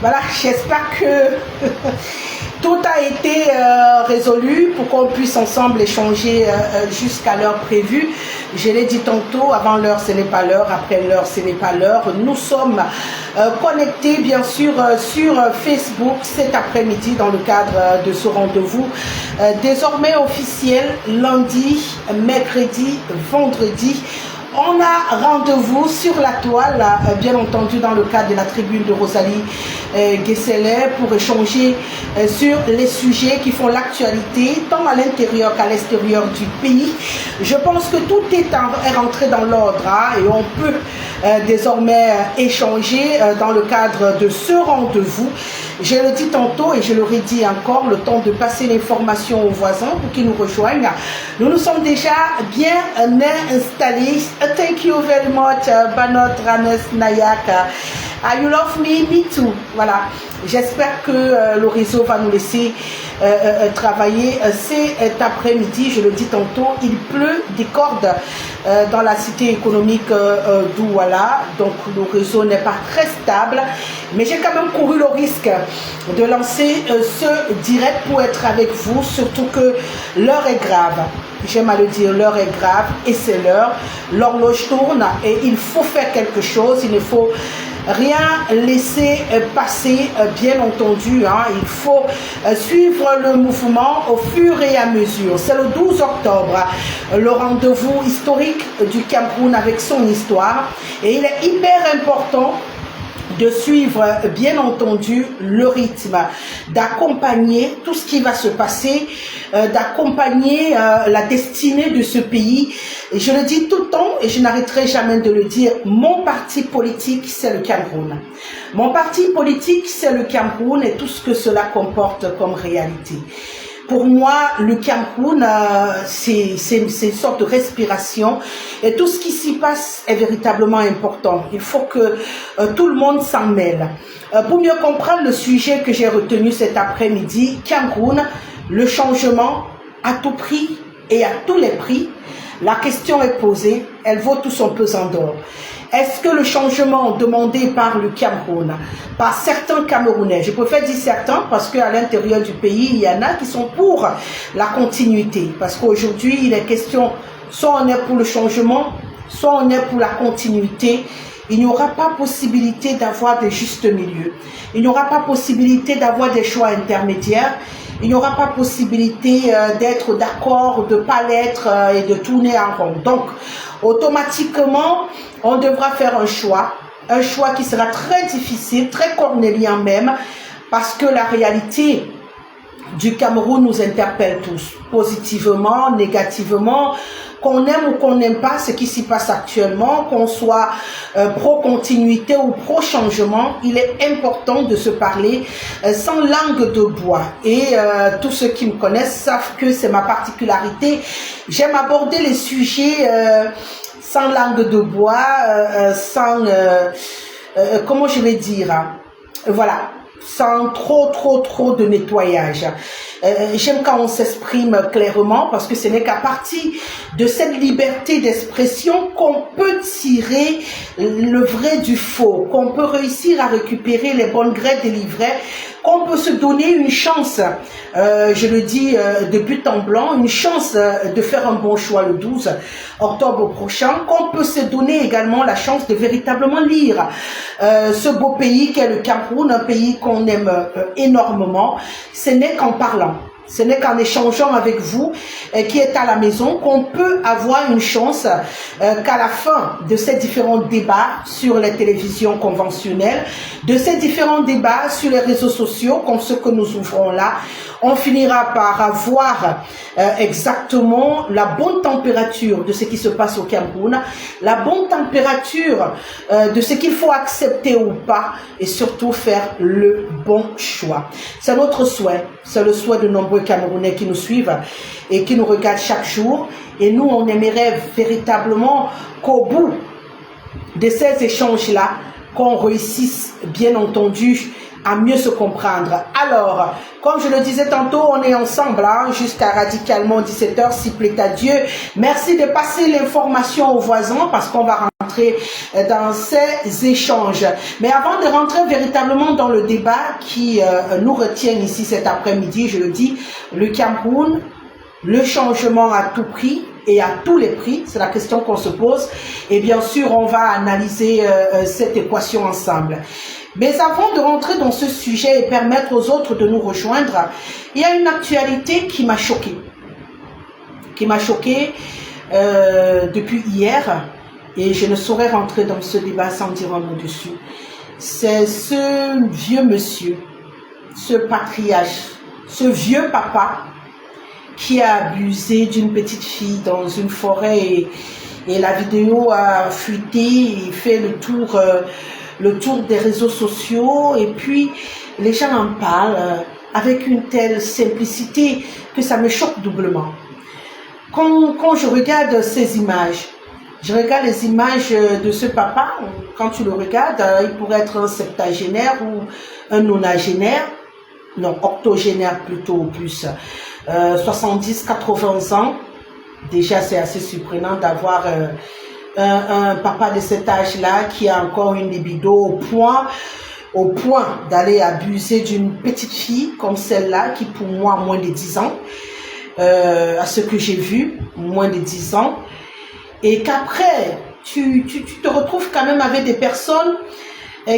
Voilà, j'espère que tout a été résolu pour qu'on puisse ensemble échanger jusqu'à l'heure prévue. Je l'ai dit tantôt, avant l'heure ce n'est pas l'heure, après l'heure ce n'est pas l'heure. Nous sommes connectés bien sûr sur Facebook cet après-midi dans le cadre de ce rendez-vous désormais officiel, lundi, mercredi, vendredi. On a rendez-vous sur la toile, bien entendu dans le cadre de la tribune de Rosalie Guesselet, pour échanger sur les sujets qui font l'actualité, tant à l'intérieur qu'à l'extérieur du pays. Je pense que tout est rentré dans l'ordre et on peut désormais échanger dans le cadre de ce rendez-vous. Je le dis tantôt et je le redis encore, le temps de passer l'information aux voisins pour qu'ils nous rejoignent. Nous sommes déjà bien installés. Thank you very much, Banot Rames Nayak. You love me, me too. Voilà. J'espère que le réseau va nous laisser travailler cet après-midi. Je le dis tantôt, il pleut des cordes dans la cité économique d'Ouala. Donc le réseau n'est pas très stable. Mais j'ai quand même couru le risque de lancer ce direct pour être avec vous. Surtout que l'heure est grave. J'aime à le dire, l'heure est grave et c'est l'heure. L'horloge tourne et il faut faire quelque chose. Il ne faut rien laisser passer, bien entendu. Il faut suivre le mouvement au fur et à mesure. C'est le 12 octobre, le rendez-vous historique du Cameroun avec son histoire. Et il est hyper important de suivre, bien entendu, le rythme, d'accompagner tout ce qui va se passer, d'accompagner la destinée de ce pays. Et je le dis tout le temps, et je n'arrêterai jamais de le dire, mon parti politique, c'est le Cameroun. Mon parti politique, c'est le Cameroun et tout ce que cela comporte comme réalité. Pour moi, le Cameroun, c'est une sorte de respiration et tout ce qui s'y passe est véritablement important. Il faut que tout le monde s'en mêle. Pour mieux comprendre le sujet que j'ai retenu cet après-midi, Cameroun, le changement à tout prix et à tous les prix. La question est posée, elle vaut tout son pesant d'or. Est-ce que le changement demandé par le Cameroun, par certains Camerounais, je préfère dire certains parce qu'à l'intérieur du pays, il y en a qui sont pour la continuité. Parce qu'aujourd'hui, il est question, soit on est pour le changement, soit on est pour la continuité. Il n'y aura pas possibilité d'avoir des justes milieux. Il n'y aura pas possibilité d'avoir des choix intermédiaires. Il n'y aura pas possibilité d'être d'accord, de ne pas l'être et de tourner en rond. Donc, automatiquement, on devra faire un choix qui sera très difficile, très cornélien même, parce que la réalité du Cameroun nous interpelle tous, positivement, négativement, qu'on aime ou qu'on n'aime pas ce qui s'y passe actuellement, qu'on soit pro-continuité ou pro-changement, il est important de se parler sans langue de bois. Et tous ceux qui me connaissent savent que c'est ma particularité. J'aime aborder les sujets sans langue de bois, sans, comment je vais dire, voilà, sans trop de nettoyage. J'aime quand on s'exprime clairement parce que ce n'est qu'à partir de cette liberté d'expression qu'on peut tirer le vrai du faux, qu'on peut réussir à récupérer les bonnes graines des livrets, qu'on peut se donner une chance, je le dis de but en blanc, une chance de faire un bon choix le 12 octobre prochain, qu'on peut se donner également la chance de véritablement lire ce beau pays qu'est le Cameroun, un pays qu'on aime énormément. Ce n'est qu'en parlant, ce n'est qu'en échangeant avec vous qui êtes à la maison qu'on peut avoir une chance qu'à la fin de ces différents débats sur les télévisions conventionnelles, de ces différents débats sur les réseaux sociaux comme ceux que nous ouvrons là, on finira par avoir exactement la bonne température de ce qui se passe au Cameroun, la bonne température de ce qu'il faut accepter ou pas et surtout faire le bon choix. C'est notre souhait, c'est le souhait de nombreux Camerounais qui nous suivent et qui nous regardent chaque jour. Et nous, on aimerait véritablement qu'au bout de ces échanges-là, qu'on réussisse, bien entendu, à mieux se comprendre. Alors, comme je le disais tantôt, on est ensemble hein, jusqu'à radicalement 17h, s'il plaît à Dieu. Merci de passer l'information aux voisins parce qu'on va rentrer dans ces échanges. Mais avant de rentrer véritablement dans le débat qui nous retient ici cet après-midi, je le dis, le Cameroun, le changement à tout prix et à tous les prix, c'est la question qu'on se pose. Et bien sûr, on va analyser cette équation ensemble. Mais avant de rentrer dans ce sujet et permettre aux autres de nous rejoindre, il y a une actualité qui m'a choquée. Qui m'a choquée depuis hier. Et je ne saurais rentrer dans ce débat sans dire un mot dessus. C'est ce vieux monsieur, ce patriarche, ce vieux papa qui a abusé d'une petite fille dans une forêt. Et la vidéo a fuité et fait le tour des réseaux sociaux et puis les gens en parlent avec une telle simplicité que ça me choque doublement. Quand je regarde ces images, je regarde les images de ce papa, quand tu le regardes, il pourrait être un septagénaire ou un nonagénaire, non, octogénaire plutôt, plus 70-80 ans. Déjà, c'est assez surprenant d'avoir un papa de cet âge-là qui a encore une libido au point d'aller abuser d'une petite fille comme celle-là qui pour moi a moins de 10 ans, à ce que j'ai vu, moins de 10 ans, et qu'après tu te retrouves quand même avec des personnes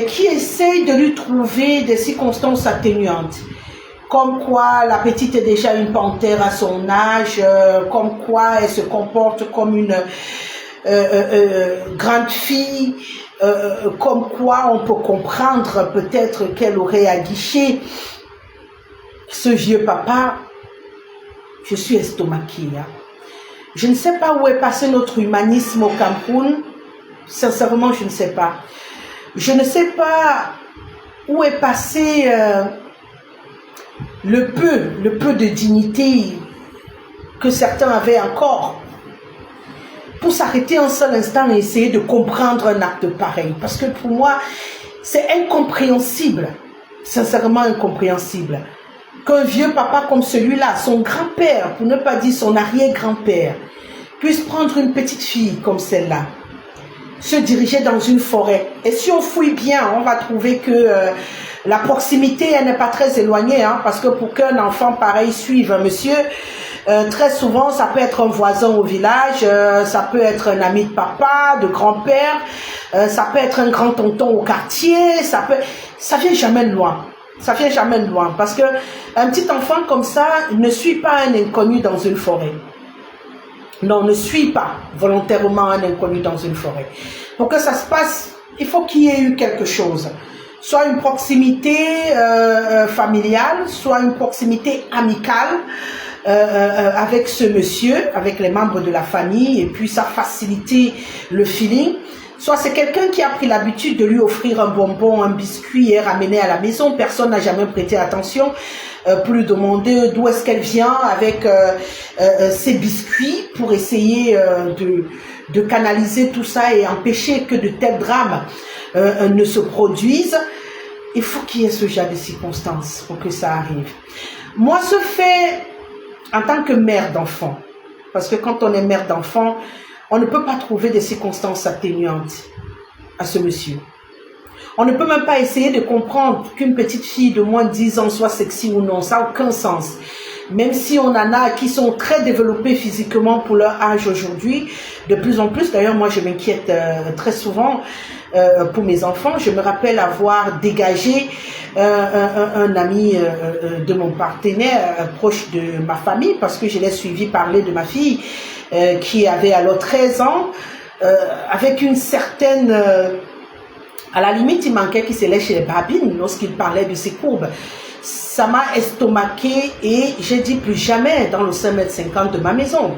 qui essayent de lui trouver des circonstances atténuantes. Comme quoi la petite est déjà une panthère à son âge, comme quoi elle se comporte comme une grande fille, comme quoi on peut comprendre peut-être qu'elle aurait aguiché ce vieux papa. Je suis estomaquée. Hein. Je ne sais pas où est passé notre humanisme au Cameroun. Sincèrement, je ne sais pas. Je ne sais pas où est passé le peu de dignité que certains avaient encore pour s'arrêter un seul instant et essayer de comprendre un acte pareil. Parce que pour moi, c'est incompréhensible, sincèrement incompréhensible, qu'un vieux papa comme celui-là, son grand-père, pour ne pas dire son arrière-grand-père, puisse prendre une petite fille comme celle-là, se diriger dans une forêt. Et si on fouille bien, on va trouver que la proximité, elle n'est pas très éloignée, hein, parce que pour qu'un enfant pareil suive un monsieur, très souvent, ça peut être un voisin au village, ça peut être un ami de papa, de grand-père, ça peut être un grand-tonton au quartier, ça vient jamais de loin. Ça vient jamais de loin, parce que un petit enfant comme ça ne suit pas un inconnu dans une forêt. Non, ne suit pas volontairement un inconnu dans une forêt. Pour que ça se passe, il faut qu'il y ait eu quelque chose. Soit une proximité familiale, soit une proximité amicale avec ce monsieur, avec les membres de la famille, et puis ça facilite le feeling. Soit c'est quelqu'un qui a pris l'habitude de lui offrir un bonbon, un biscuit et ramener à la maison. Personne n'a jamais prêté attention pour lui demander d'où est-ce qu'elle vient avec ses biscuits pour essayer de canaliser tout ça et empêcher que de tels drames ne se produisent. Il faut qu'il y ait ce genre de circonstances pour que ça arrive. Moi, ce fait, en tant que mère d'enfant, parce que quand on est mère d'enfant, on ne peut pas trouver des circonstances atténuantes à ce monsieur. On ne peut même pas essayer de comprendre qu'une petite fille de moins de 10 ans soit sexy ou non. Ça n'a aucun sens. Même si on en a qui sont très développés physiquement pour leur âge aujourd'hui, de plus en plus, d'ailleurs moi je m'inquiète très souvent pour mes enfants. Je me rappelle avoir dégagé un ami de mon partenaire proche de ma famille, parce que je l'ai suivi parler de ma fille qui avait alors 13 ans, avec une certaine... à la limite, il manquait qu'il se lèche les babines lorsqu'il parlait de ses courbes. Ça m'a estomaqué et j'ai dit plus jamais dans le 5,50 m de ma maison.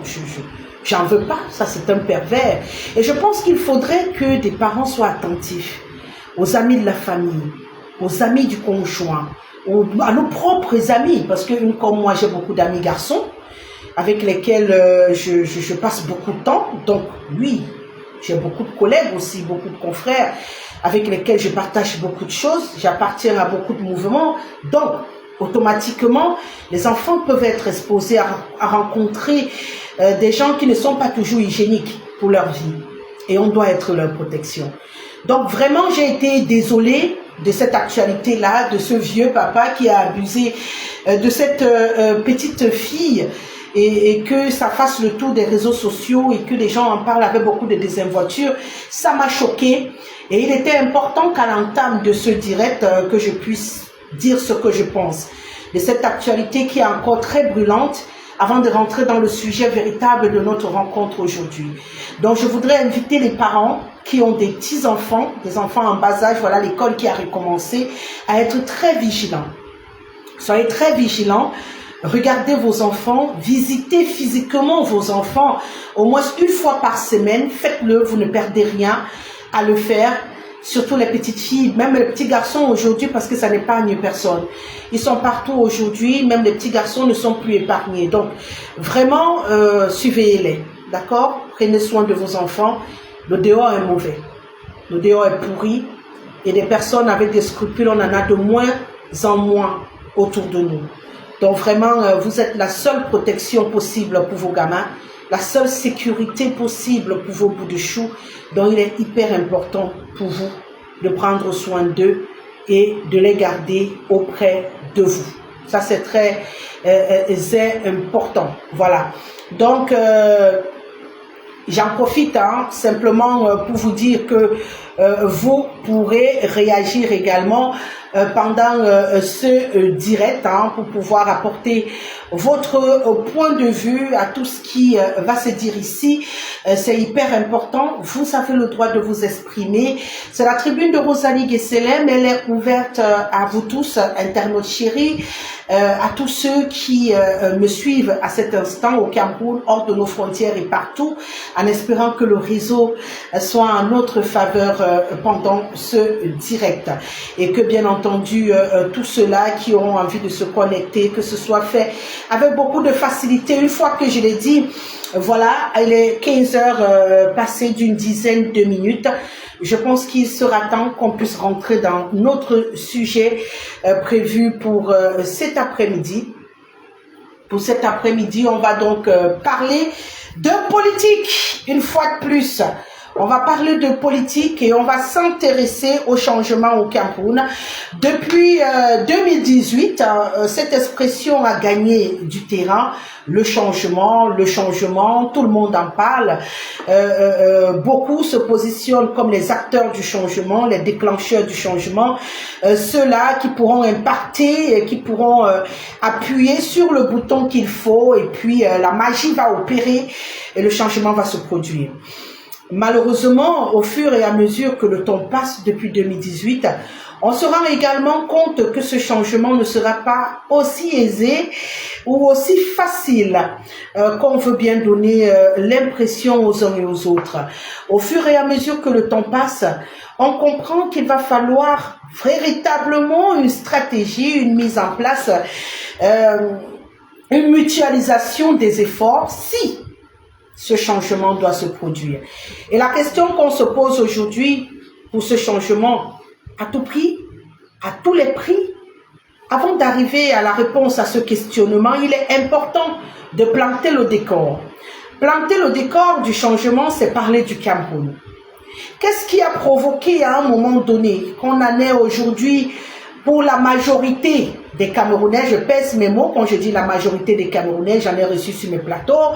J'en veux pas, ça c'est un pervers. Et je pense qu'il faudrait que des parents soient attentifs aux amis de la famille, aux amis du conjoint, à nos propres amis. Parce que comme moi, j'ai beaucoup d'amis garçons avec lesquels je passe beaucoup de temps. Donc oui, J'ai beaucoup de collègues aussi, beaucoup de confrères avec lesquels je partage beaucoup de choses. J'appartiens à beaucoup de mouvements. Donc, automatiquement, les enfants peuvent être exposés à rencontrer des gens qui ne sont pas toujours hygiéniques pour leur vie. Et on doit être leur protection. Donc, vraiment, j'ai été désolée de cette actualité-là, de ce vieux papa qui a abusé de cette petite fille et que ça fasse le tour des réseaux sociaux et que les gens en parlent avec beaucoup de désinvolture. Ça m'a choquée et il était important qu'à l'entame de ce direct que je puisse dire ce que je pense de cette actualité qui est encore très brûlante avant de rentrer dans le sujet véritable de notre rencontre aujourd'hui. Donc je voudrais inviter les parents qui ont des petits-enfants, des enfants en bas âge, voilà l'école qui a recommencé, à être très vigilants. Soyez très vigilants, regardez vos enfants, visitez physiquement vos enfants au moins une fois par semaine, faites-le, vous ne perdez rien à le faire. Surtout les petites filles, même les petits garçons aujourd'hui, parce que ça n'épargne personne. Ils sont partout aujourd'hui, même les petits garçons ne sont plus épargnés. Donc, vraiment, surveillez-les, d'accord? Prenez soin de vos enfants. Le dehors est mauvais. Le dehors est pourri. Et des personnes avec des scrupules, on en a de moins en moins autour de nous. Donc, vraiment, vous êtes la seule protection possible pour vos gamins, la seule sécurité possible pour vos bouts de chou. Donc, il est hyper important pour vous de prendre soin d'eux et de les garder auprès de vous. Ça, c'est très important. Voilà. Donc, j'en profite simplement pour vous dire que vous pourrez réagir également pendant ce direct pour pouvoir apporter votre point de vue à tout ce qui va se dire ici. C'est hyper important. Vous avez le droit de vous exprimer. C'est la tribune de Rosalie Guesselem. Elle est ouverte à vous tous, internautes chéris, à tous ceux qui me suivent à cet instant au Cameroun, hors de nos frontières et partout, en espérant que le réseau soit en notre faveur pendant ce direct. Et que bien entendu, tous ceux-là qui auront envie de se connecter, que ce soit fait avec beaucoup de facilité. Une fois que je l'ai dit, voilà, il est 15 heures passées d'une dizaine de minutes. Je pense qu'il sera temps qu'on puisse rentrer dans notre sujet prévu pour cet après-midi. Pour cet après-midi, on va donc parler de politique, une fois de plus. On va parler de politique et on va s'intéresser au changement au Cameroun. Depuis 2018, cette expression a gagné du terrain. Le changement, tout le monde en parle. Beaucoup se positionnent comme les acteurs du changement, les déclencheurs du changement, ceux-là qui pourront impacter, qui pourront appuyer sur le bouton qu'il faut et puis la magie va opérer et le changement va se produire. Malheureusement, au fur et à mesure que le temps passe depuis 2018, on se rend également compte que ce changement ne sera pas aussi aisé ou aussi facile qu'on veut bien donner l'impression aux uns et aux autres. Au fur et à mesure que le temps passe, on comprend qu'il va falloir véritablement une stratégie, une mise en place, une mutualisation des efforts si ce changement doit se produire. Et la question qu'on se pose aujourd'hui pour ce changement, à tout prix, à tous les prix, avant d'arriver à la réponse à ce questionnement, il est important de planter le décor. Planter le décor du changement, c'est parler du Cameroun. Qu'est-ce qui a provoqué à un moment donné qu'on en est aujourd'hui pour la majorité des Camerounais? Je pèse mes mots quand je dis la majorité des Camerounais, j'en ai reçu sur mes plateaux,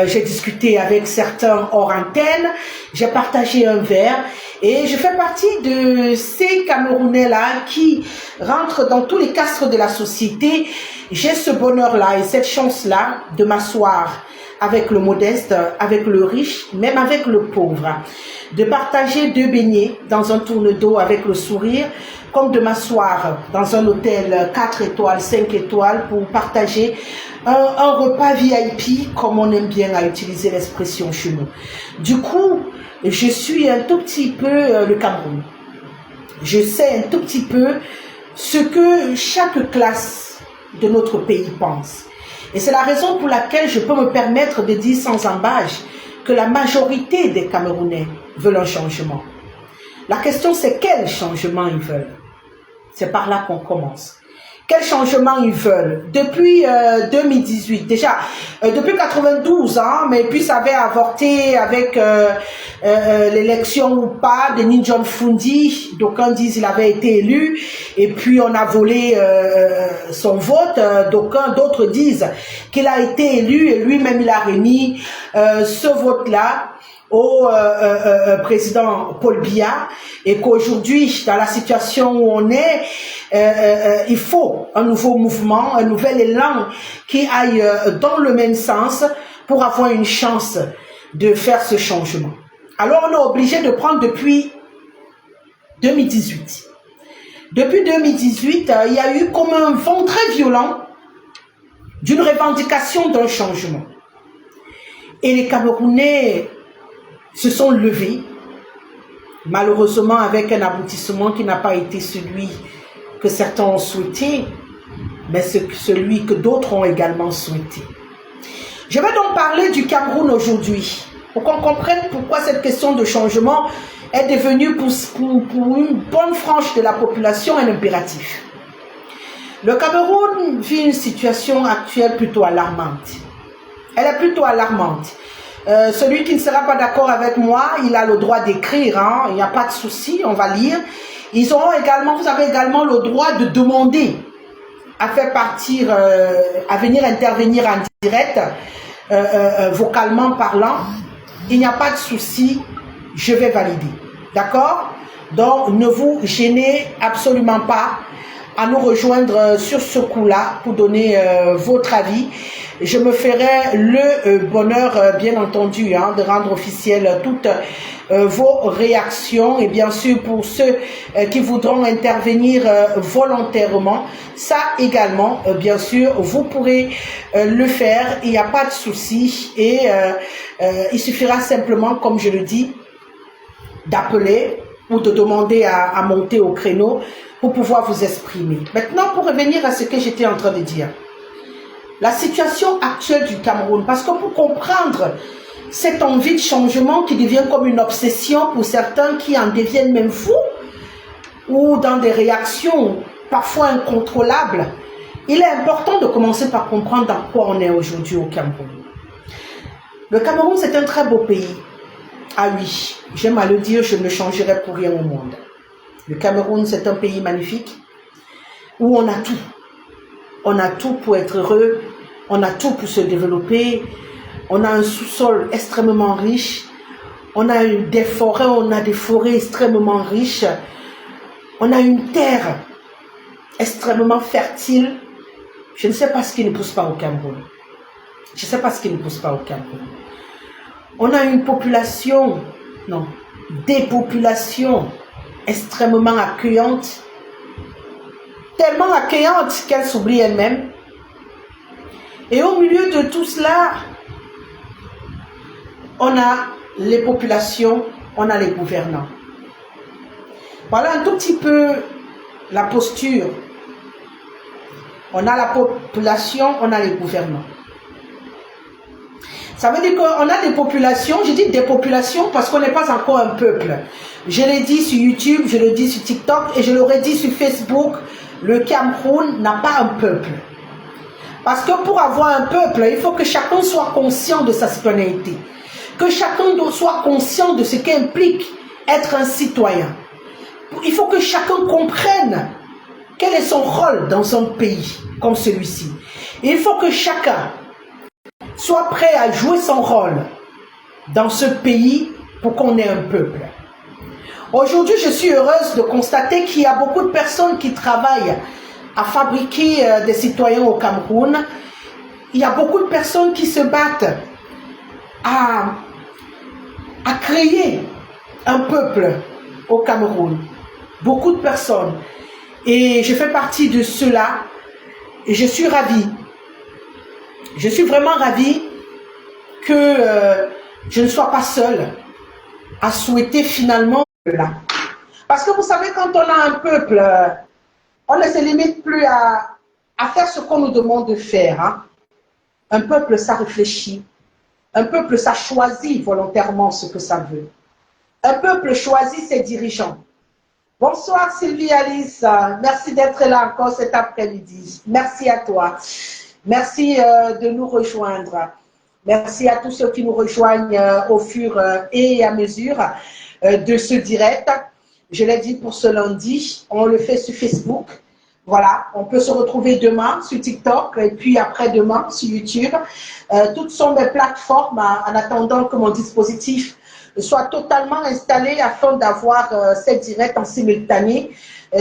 j'ai discuté avec certains hors antenne, j'ai partagé un verre et je fais partie de ces Camerounais-là qui rentrent dans tous les castres de la société. J'ai ce bonheur-là et cette chance-là de m'asseoir avec le modeste, avec le riche, même avec le pauvre, de partager deux beignets dans un tourne d'eau avec le sourire, comme de m'asseoir dans un hôtel 4 étoiles, 5 étoiles pour partager un repas VIP, comme on aime bien à utiliser l'expression chez nous. Du coup, je suis un tout petit peu le Cameroun. Je sais un tout petit peu ce que chaque classe de notre pays pense. Et c'est la raison pour laquelle je peux me permettre de dire sans embâche que la majorité des Camerounais veulent un changement. La question c'est quel changement ils veulent. C'est par là qu'on commence. Quel changement ils veulent? Depuis 2018, déjà, depuis 92, hein, mais puis ça avait avorté avec l'élection ou pas de Ninjon Fundi. D'aucuns disent qu'il avait été élu, et puis on a volé son vote. D'autres disent qu'il a été élu, et lui-même il a remis ce vote-là au président Paul Biya, et qu'aujourd'hui, dans la situation où on est, il faut un nouveau mouvement, un nouvel élan qui aille dans le même sens pour avoir une chance de faire ce changement. Alors on est obligé de prendre depuis 2018. Depuis 2018, il y a eu comme un vent très violent d'une revendication d'un changement. Et les Camerounais se sont levés, malheureusement avec un aboutissement qui n'a pas été celui que certains ont souhaité, mais celui que d'autres ont également souhaité. Je vais donc parler du Cameroun aujourd'hui, pour qu'on comprenne pourquoi cette question de changement est devenue pour une bonne frange de la population un impératif. Le Cameroun vit une situation actuelle plutôt alarmante. Elle est plutôt alarmante. Celui qui ne sera pas d'accord avec moi, il a le droit d'écrire, hein, il n'y a pas de souci, on va lire. Ils auront également, vous avez également le droit de demander à faire partir, à venir intervenir en direct, vocalement parlant. Il n'y a pas de souci, je vais valider. D'accord? Donc, ne vous gênez absolument pas à nous rejoindre sur ce coup-là pour donner votre avis. Je me ferai le bonheur, bien entendu, hein, de rendre officiel toutes vos réactions. Et bien sûr, pour ceux qui voudront intervenir volontairement, ça également, bien sûr, vous pourrez le faire. Il n'y a pas de souci. Et il suffira simplement, comme je le dis, d'appeler ou de demander à monter au créneau pour pouvoir vous exprimer. Maintenant, pour revenir à ce que j'étais en train de dire. La situation actuelle du Cameroun, parce que pour comprendre cette envie de changement qui devient comme une obsession pour certains qui en deviennent même fous, ou dans des réactions parfois incontrôlables, il est important de commencer par comprendre dans quoi on est aujourd'hui au Cameroun. Le Cameroun, c'est un très beau pays. Ah oui, j'aime à le dire, je ne le changerai pour rien au monde. Le Cameroun, c'est un pays magnifique où on a tout. On a tout pour être heureux, on a tout pour se développer, on a un sous-sol extrêmement riche, on a des forêts, on a des forêts extrêmement riches, on a une terre extrêmement fertile. Je ne sais pas ce qui ne pousse pas au Cameroun. Je ne sais pas ce qui ne pousse pas au Cameroun. On a une population, non, des populations extrêmement accueillantes, tellement accueillante qu'elle s'oublie elle-même. Et au milieu de tout cela, on a les populations, on a les gouvernants. Voilà un tout petit peu la posture. On a la population, on a les gouvernants. Ça veut dire qu'on a des populations, je dis des populations parce qu'on n'est pas encore un peuple. Je l'ai dit sur YouTube, je le dis sur TikTok et je l'aurais dit sur Facebook. Le Cameroun n'a pas un peuple. Parce que pour avoir un peuple, il faut que chacun soit conscient de sa citoyenneté. Que chacun soit conscient de ce qu'implique être un citoyen. Il faut que chacun comprenne quel est son rôle dans un pays comme celui-ci. Il faut que chacun soit prêt à jouer son rôle dans ce pays pour qu'on ait un peuple. Aujourd'hui, je suis heureuse de constater qu'il y a beaucoup de personnes qui travaillent à fabriquer des citoyens au Cameroun. Il y a beaucoup de personnes qui se battent à créer un peuple au Cameroun. Beaucoup de personnes. Et je fais partie de ceux-là. Et je suis ravie. Je suis vraiment ravie que je ne sois pas seule à souhaiter finalement là. Parce que vous savez, quand on a un peuple, on ne se limite plus à faire ce qu'on nous demande de faire. Hein. Un peuple, ça réfléchit. Un peuple, ça choisit volontairement ce que ça veut. Un peuple choisit ses dirigeants. Bonsoir Sylvie Alice, merci d'être là encore cet après-midi. Merci à toi. Merci de nous rejoindre. Merci à tous ceux qui nous rejoignent au fur et à mesure de ce direct. Je l'ai dit pour ce lundi, on le fait sur Facebook. Voilà, on peut se retrouver demain sur TikTok et puis après-demain sur YouTube. Toutes sont mes plateformes en attendant que mon dispositif soit totalement installé afin d'avoir ces directs en simultané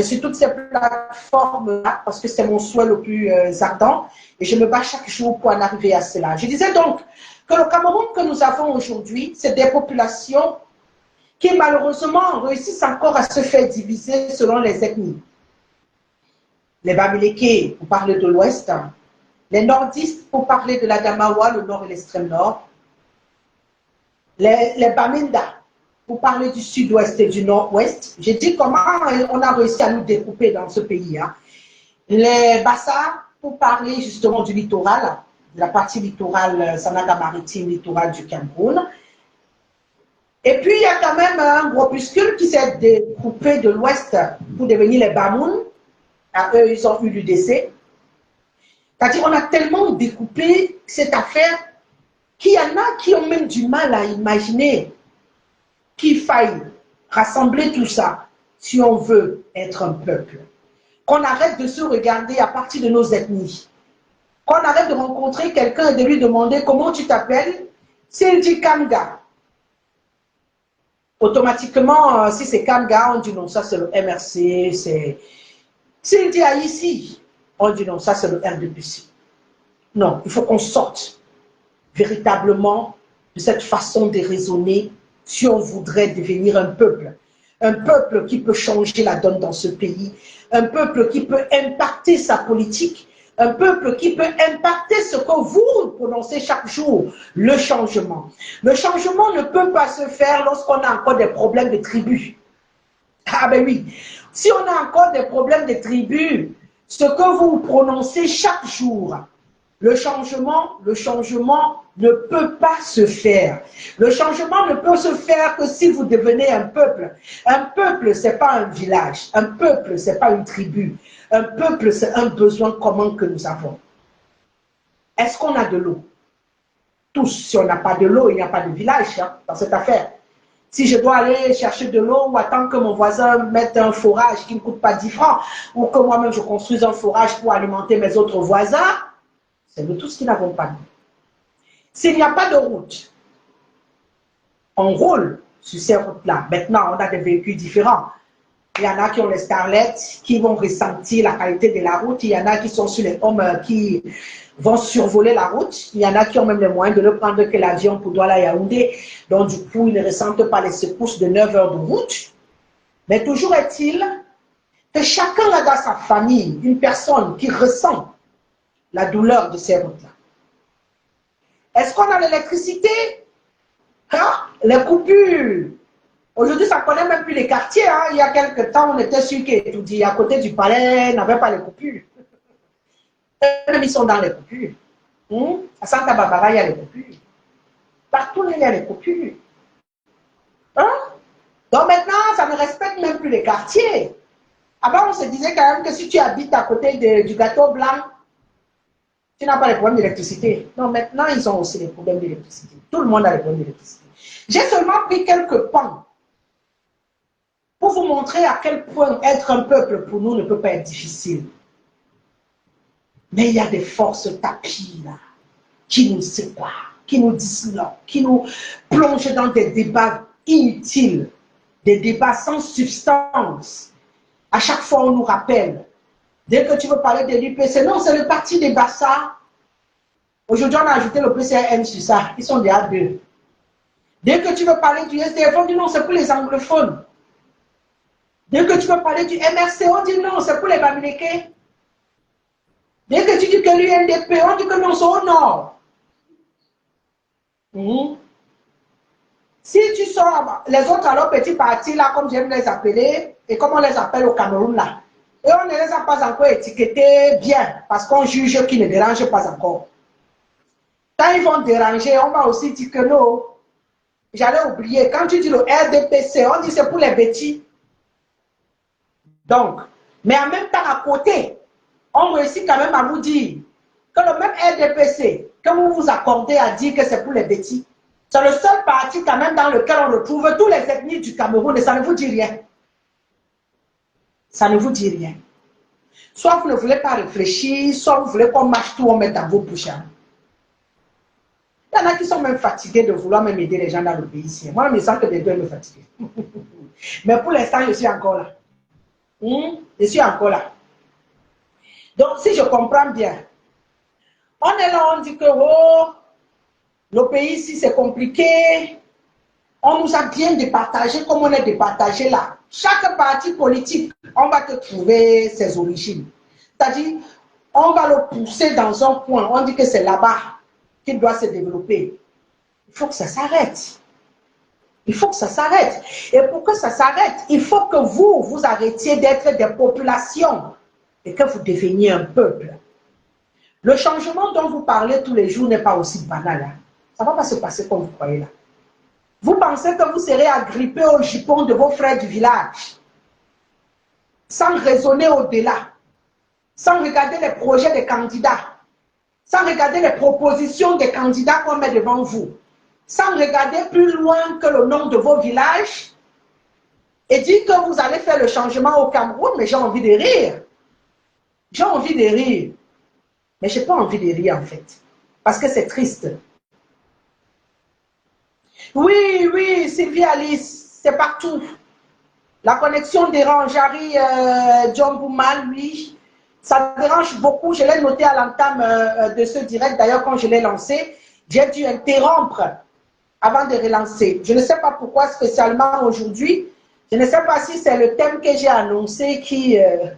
sur toutes ces plateformes-là parce que c'est mon souhait le plus ardent et je me bats chaque jour pour en arriver à cela. Je disais donc que le Cameroun que nous avons aujourd'hui, c'est des populations qui malheureusement réussissent encore à se faire diviser selon les ethnies. Les Bamileke, pour parler de l'Ouest, les Nordistes, pour parler de l'Adamawa, le Nord et l'extrême Nord, les Baminda, pour parler du Sud-Ouest et du Nord-Ouest. J'ai dit comment on a réussi à nous découper dans ce pays. Hein. Les Bassa, pour parler justement du littoral, de la partie littorale, Sandaga maritime, littoral du Cameroun. Et puis, il y a quand même un groupuscule qui s'est découpé de l'Ouest pour devenir les Bamoun. À eux, ils ont eu l'UDC. C'est-à-dire, on a tellement découpé cette affaire qu'il y en a qui ont même du mal à imaginer qu'il faille rassembler tout ça si on veut être un peuple. Qu'on arrête de se regarder à partir de nos ethnies. Qu'on arrête de rencontrer quelqu'un et de lui demander comment tu t'appelles. S'il dit Kamga, automatiquement, si c'est Kamga, on dit non, ça c'est le MRC, c'est... S'il dit Haïti, on dit non, ça c'est le RDPC. Non, il faut qu'on sorte véritablement de cette façon de raisonner si on voudrait devenir un peuple. Un peuple qui peut changer la donne dans ce pays. Un peuple qui peut impacter sa politique. Un peuple qui peut impacter ce que vous prononcez chaque jour, le changement. Le changement ne peut pas se faire lorsqu'on a encore des problèmes de tribus. Ah ben oui. Si on a encore des problèmes de tribus, ce que vous prononcez chaque jour, le changement ne peut pas se faire. Le changement ne peut se faire que si vous devenez un peuple. Un peuple, ce n'est pas un village. Un peuple, ce n'est pas une tribu. Un peuple, c'est un besoin commun que nous avons. Est-ce qu'on a de l'eau? Tous, si on n'a pas de l'eau, il n'y a pas de village hein, dans cette affaire. Si je dois aller chercher de l'eau ou attendre que mon voisin mette un forage qui ne coûte pas 10 francs, ou que moi-même je construise un forage pour alimenter mes autres voisins, c'est nous tous qui n'avons pas d'eau. S'il n'y a pas de route, on roule sur ces routes-là. Maintenant, on a des véhicules différents. Il y en a qui ont les starlets, qui vont ressentir la qualité de la route. Il y en a qui sont sur les hommes qui vont survoler la route. Il y en a qui ont même les moyens de ne prendre que l'avion pour Douala Yaoundé. Donc, du coup, ils ne ressentent pas les secousses de 9 heures de route. Mais toujours est-il que chacun a dans sa famille une personne qui ressent la douleur de ces routes-là. Est-ce qu'on a l'électricité? Hein? Les coupures. Aujourd'hui, ça ne connaît même plus les quartiers. Hein? Il y a quelques temps, on était sûr qu'Etoudi, à côté du palais, n'avait pas les coupures. Même ils sont dans les coupures. À Santa Barbara, il y a les coupures. Partout, il y a les coupures. Hein? Donc maintenant, ça ne respecte même plus les quartiers. Avant, on se disait quand même que si tu habites à côté du gâteau blanc, tu n'as pas les problèmes d'électricité. Non, maintenant, ils ont aussi les problèmes d'électricité. Tout le monde a les problèmes d'électricité. J'ai seulement pris quelques pans pour vous montrer à quel point être un peuple pour nous ne peut pas être difficile. Mais il y a des forces tapis là, qui nous séparent, qui nous disloquent, qui nous plongent dans des débats inutiles, des débats sans substance. À chaque fois, on nous rappelle. Dès que tu veux parler de l'UPC, non, c'est le parti des Bassa. Aujourd'hui, on a ajouté le PCN sur ça. Ils sont déjà deux. Dès que tu veux parler du SDF, on dit non, c'est pour les anglophones. Dès que tu veux parler du MRC, on dit non, c'est pour les Bamileke. Dès que tu dis que l'UNDP, on dit que non, c'est au nord. Si tu sors, les autres alors petits partis là, comme j'aime les appeler, et comme on les appelle au Cameroun là, et on ne les a pas encore étiquetés bien, parce qu'on juge qu'ils ne dérangent pas encore. Quand ils vont déranger, on va aussi dire que non. J'allais oublier. Quand tu dis le RDPC, on dit c'est pour les bêtis. Donc, mais en même temps, à côté, on réussit quand même à vous dire que le même RDPC que vous vous accordez à dire que c'est pour les bêtis, c'est le seul parti quand même dans lequel on retrouve tous les ethnies du Cameroun et ça ne vous dit rien. Ça ne vous dit rien. Soit vous ne voulez pas réfléchir, soit vous voulez qu'on marche tout, on met dans vos bouches. Il y en a qui sont même fatigués de vouloir même aider les gens dans le pays ici. Moi, je me sens que les deux me fatiguent. Mais pour l'instant, je suis encore là. Je suis encore là. Donc, si je comprends bien, on est là, on dit que oh, le pays ici, c'est compliqué. On nous a bien départagé comme on est départagé là. Chaque parti politique, on va te trouver ses origines. C'est-à-dire, on va le pousser dans un point. On dit que c'est là-bas qu'il doit se développer. Il faut que ça s'arrête. Il faut que ça s'arrête. Et pour que ça s'arrête, il faut que vous arrêtiez d'être des populations et que vous deveniez un peuple. Le changement dont vous parlez tous les jours n'est pas aussi banal. Hein. Ça ne va pas se passer comme vous croyez là. Vous pensez que vous serez agrippé au jupon de vos frères du village, sans raisonner au-delà, sans regarder les projets des candidats, sans regarder les propositions des candidats qu'on met devant vous, sans regarder plus loin que le nom de vos villages, et dire que vous allez faire le changement au Cameroun, mais j'ai envie de rire. J'ai envie de rire. Mais je n'ai pas envie de rire en fait, parce que c'est triste. Oui, oui, Sylvie Alice, c'est partout. La connexion dérange. Harry John Bouman, lui, ça dérange beaucoup. Je l'ai noté à l'entame de ce direct. D'ailleurs, quand je l'ai lancé, j'ai dû interrompre avant de relancer. Je ne sais pas pourquoi spécialement aujourd'hui. Je ne sais pas si c'est le thème que j'ai annoncé qui a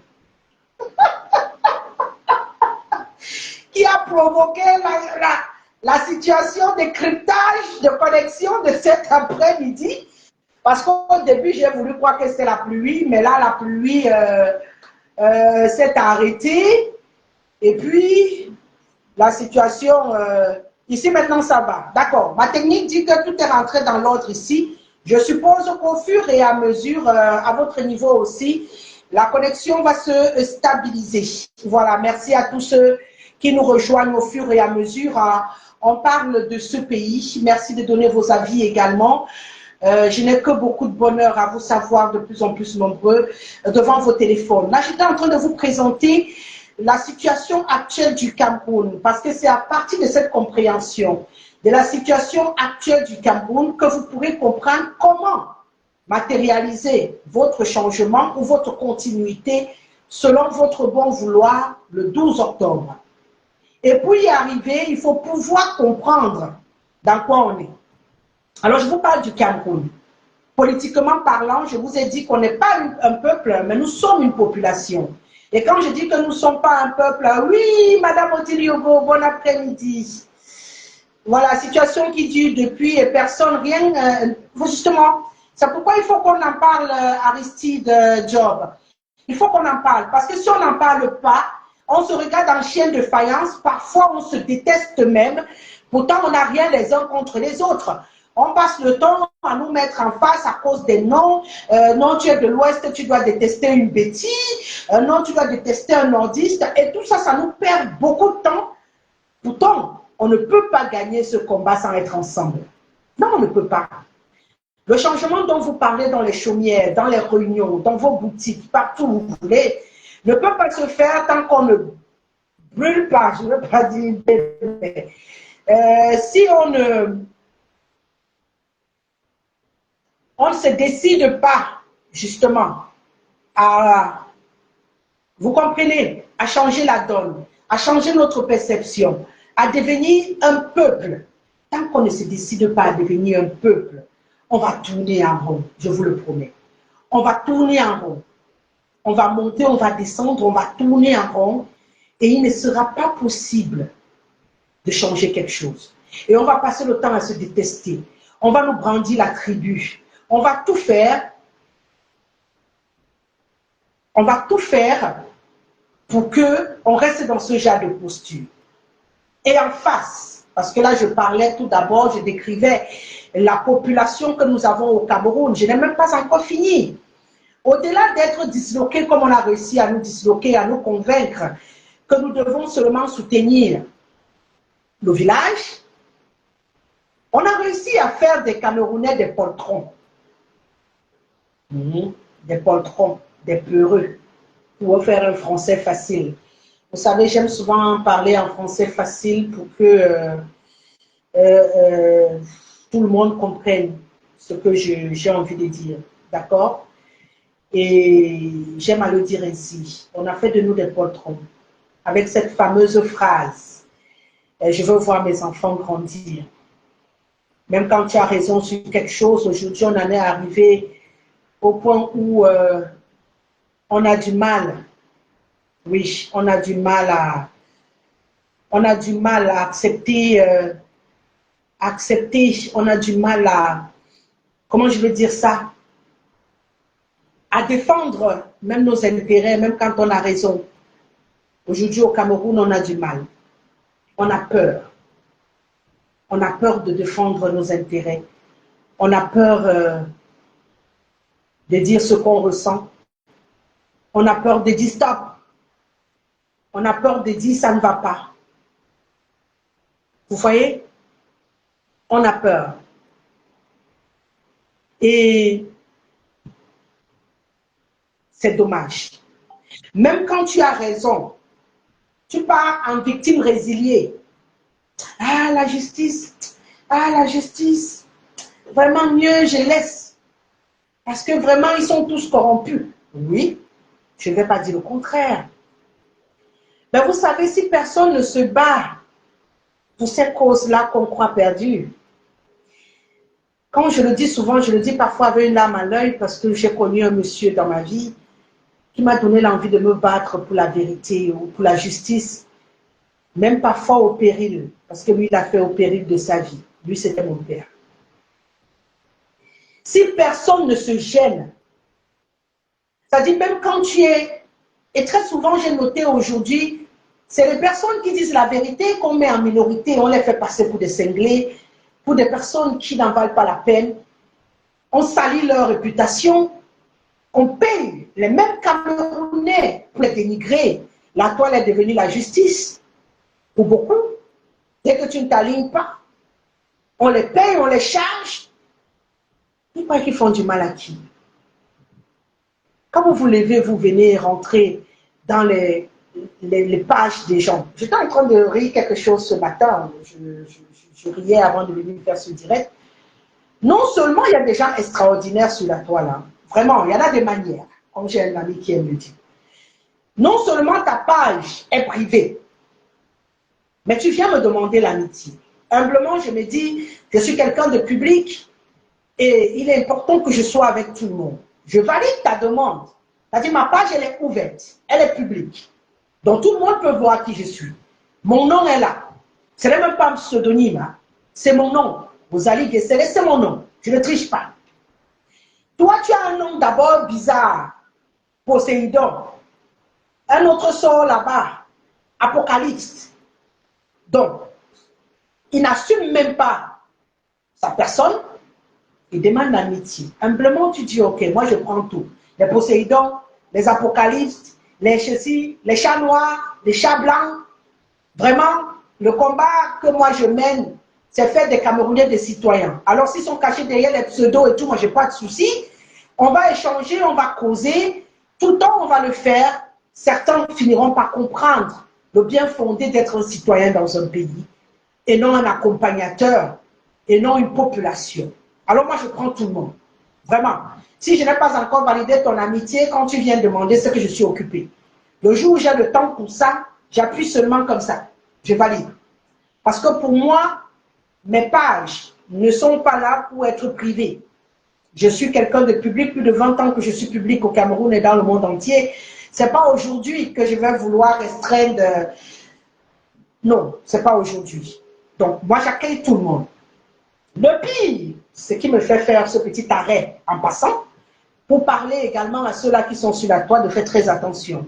provoqué la situation de cryptage de connexion de cet après-midi. Parce qu'au début, j'ai voulu croire que c'était la pluie, mais là, la pluie s'est arrêtée. Et puis, la situation, ici maintenant, ça va. D'accord. Ma technique dit que tout est rentré dans l'ordre ici. Je suppose qu'au fur et à mesure, à votre niveau aussi, la connexion va se stabiliser. Voilà, merci à tous ceux qui nous rejoignent au fur et à mesure. On parle de ce pays. Merci de donner vos avis également. Je n'ai que beaucoup de bonheur à vous savoir de plus en plus nombreux devant vos téléphones. Là, j'étais en train de vous présenter la situation actuelle du Cameroun, parce que c'est à partir de cette compréhension de la situation actuelle du Cameroun que vous pourrez comprendre comment matérialiser votre changement ou votre continuité selon votre bon vouloir le 12 octobre. Et pour y arriver, il faut pouvoir comprendre dans quoi on est. Alors, je vous parle du Cameroun. Politiquement parlant, je vous ai dit qu'on n'est pas un peuple, mais nous sommes une population. Et quand je dis que nous ne sommes pas un peuple, oui, Madame Otiliogo, bon après-midi. Voilà, situation qui dure depuis et personne, rien. Justement, c'est pourquoi il faut qu'on en parle, Aristide Job. Il faut qu'on en parle, parce que si on n'en parle pas, on se regarde en chien de faïence, parfois on se déteste même, pourtant on n'a rien les uns contre les autres. On passe le temps à nous mettre en face à cause des noms. Non, tu es de l'Ouest, tu dois détester une bêtise. Non, tu dois détester un nordiste. Et tout ça, ça nous perd beaucoup de temps. Pourtant, on ne peut pas gagner ce combat sans être ensemble. Non, on ne peut pas. Le changement dont vous parlez dans les chaumières, dans les réunions, dans vos boutiques, partout où vous voulez, ne peut pas se faire tant qu'on ne brûle pas. Je ne veux pas dire... si on ne se décide pas, justement, à, vous comprenez, à changer la donne, à changer notre perception, à devenir un peuple. Tant qu'on ne se décide pas à devenir un peuple, on va tourner en rond, je vous le promets. On va tourner en rond. On va monter, on va descendre, on va tourner en rond et il ne sera pas possible de changer quelque chose. Et on va passer le temps à se détester. On va nous brandir la tribu. On va tout faire pour qu'on reste dans ce genre de posture. Et en face, Parce que là, je parlais tout d'abord, je décrivais la population que nous avons au Cameroun. Je n'ai même pas encore fini. Au-delà d'être disloqués comme on a réussi à nous disloquer, à nous convaincre que nous devons seulement soutenir nos villages, on a réussi à faire des Camerounais des poltrons. Des poltrons, des peureux, pour faire un français facile. Vous savez, j'aime souvent parler en français facile pour que tout le monde comprenne ce que j'ai envie de dire. D'accord? Et j'aime à le dire ainsi. On a fait de nous des poltrons. Avec cette fameuse phrase, je veux voir mes enfants grandir. Même quand tu as raison sur quelque chose, aujourd'hui, on en est arrivé au point où on a du mal. Oui, on a du mal à accepter, on a du mal à, comment je veux dire ça, à défendre même nos intérêts, même quand on a raison. Aujourd'hui, au Cameroun, on a du mal. On a peur. On a peur de défendre nos intérêts. On a peur de dire ce qu'on ressent. On a peur de dire stop. On a peur de dire ça ne va pas. Vous voyez? On a peur. Et c'est dommage. Même quand tu as raison, tu pars en victime résiliée. Ah, la justice. Ah, la justice. Vraiment mieux, je laisse. Parce que vraiment, ils sont tous corrompus. Oui, je ne vais pas dire le contraire. Mais vous savez, si personne ne se bat pour ces causes-là qu'on croit perdues, quand je le dis souvent, je le dis parfois avec une larme à l'œil parce que j'ai connu un monsieur dans ma vie qui m'a donné l'envie de me battre pour la vérité ou pour la justice, même parfois au péril, parce que lui, il a fait au péril de sa vie. Lui, c'était mon père. Si personne ne se gêne, c'est-à-dire même quand tu es, et très souvent j'ai noté aujourd'hui, c'est les personnes qui disent la vérité qu'on met en minorité, on les fait passer pour des cinglés, pour des personnes qui n'en valent pas la peine, on salit leur réputation, on paye les mêmes Camerounais pour les dénigrer. La toile est devenue la justice, pour beaucoup. Dès que tu ne t'alignes pas, on les paye, on les charge. Ils croient qu'ils font du mal à qui? Quand vous vous levez, vous venez rentrer dans les pages des gens. J'étais en train de rire quelque chose ce matin. Je riais avant de venir faire ce direct. Non seulement il y a des gens extraordinaires sur la toile, hein. Vraiment, il y en a des manières, comme j'ai un ami qui aime le dire. Non seulement ta page est privée, mais tu viens me demander l'amitié. Humblement, je me dis, je suis quelqu'un de public et il est important que je sois avec tout le monde. Je valide ta demande. C'est-à-dire, ma page, elle est ouverte, elle est publique. Donc, tout le monde peut voir qui je suis. Mon nom est là. Ce n'est même pas un pseudonyme, hein. C'est mon nom. Vous allez guesser, c'est mon nom. Je ne triche pas. Toi, tu as un nom d'abord bizarre, Poséidon. Un autre sort là-bas, Apocalypse. Donc, il n'assume même pas sa personne, il demande l'amitié. Humblement, tu dis, ok, moi je prends tout. Les Poséidons, les Apocalypses, les chassis, les chats noirs, les chats blancs. Vraiment, le combat que moi je mène, c'est faire des Camerounais des citoyens. Alors, s'ils sont cachés derrière les pseudos et tout, moi, je n'ai pas de souci. On va échanger, on va causer. Tout le temps, on va le faire. Certains finiront par comprendre le bien fondé d'être un citoyen dans un pays et non un accompagnateur et non une population. Alors, moi, je prends tout le monde. Vraiment. Si je n'ai pas encore validé ton amitié, quand tu viens demander, c'est que je suis occupé. Le jour où j'ai le temps pour ça, j'appuie seulement comme ça. Je valide. Parce que pour moi, mes pages ne sont pas là pour être privées. Je suis quelqu'un de public, plus de 20 ans que je suis public au Cameroun et dans le monde entier. Ce n'est pas aujourd'hui que je vais vouloir restreindre. Non, ce n'est pas aujourd'hui. Donc, moi, j'accueille tout le monde. Le pire, ce qui me fait faire ce petit arrêt en passant, pour parler également à ceux-là qui sont sur la toile, de faire très attention.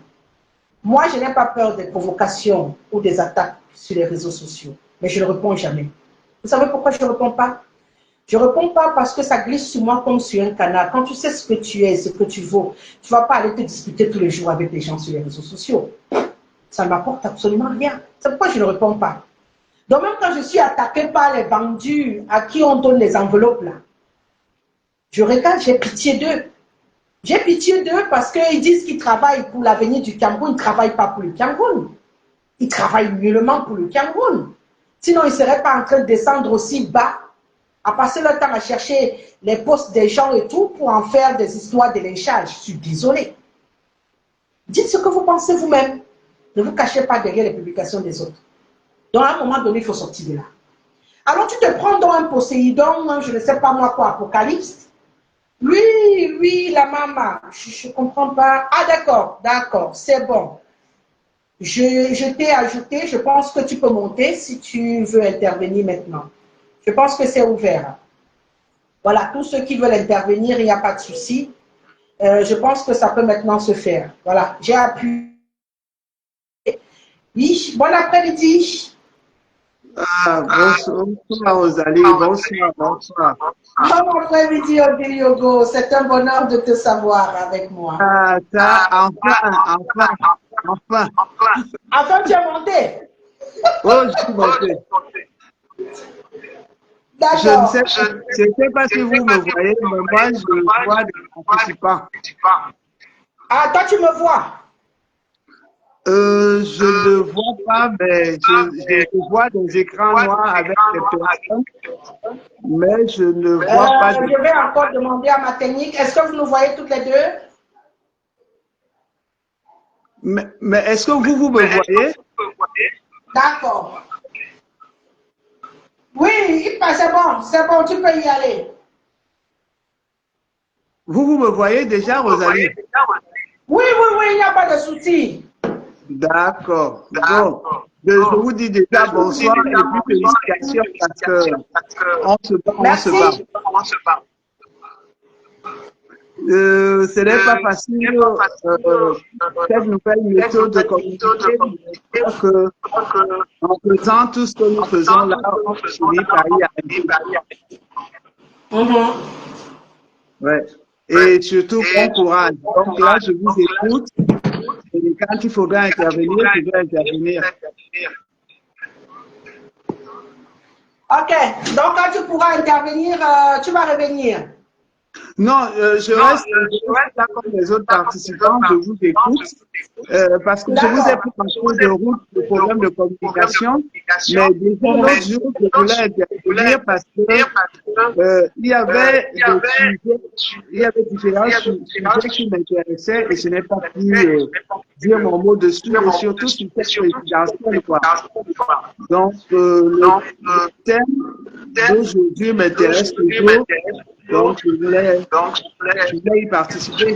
Moi, je n'ai pas peur des provocations ou des attaques sur les réseaux sociaux. Mais je ne réponds jamais. Vous savez pourquoi je ne réponds pas? Je ne réponds pas parce que ça glisse sur moi comme sur un canard. Quand tu sais ce que tu es, ce que tu vaux, tu ne vas pas aller te disputer tous les jours avec les gens sur les réseaux sociaux. Ça ne m'apporte absolument rien. C'est pourquoi je ne réponds pas. Donc même quand je suis attaquée par les vendus à qui on donne les enveloppes là, je regarde, j'ai pitié d'eux. J'ai pitié d'eux parce qu'ils disent qu'ils travaillent pour l'avenir du Cameroun. Ils ne travaillent pas pour le Cameroun. Ils travaillent nullement pour le Cameroun. Sinon, ils ne seraient pas en train de descendre aussi bas, à passer leur temps à chercher les postes des gens et tout pour en faire des histoires de lynchage. Je suis désolée. Dites ce que vous pensez vous-même. Ne vous cachez pas derrière les publications des autres. Donc, à un moment donné, il faut sortir de là. Alors, tu te prends dans un Poséidon, je ne sais pas moi quoi, Apocalypse. Oui, la maman, je ne comprends pas. Ah, d'accord, c'est bon. Je t'ai ajouté, je pense que tu peux monter si tu veux intervenir maintenant. Je pense que c'est ouvert. Voilà, tous ceux qui veulent intervenir, il n'y a pas de souci. Je pense que ça peut maintenant se faire. Voilà, j'ai appuyé. Oui, bon après-midi. Bonsoir Rosalie, bonsoir. Bon après-midi, Odiliogo. C'est un bonheur de te savoir avec moi. Enfin. Enfin, tu es monté. Oh, je suis monté. Je ne sais pas si vous me voyez, mais moi, je vois des participants. Ah, toi, tu me vois? Je ne vois pas, mais je vois des écrans noirs avec des personnes, mais je ne vois pas. Je vais encore demander à ma technique. Est-ce que vous nous voyez toutes les deux? Mais est-ce que vous me voyez? D'accord. Oui, c'est bon, tu peux y aller. Vous me voyez déjà, Rosalie? Oui, il n'y a pas de souci. D'accord. Bon, je vous dis déjà bonsoir et puis félicitations parce que on se bat. Ce n'est pas facile cette nouvelle méthode de communiquer, mais en faisant tout ce que nous faisons là, on finit par y arriver. Ouais. Et surtout, bon courage. Donc là, je vous écoute. Et quand il faudra intervenir, je vais intervenir. Ok. Donc, quand tu pourras intervenir, tu vas revenir. Non, je reste là comme les autres participants, je vous écoute, parce que je vous ai pris en cours de route le problème de communication, mais déjà l'autre jour, je voulais intervenir parce que il y avait différents sujets qui m'intéressaient et je n'ai pas pu dire mon mot dessus, et surtout sur cette présidentielle, quoi. Donc, le thème d'aujourd'hui m'intéresse toujours. Donc, je voulais y participer.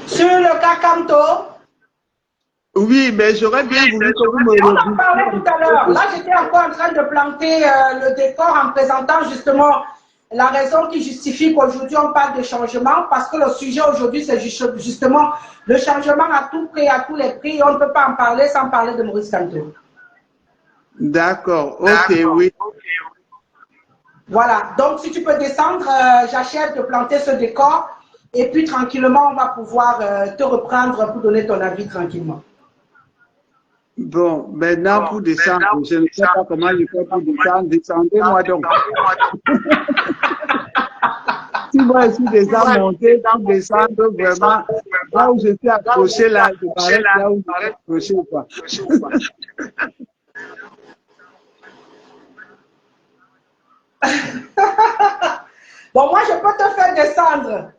Sur le Kakamto? Oui, mais j'aurais bien voulu que vous me On en parlait tout à l'heure. Là, j'étais encore en train de planter le décor en présentant justement la raison qui justifie qu'aujourd'hui, on parle de changement, parce que le sujet aujourd'hui, c'est justement le changement à tout prix, à tous les prix. On ne peut pas en parler sans parler de Maurice Kamto. D'accord, ok, oui. Voilà, donc si tu peux descendre, j'achève de planter ce décor et puis tranquillement, on va pouvoir te reprendre pour donner ton avis tranquillement. Bon, maintenant pour descendre, je ne sais pas comment je fais pour descendre. Descendez-moi donc. Si moi je suis déjà monté, pour descendre vraiment, là où je suis accroché, là, je m'arrête là où je suis accroché, quoi. Bon, moi, je peux te faire descendre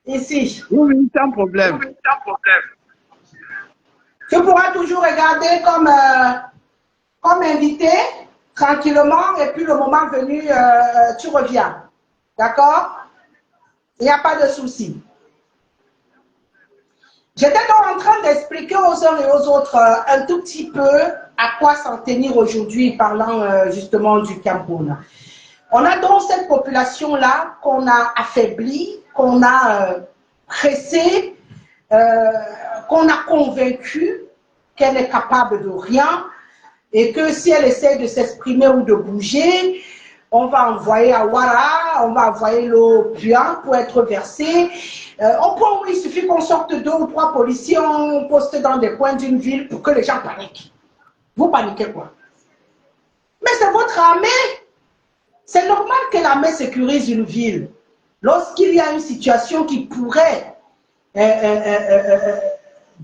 ici. Oui, sans problème. Tu pourras toujours regarder comme invité, tranquillement, et puis le moment venu, tu reviens. D'accord? Il n'y a pas de souci. J'étais donc en train d'expliquer aux uns et aux autres un tout petit peu à quoi s'en tenir aujourd'hui, parlant justement du Cameroun. On a donc cette population-là qu'on a affaiblie, qu'on a pressée, qu'on a convaincue qu'elle est capable de rien, et que si elle essaie de s'exprimer ou de bouger, on va envoyer à Ouara, on va envoyer l'eau puante pour être versée. Il suffit qu'on sorte 2 ou 3 policiers, on poste dans des coins d'une ville pour que les gens paniquent. Vous paniquez quoi? Mais c'est votre armée. C'est normal que l'armée sécurise une ville. Lorsqu'il y a une situation qui pourrait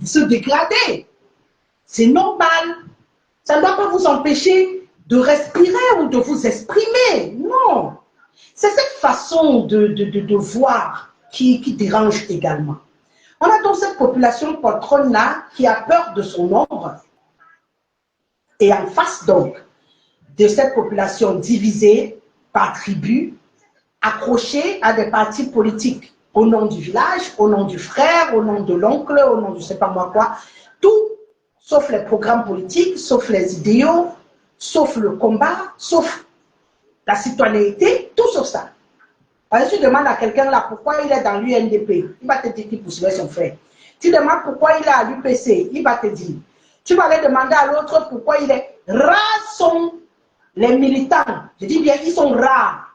se dégrader, c'est normal. Ça ne doit pas vous empêcher de respirer ou de vous exprimer. Non. C'est cette façon de voir qui dérange également. On a donc cette population patronne-là qui a peur de son nombre. Et en face donc de cette population divisée par tribu, accrochée à des partis politiques au nom du village, au nom du frère, au nom de l'oncle, au nom de je ne sais pas moi quoi, tout sauf les programmes politiques, sauf les idéaux, sauf le combat, sauf la citoyenneté, tout sauf ça. Parce que tu demandes à quelqu'un là pourquoi il est dans l'UNDP, il va te dire qu'il poursuivait son frère. Tu demandes pourquoi il est à l'UPC, il va te dire. Tu vas aller demander à l'autre pourquoi il est. Rares sont les militants, je dis bien, ils sont rares.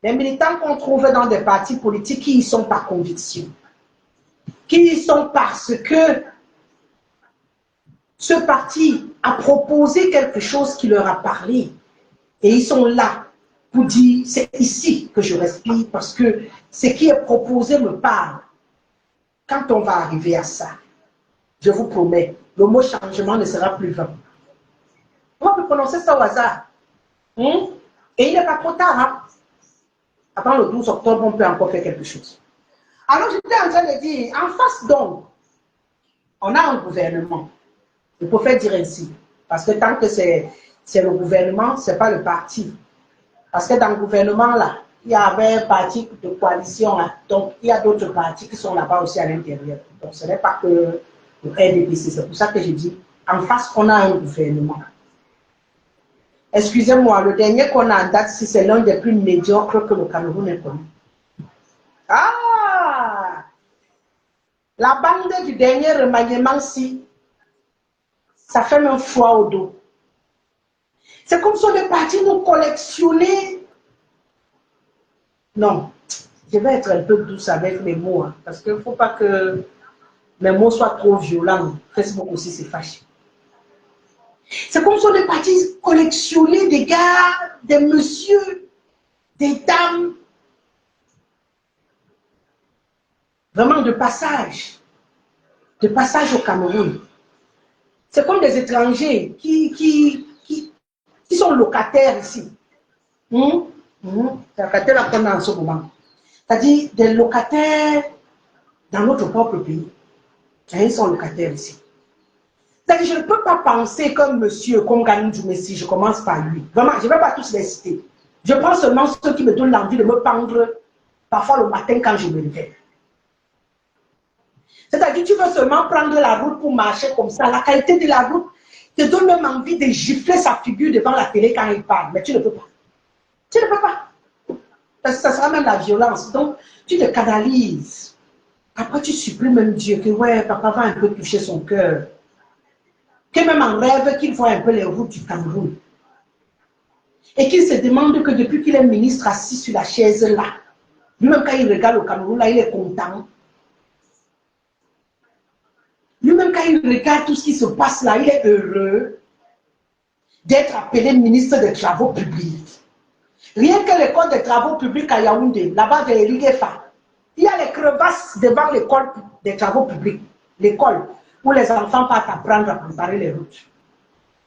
Les militants qu'on trouve dans des partis politiques qui y sont par conviction, qui y sont parce que ce parti a proposé quelque chose qui leur a parlé. Et ils sont là pour dire, c'est ici que je respire parce que ce qui est proposé me parle. Quand on va arriver à ça, je vous promets, le mot changement ne sera plus vain. On peut prononcer ça au hasard. Et il n'est pas trop tard. Hein? Avant le 12 octobre, on peut encore faire quelque chose. Alors, j'étais en train de dire, en face donc, on a un gouvernement. Il faut faire dire ainsi. Parce que tant que c'est le gouvernement, ce n'est pas le parti. Parce que dans le gouvernement, là, il y avait un parti de coalition. Hein, donc, il y a d'autres partis qui sont là-bas aussi à l'intérieur. Donc, ce n'est pas que le RDPC. C'est pour ça que je dis, en face, on a un gouvernement. Excusez-moi, le dernier qu'on a en date, si c'est l'un des plus médiocres que le Cameroun ait connu. Ah! La bande du dernier remaniement-ci, ça fait même froid au dos. C'est comme si les partis nous collectionnaient. Non, je vais être un peu douce avec mes mots, hein, parce qu'il ne faut pas que mes mots soient trop violents. Facebook aussi, c'est fâché. C'est comme si les partis collectionnaient des gars, des messieurs, des dames, vraiment de passage au Cameroun. C'est comme des étrangers qui sont locataires ici. C'est locataire là qu'on a en ce moment. C'est-à-dire des locataires dans notre propre pays. Et ils sont locataires ici. C'est-à-dire je ne peux pas penser comme monsieur, comme Ganou Djoumessi, je commence par lui. Vraiment, je ne vais pas tous les citer. Je prends seulement ceux qui me donnent l'envie de me pendre parfois le matin quand je me réveille. C'est-à-dire tu veux seulement prendre la route pour marcher comme ça. La qualité de la route te donne même envie de gifler sa figure devant la télé quand il parle. Mais tu ne peux pas. Tu ne peux pas. Parce que ça sera même la violence. Donc, tu te canalises. Après, tu supplies même Dieu que, ouais, papa va un peu toucher son cœur. Que même en rêve, qu'il voit un peu les routes du Cameroun. Et qu'il se demande que depuis qu'il est ministre assis sur la chaise là, lui-même quand il regarde le Cameroun là, il est content. Lui-même quand il regarde tout ce qui se passe là, il est heureux d'être appelé ministre des Travaux publics. Rien que l'école des travaux publics à Yaoundé, là-bas vers Liguefa, il y a les crevasses devant l'école des travaux publics, l'école où les enfants partent apprendre à préparer les routes.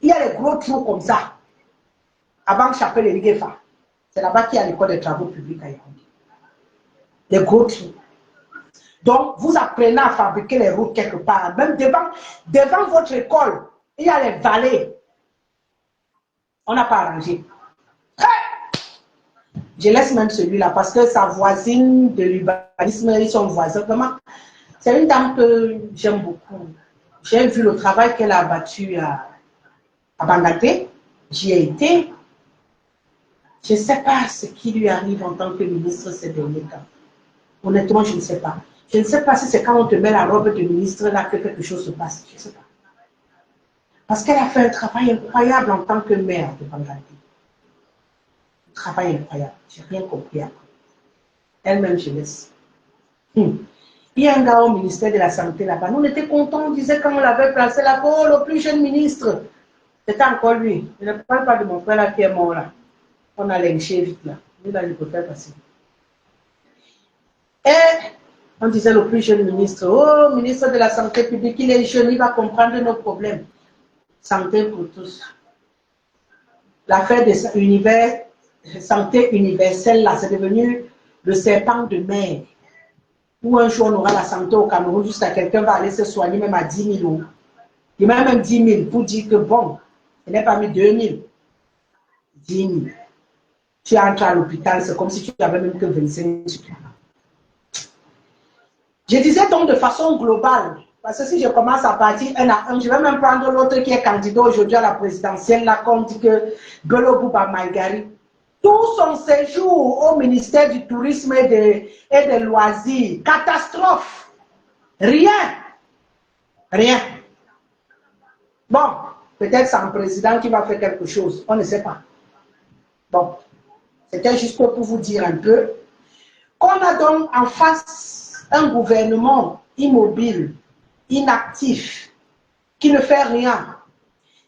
Il y a les gros trous comme ça, avant Chapelle et Liguefa. C'est là-bas qu'il y a l'école des travaux publics à Yaoundé. Les gros trous. Donc, vous apprenez à fabriquer les routes quelque part. Même devant votre école, il y a les vallées. On n'a pas arrangé. Je laisse même celui-là parce que sa voisine de l'urbanisme, ils sont voisins. Vraiment, c'est une dame que j'aime beaucoup. J'ai vu le travail qu'elle a abattu à Bangaté. J'y ai été. Je ne sais pas ce qui lui arrive en tant que ministre ces derniers temps. Honnêtement, je ne sais pas. Je ne sais pas si c'est quand on te met la robe de ministre là que quelque chose se passe. Je ne sais pas. Parce qu'elle a fait un travail incroyable en tant que mère de Bangladesh. Un travail incroyable. Je n'ai rien compris après. Elle-même, je laisse. Il y a un gars au ministère de la Santé là-bas. Nous, on était contents. On disait quand on l'avait placé là, oh, le plus jeune ministre. C'était encore lui. Je ne parle pas de mon frère là qui est mort là. On a lynché vite là. Lui, là, il peut faire passer. Et on disait le plus jeune ministre, oh, ministre de la Santé publique, il est jeune, il va comprendre nos problèmes. Santé pour tous. L'affaire de santé universelle, là, c'est devenu le serpent de mer. Où un jour on aura la santé au Cameroun, jusqu'à quelqu'un va aller se soigner même à 10 000 euros. Il met même 10 000 pour dire que bon, il n'est pas mis 2 000. 10 000. Tu entres à l'hôpital, c'est comme si tu n'avais même que 25 000. Je disais donc de façon globale, parce que si je commence à partir un à un, je vais même prendre l'autre qui est candidat aujourd'hui à la présidentielle, là, comme dit que Golo Bouba Maïgari. Tout son séjour au ministère du Tourisme et des Loisirs, catastrophe. Rien. Rien. Bon, peut-être c'est un président qui va faire quelque chose, on ne sait pas. Bon, c'était juste pour vous dire un peu qu'on a donc en face un gouvernement immobile, inactif, qui ne fait rien.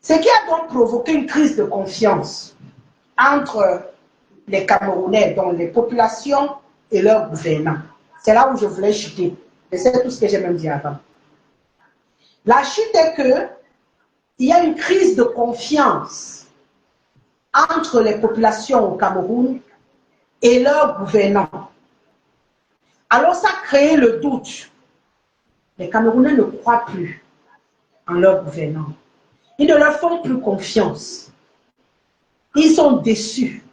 Ce qui a donc provoqué une crise de confiance entre les Camerounais, donc les populations et leurs gouvernants. C'est là où je voulais chuter. Et c'est tout ce que j'ai même dit avant. La chute est que il y a une crise de confiance entre les populations au Cameroun et leurs gouvernants. Alors ça a créé le doute. Les Camerounais ne croient plus en leurs gouvernants. Ils ne leur font plus confiance. Ils sont déçus.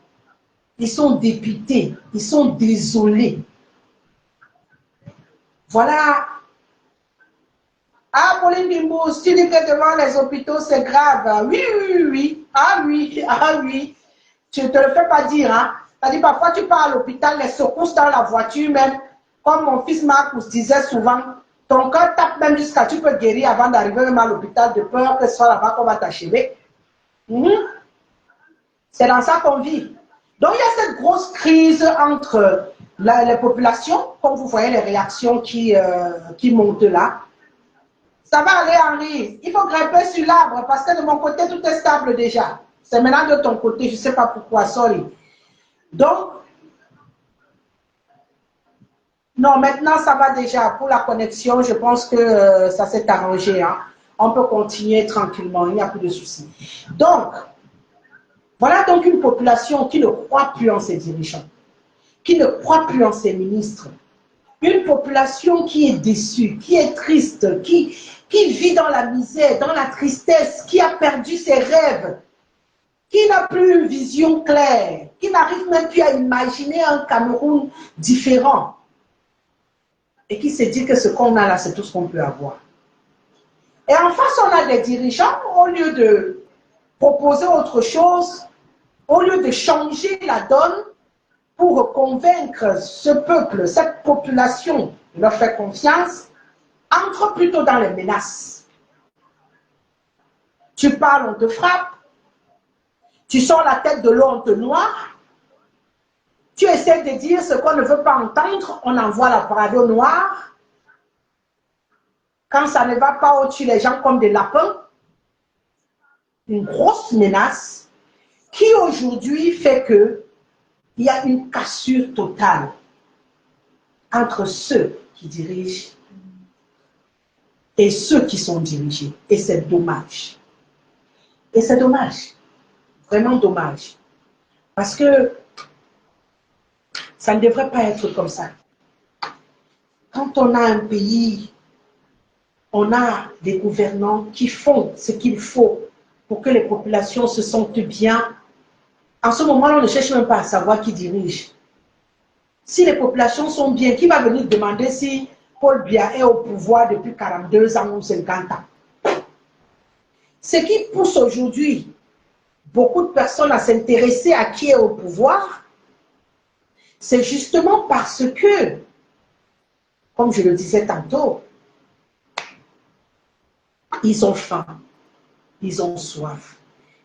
Ils sont dépités. Ils sont désolés. Voilà. Ah, Pauline Bimbous, tu dis que devant les hôpitaux, c'est grave. Oui, oui, oui, oui. Ah oui, ah oui. Tu ne te le fais pas dire, hein. C'est-à-dire, parfois, tu pars à l'hôpital, les secousses dans la voiture même, comme mon fils Marcus disait souvent, ton cœur tape même jusqu'à tu peux guérir avant d'arriver même à l'hôpital de peur que ce soit là-bas qu'on va t'achever. C'est dans ça qu'on vit. Donc, il y a cette grosse crise entre les populations, comme vous voyez les réactions qui montent là. Ça va aller, Henri. Il faut grimper sur l'arbre parce que de mon côté, tout est stable déjà. C'est maintenant de ton côté, je ne sais pas pourquoi, sorry. Donc, non, maintenant, ça va déjà. Pour la connexion, je pense que ça s'est arrangé. Hein. On peut continuer tranquillement, il n'y a plus de soucis. Donc, voilà donc une population qui ne croit plus en ses dirigeants, qui ne croit plus en ses ministres. Une population qui est déçue, qui est triste, qui vit dans la misère, dans la tristesse, qui a perdu ses rêves, qui n'a plus une vision claire, qui n'arrive même plus à imaginer un Cameroun différent et qui se dit que ce qu'on a là, c'est tout ce qu'on peut avoir. Et en face, on a des dirigeants, au lieu de proposer autre chose, au lieu de changer la donne pour convaincre ce peuple, cette population de leur faire confiance, entre plutôt dans les menaces. Tu parles, on te frappe. Tu sors la tête de l'eau, on te noie. Tu essaies de dire ce qu'on ne veut pas entendre, on envoie la parade au noir. Quand ça ne va pas, on tue les gens comme des lapins. Une grosse menace qui aujourd'hui fait que il y a une cassure totale entre ceux qui dirigent et ceux qui sont dirigés. Et c'est dommage. Et c'est dommage. Vraiment dommage. Parce que ça ne devrait pas être comme ça. Quand on a un pays, on a des gouvernants qui font ce qu'il faut pour que les populations se sentent bien. En ce moment, on ne cherche même pas à savoir qui dirige. Si les populations sont bien, qui va venir demander si Paul Biya est au pouvoir depuis 42 ans ou 50 ans? Ce qui pousse aujourd'hui beaucoup de personnes à s'intéresser à qui est au pouvoir, c'est justement parce que, comme je le disais tantôt, ils ont faim. Ils ont soif.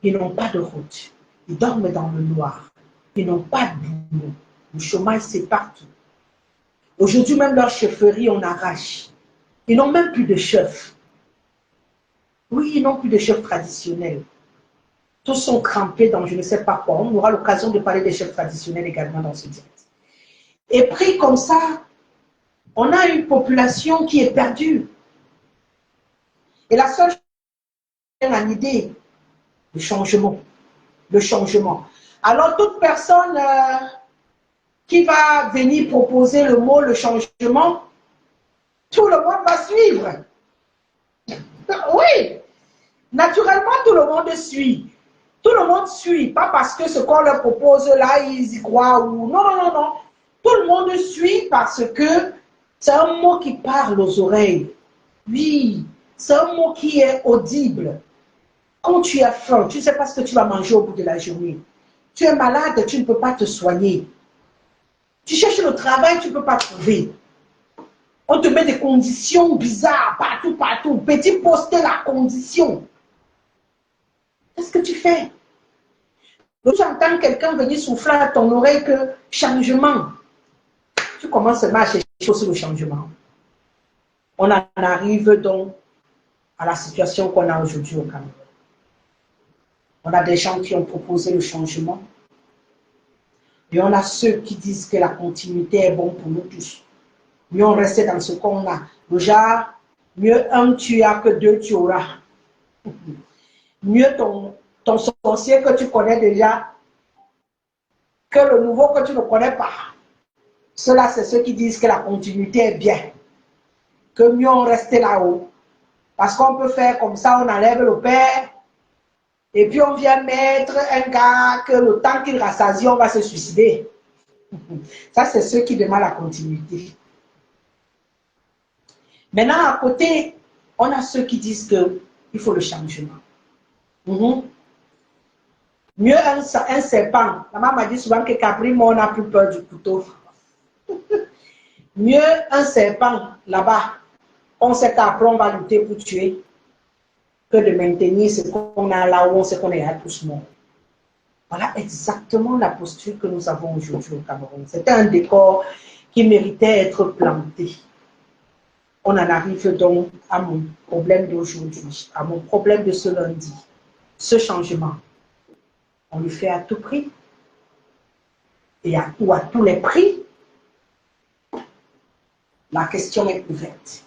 Ils n'ont pas de route. Ils dorment dans le noir. Ils n'ont pas de boulot. Le chômage, c'est partout. Aujourd'hui, même leur chefferie, on arrache. Ils n'ont même plus de chef. Oui, ils n'ont plus de chef traditionnel. Tous sont crampés dans je ne sais pas quoi. On aura l'occasion de parler des chefs traditionnels également dans ce direct. Et pris comme ça, on a une population qui est perdue. Et la seule chose en idée, le changement. Le changement. Alors, toute personne qui va venir proposer le mot, le changement, tout le monde va suivre. Oui, naturellement, tout le monde suit. Tout le monde suit, pas parce que ce qu'on leur propose là, ils y croient ou... Non, non, non, non. Tout le monde suit parce que c'est un mot qui parle aux oreilles. Oui, c'est un mot qui est audible. Quand tu as faim, tu ne sais pas ce que tu vas manger au bout de la journée. Tu es malade, tu ne peux pas te soigner. Tu cherches le travail, tu ne peux pas trouver. On te met des conditions bizarres partout, partout. Petit poste, la condition. Qu'est-ce que tu fais? Donc, tu entends quelqu'un venir souffler à ton oreille que changement. Tu commences seulement à chercher sur le changement. On en arrive donc à la situation qu'on a aujourd'hui au Cameroun. On a des gens qui ont proposé le changement. Et on a ceux qui disent que la continuité est bon pour nous tous. Mieux on reste dans ce qu'on a. Déjà, mieux un tu as que deux tu auras. Mieux ton sorcier que tu connais déjà que le nouveau que tu ne connais pas. Ceux-là, c'est ceux qui disent que la continuité est bien. Que mieux on reste là-haut. Parce qu'on peut faire comme ça, on enlève le père. Et puis on vient mettre un gars que le temps qu'il rassasie, on va se suicider. Ça, c'est ceux qui demandent la continuité. Maintenant, à côté, on a ceux qui disent qu'il faut le changement. Mieux un serpent. La maman m'a dit souvent que Caprimo, on n'a plus peur du couteau. Mieux un serpent là-bas. On sait qu'après, on va lutter pour tuer que de maintenir ce qu'on a là où on sait qu'on est à tous morts. Voilà exactement la posture que nous avons aujourd'hui au Cameroun. C'était un décor qui méritait d'être planté. On en arrive donc à mon problème d'aujourd'hui, à mon problème de ce lundi. Ce changement, on le fait à tout prix et à tous les prix. La question est ouverte.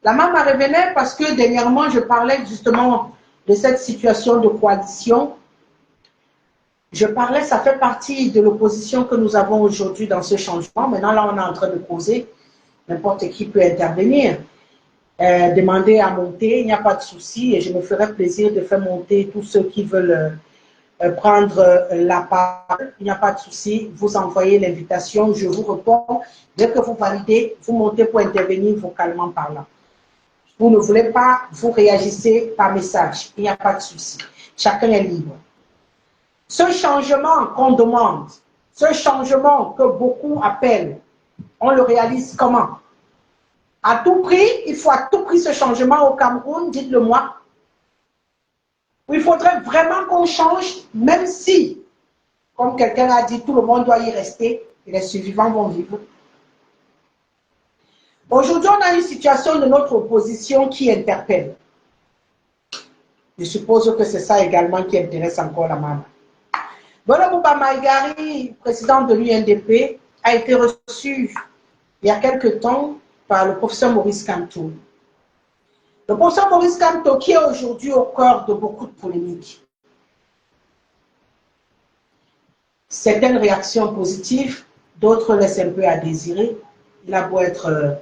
La maman revenait parce que dernièrement, je parlais justement de cette situation de coalition. Je parlais, ça fait partie de l'opposition que nous avons aujourd'hui dans ce changement. Maintenant, là, on est en train de causer. N'importe qui peut intervenir. Demander à monter, il n'y a pas de souci. Et je me ferai plaisir de faire monter tous ceux qui veulent prendre la parole. Il n'y a pas de souci. Vous envoyez l'invitation, je vous réponds. Dès que vous validez, vous montez pour intervenir vocalement parlant. Vous ne voulez pas, vous réagissez par message. Il n'y a pas de souci. Chacun est libre. Ce changement qu'on demande, ce changement que beaucoup appellent, on le réalise comment? À tout prix, il faut à tout prix ce changement au Cameroun, dites-le moi. Il faudrait vraiment qu'on change, même si, comme quelqu'un a dit, tout le monde doit y rester et les survivants vont vivre. Aujourd'hui, on a une situation de notre opposition qui interpelle. Je suppose que c'est ça également qui intéresse encore la maman. Bonabouba Maïgari, président de l'UNDP, a été reçu il y a quelque temps par le professeur Maurice Kamto. Le professeur Maurice Kamto qui est aujourd'hui au cœur de beaucoup de polémiques. Certaines réactions positives, d'autres laissent un peu à désirer. Il a beau être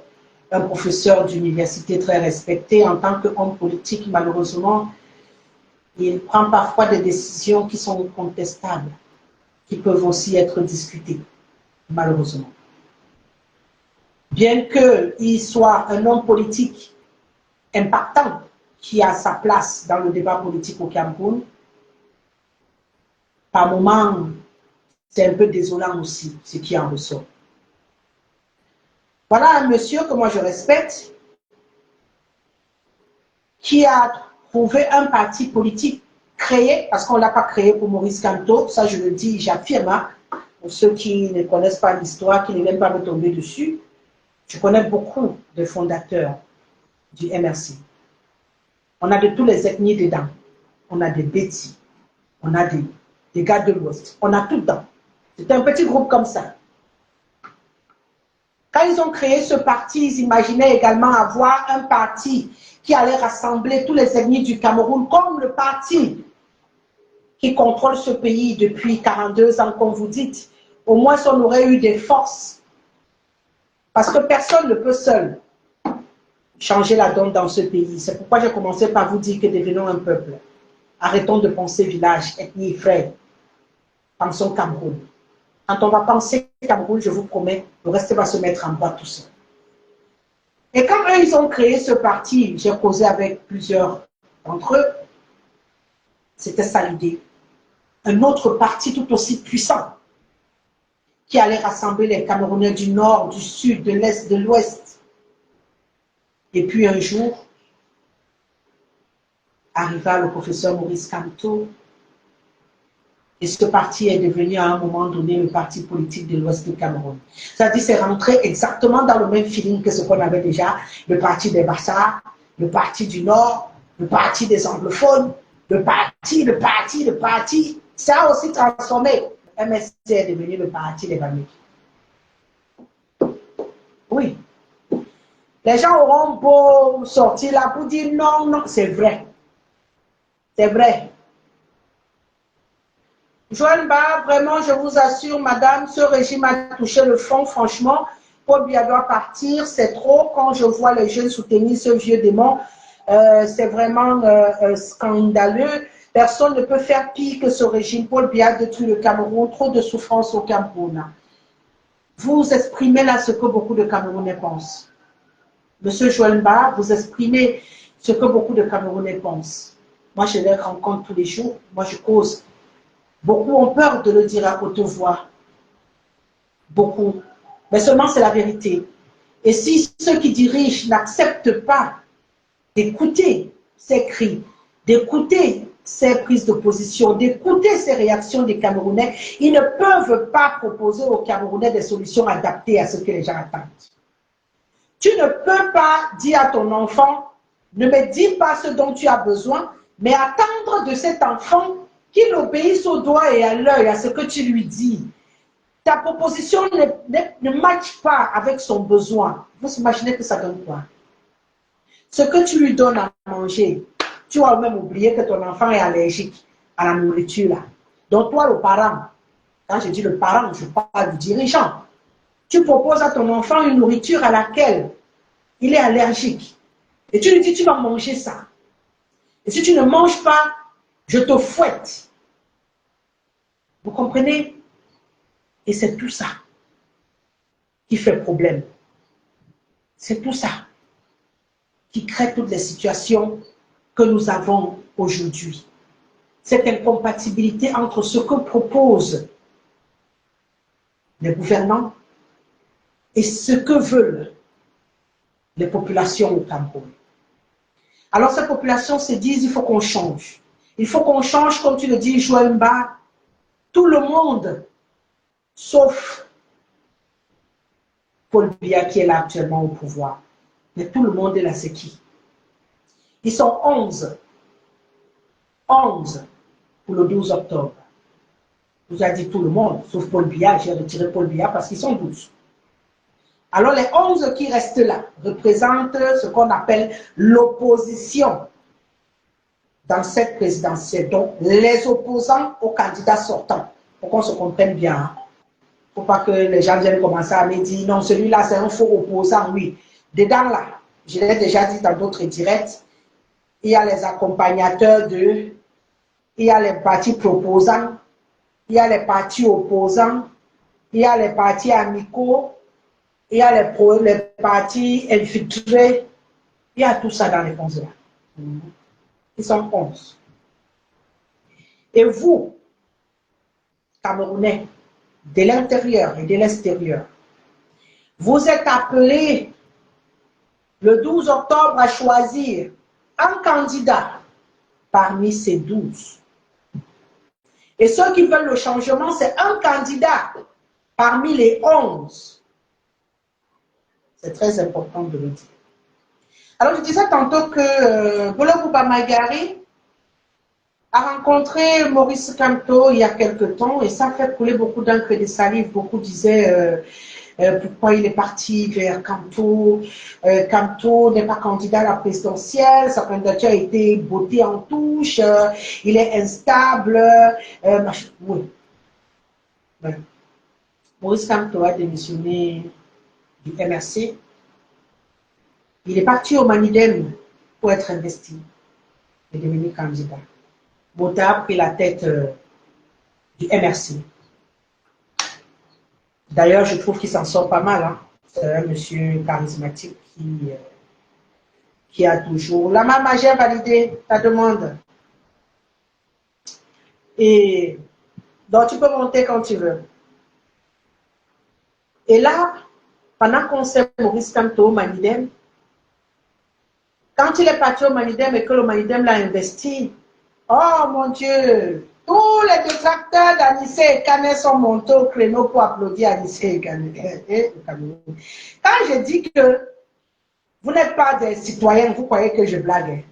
un professeur d'université très respecté, en tant qu'homme politique, malheureusement, il prend parfois des décisions qui sont contestables, qui peuvent aussi être discutées, malheureusement. Bien qu'il soit un homme politique impactant, qui a sa place dans le débat politique au Cameroun, par moments, c'est un peu désolant aussi, ce qui en ressort. Voilà un monsieur que moi je respecte, qui a trouver un parti politique créé, parce qu'on ne l'a pas créé pour Maurice Kamto, ça je le dis, j'affirme, hein, pour ceux qui ne connaissent pas l'histoire, qui ne viennent pas me tomber dessus, je connais beaucoup de fondateurs du MRC. On a de tous les ethnies dedans. On a des Betty, on a des gars de l'Ouest, on a tout dedans. C'était un petit groupe comme ça. Quand ils ont créé ce parti, ils imaginaient également avoir un parti qui allait rassembler tous les ethnies du Cameroun, comme le parti qui contrôle ce pays depuis 42 ans, comme vous dites. Au moins, on aurait eu des forces. Parce que personne ne peut seul changer la donne dans ce pays. C'est pourquoi j'ai commencé par vous dire que devenons un peuple. Arrêtons de penser village, ethnie, frère. Pensons Cameroun. Quand on va penser Cameroun, je vous promets, le reste va se mettre en bas tout seul. Et quand eux, ils ont créé ce parti, j'ai causé avec plusieurs d'entre eux, c'était ça l'idée. Un autre parti tout aussi puissant qui allait rassembler les Camerounais du Nord, du Sud, de l'Est, de l'Ouest. Et puis un jour, arriva le professeur Maurice Kamto, et ce parti est devenu à un moment donné le parti politique de l'Ouest du Cameroun. C'est-à-dire c'est rentré exactement dans le même feeling que ce qu'on avait déjà, le parti des Bassa, le parti du Nord, le parti des anglophones, le parti. Ça a aussi transformé. Le MSC est devenu le parti des Bamileke. Oui. Les gens auront beau sortir là pour dire non, non, c'est vrai. C'est vrai. Joël Ba, vraiment, je vous assure, madame, ce régime a touché le fond, franchement. Paul Biya doit partir, c'est trop. Quand je vois les jeunes soutenir ce vieux démon, c'est vraiment scandaleux. Personne ne peut faire pire que ce régime. Paul Biya détruit le Cameroun, trop de souffrance au Cameroun. Vous exprimez là ce que beaucoup de Camerounais pensent. Monsieur Joël Ba, vous exprimez ce que beaucoup de Camerounais pensent. Moi, je les rencontre tous les jours. Moi, je cause. Beaucoup ont peur de le dire à haute voix. Beaucoup. Mais seulement c'est la vérité. Et si ceux qui dirigent n'acceptent pas d'écouter ces cris, d'écouter ces prises de position, d'écouter ces réactions des Camerounais, ils ne peuvent pas proposer aux Camerounais des solutions adaptées à ce que les gens attendent. Tu ne peux pas dire à ton enfant, ne me dis pas ce dont tu as besoin, mais attendre de cet enfant qu'il obéisse au doigt et à l'œil à ce que tu lui dis. Ta proposition ne matche pas avec son besoin. Vous imaginez que ça donne quoi? Ce que tu lui donnes à manger, tu vas même oublier que ton enfant est allergique à la nourriture. Là. Donc toi, le parent, quand je dis le parent, je parle du dirigeant, tu proposes à ton enfant une nourriture à laquelle il est allergique. Et tu lui dis, tu vas manger ça. Et si tu ne manges pas, je te fouette. Vous comprenez? Et c'est tout ça qui fait problème. C'est tout ça qui crée toutes les situations que nous avons aujourd'hui. Cette incompatibilité entre ce que proposent les gouvernants et ce que veulent les populations au Cameroun. Alors ces populations se disent, il faut qu'on change. Il faut qu'on change, comme tu le dis, Joël Mba, tout le monde, sauf Paul Biya qui est là actuellement au pouvoir. Mais tout le monde est là, c'est qui? Ils sont 11. 11 pour le 12 octobre. Je vous ai dit tout le monde, sauf Paul Biya. J'ai retiré Paul Biya parce qu'ils sont 12. Alors les 11 qui restent là représentent ce qu'on appelle l'opposition dans cette présidentielle. Donc les opposants aux candidats sortants. Pour qu'on se comprenne bien. Il ne faut pas que les gens viennent commencer à me dire non, celui-là c'est un faux opposant, oui. Dedans là, je l'ai déjà dit dans d'autres directs, il y a les accompagnateurs d'eux, il y a les partis proposants, il y a les partis opposants, il y a les partis amicaux, il y a les partis infiltrés, il y a tout ça dans les 11 là. Ils sont 11. Et vous, Camerounais, de l'intérieur et de l'extérieur, vous êtes appelés le 12 octobre à choisir un candidat parmi ces 12. Et ceux qui veulent le changement, c'est un candidat parmi les 11. C'est très important de le dire. Alors, je disais tantôt que Boulogne Magari a rencontré Maurice Kamto il y a quelque temps et ça fait couler beaucoup d'encre et de salive. Beaucoup disaient pourquoi il est parti vers Kamto. Kamto n'est pas candidat à la présidentielle, sa candidature a été bottée en touche, il est instable. Oui. Ouais. Maurice Kamto a démissionné du MRC. Il est parti au Manidem pour être investi et devenir candidat. Bota a pris la tête du MRC. D'ailleurs, je trouve qu'il s'en sort pas mal. Hein. C'est un monsieur charismatique qui a toujours... La maman, j'ai validé ta demande. Et donc, tu peux monter quand tu veux. Et là, pendant qu'on sait Maurice Kamto au Manidem, quand il est parti au Manidem et que le Manidem l'a investi, oh mon Dieu, tous les détracteurs d'Anissé Kane sont montés au créneau pour applaudir Anissé Kane. Quand je dis que vous n'êtes pas des citoyens, vous croyez que je blague.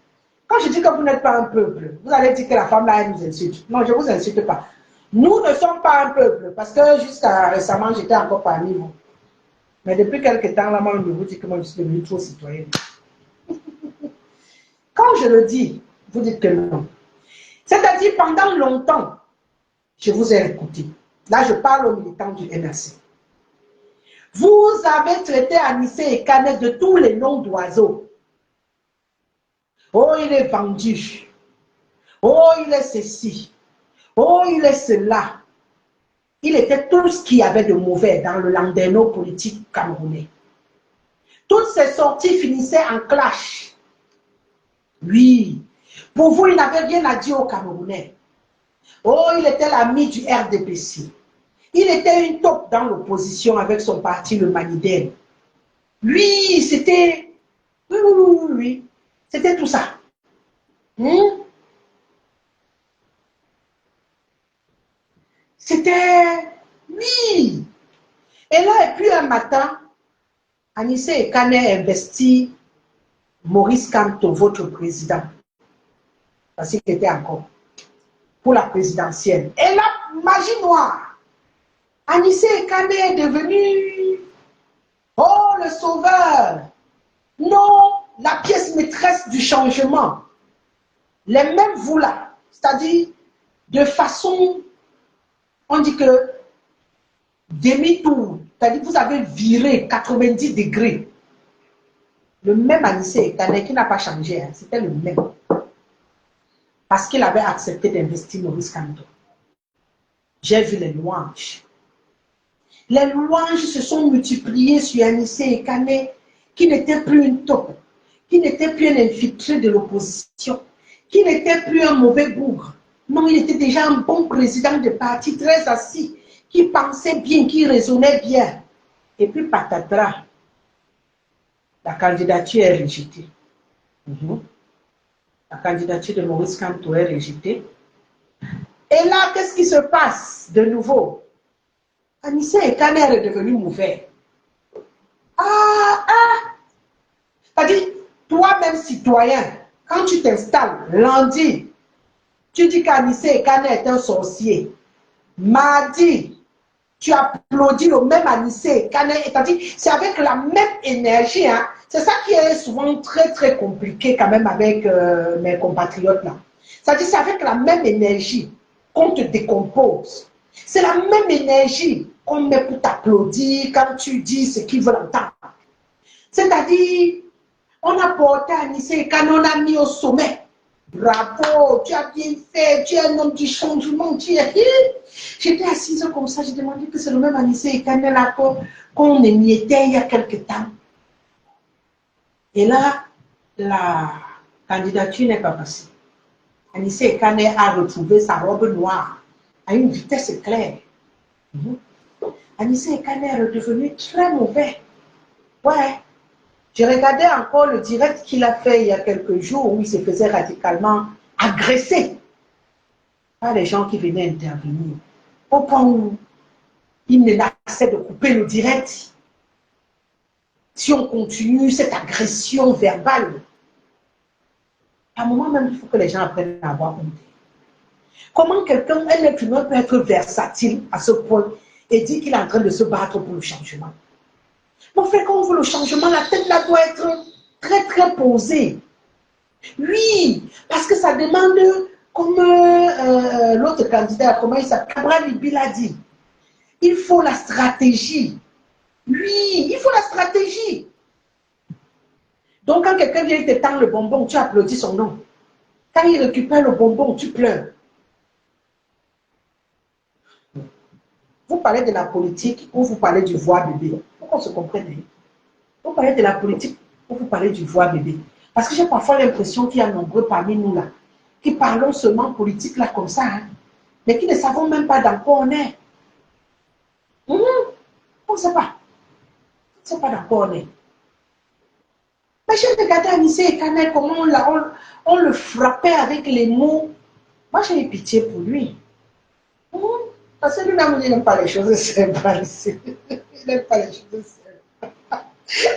Quand je dis que vous n'êtes pas un peuple, vous allez dire que la femme là, elle nous insulte. Non, je ne vous insulte pas. Nous ne sommes pas un peuple, parce que jusqu'à récemment, j'étais encore parmi vous. Mais depuis quelques temps, là, moi, je vous dis que moi, je suis devenue trop citoyenne. Quand je le dis, vous dites que non. C'est-à-dire, pendant longtemps, je vous ai écouté. Là, je parle aux militants du NRC. Vous avez traité Anissé et Kane de tous les noms d'oiseaux. Oh, il est vendu. Oh, il est ceci. Oh, il est cela. Il était tout ce qu'il y avait de mauvais dans le landerneau politique camerounais. Toutes ces sorties finissaient en clash. Oui. Pour vous, il n'avait rien à dire aux Camerounais. Oh, il était l'ami du RDPC. Il était une taupe dans l'opposition avec son parti, le Manidem. Lui, c'était... Oui. C'était tout ça. C'était... Oui. Et là, et puis un matin, Anissé Kane investit Maurice Kamto, votre président. Parce qu'il était encore pour la présidentielle. Et là, magie noire. Anissé Kane est devenu, oh, le sauveur. Non, la pièce maîtresse du changement. Les mêmes vous là, c'est-à-dire de façon, on dit que demi-tour, c'est-à-dire vous avez viré 90 degrés. Le même Anissé Kane qui n'a pas changé, hein, c'était le même. Parce qu'il avait accepté d'investir Maurice Kamto. J'ai vu les louanges. Les louanges se sont multipliées sur Anissé Kane, qui n'était plus une taupe, qui n'était plus un infiltré de l'opposition, qui n'était plus un mauvais bougre. Non, il était déjà un bon président de parti, très assis, qui pensait bien, qui raisonnait bien. Et puis, patatras, la candidature est rejetée. La candidature de Maurice Kamto est rejetée. Et là, qu'est-ce qui se passe de nouveau? Anissé Kane est redevenu mauvais. C'est-à-dire, toi-même citoyen, quand tu t'installes lundi, tu dis qu'Anissé Kane est un sorcier. Mardi, tu applaudis le même Anissé Kane. C'est-à-dire, c'est avec la même énergie. Hein. C'est ça qui est souvent très, très compliqué quand même avec mes compatriotes là. C'est-à-dire, c'est avec la même énergie qu'on te décompose. C'est la même énergie qu'on met pour t'applaudir quand tu dis ce qu'ils veulent entendre. C'est-à-dire, on a porté Anissé Kane, on a mis au sommet. Bravo, tu as bien fait, tu es un homme du changement. J'étais assise comme ça, j'ai demandé que c'est le même Anissé Kane là qu'on émiettait il y a quelque temps. Et là, la candidature n'est pas passée. Anissé Kane a retrouvé sa robe noire à une vitesse claire. Anissé Kane est redevenu très mauvais. Ouais. J'ai regardé encore le direct qu'il a fait il y a quelques jours où il se faisait radicalement agressé par les gens qui venaient intervenir, au point où ils menaçaient de couper le direct. Si on continue cette agression verbale, à un moment même, il faut que les gens apprennent à avoir honte. Comment quelqu'un, un être humain peut être versatile à ce point et dire qu'il est en train de se battre pour le changement? Mon frère, quand on veut le changement, la tête là doit être très très posée. Oui, parce que ça demande, comme l'autre candidat, comment il s'appelle, Cabral Libi l'a dit, il faut la stratégie. Oui, il faut la stratégie. Donc, quand quelqu'un vient te tendre le bonbon, tu applaudis son nom. Quand il récupère le bonbon, tu pleures. Vous parlez de la politique ou vous parlez du voix bébé? Pour qu'on se comprenne. Vous parlez de la politique ou vous parlez du voix bébé? Parce que j'ai parfois l'impression qu'il y a nombreux parmi nous là, qui parlons seulement politique là comme ça, hein, mais qui ne savons même pas dans quoi on est. On ne sait pas. On ne sait pas dans quoi on est. Mais j'ai regardé Anissé et Canel, comment on le frappait avec les mots. Moi, j'ai eu pitié pour lui. Parce que lui, il n'aime pas les choses simples. Il n'aime pas les choses simples.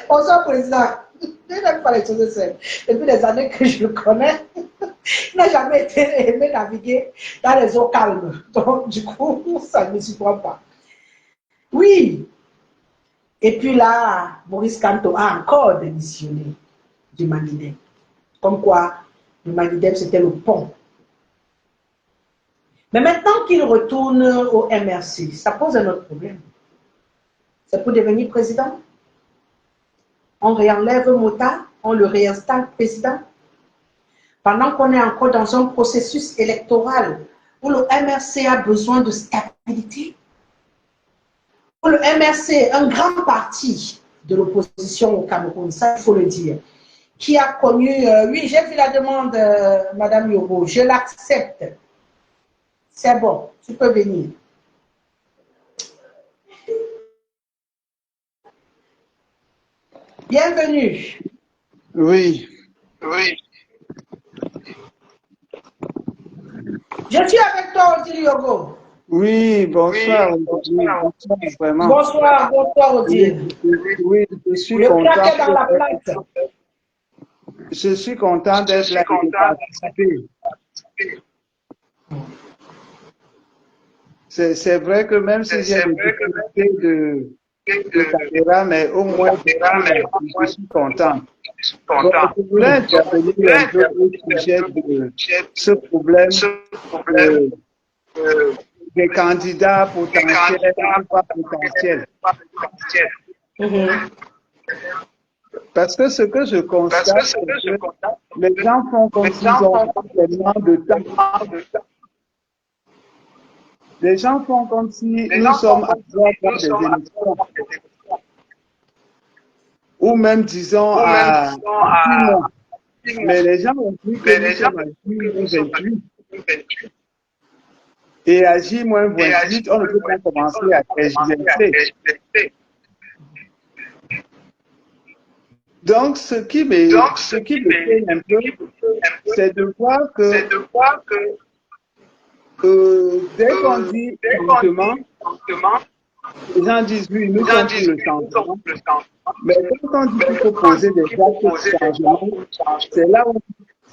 Bonsoir, président. Il n'aime pas les choses simples. Depuis les années que je le connais, il n'a jamais aimé naviguer dans les eaux calmes. Donc, du coup, ça ne me surprend pas. Oui. Et puis là, Maurice Kamto a encore démissionné du Manidem. Comme quoi, le Manidem, c'était le pont. Mais maintenant qu'il retourne au MRC, ça pose un autre problème. C'est pour devenir président. On réenlève Mota, on le réinstalle président. Pendant qu'on est encore dans un processus électoral où le MRC a besoin de stabilité, où le MRC, un grand parti de l'opposition au Cameroun, ça il faut le dire, qui a connu, oui, j'ai vu la demande, Madame Yobo, je l'accepte. C'est bon, tu peux venir. Bienvenue. Oui. Oui. Je suis avec toi, Odile Yogo. Oui, bonsoir. Oui, bonsoir, vraiment. Bonsoir, Odile. Oui, je suis le content. Dans la place. Je suis content d'être là et de participer. C'est vrai que même si j'ai des difficultés de caméra, mais au moins je suis content. Donc, je voulais intervenir un peu au sujet de ce problème des candidats potentiels ou pas potentiels. Parce que ce que je constate, c'est que les gens font comme s'ils ont tellement de temps. Les gens font comme si nous sommes à droite des élections. Ou même, disons, à 6 mois. Mais les gens ont dit que nous sommes à J-28. Et à J-28, on ne peut pas commencer à tergiverser. Donc, ce qui me fait un peu, c'est de voir que dès qu'on dit changement, les gens disent oui, nous sommes pour le changement. Mais quand on dit qu'il faut poser des actes de changement, c'est là où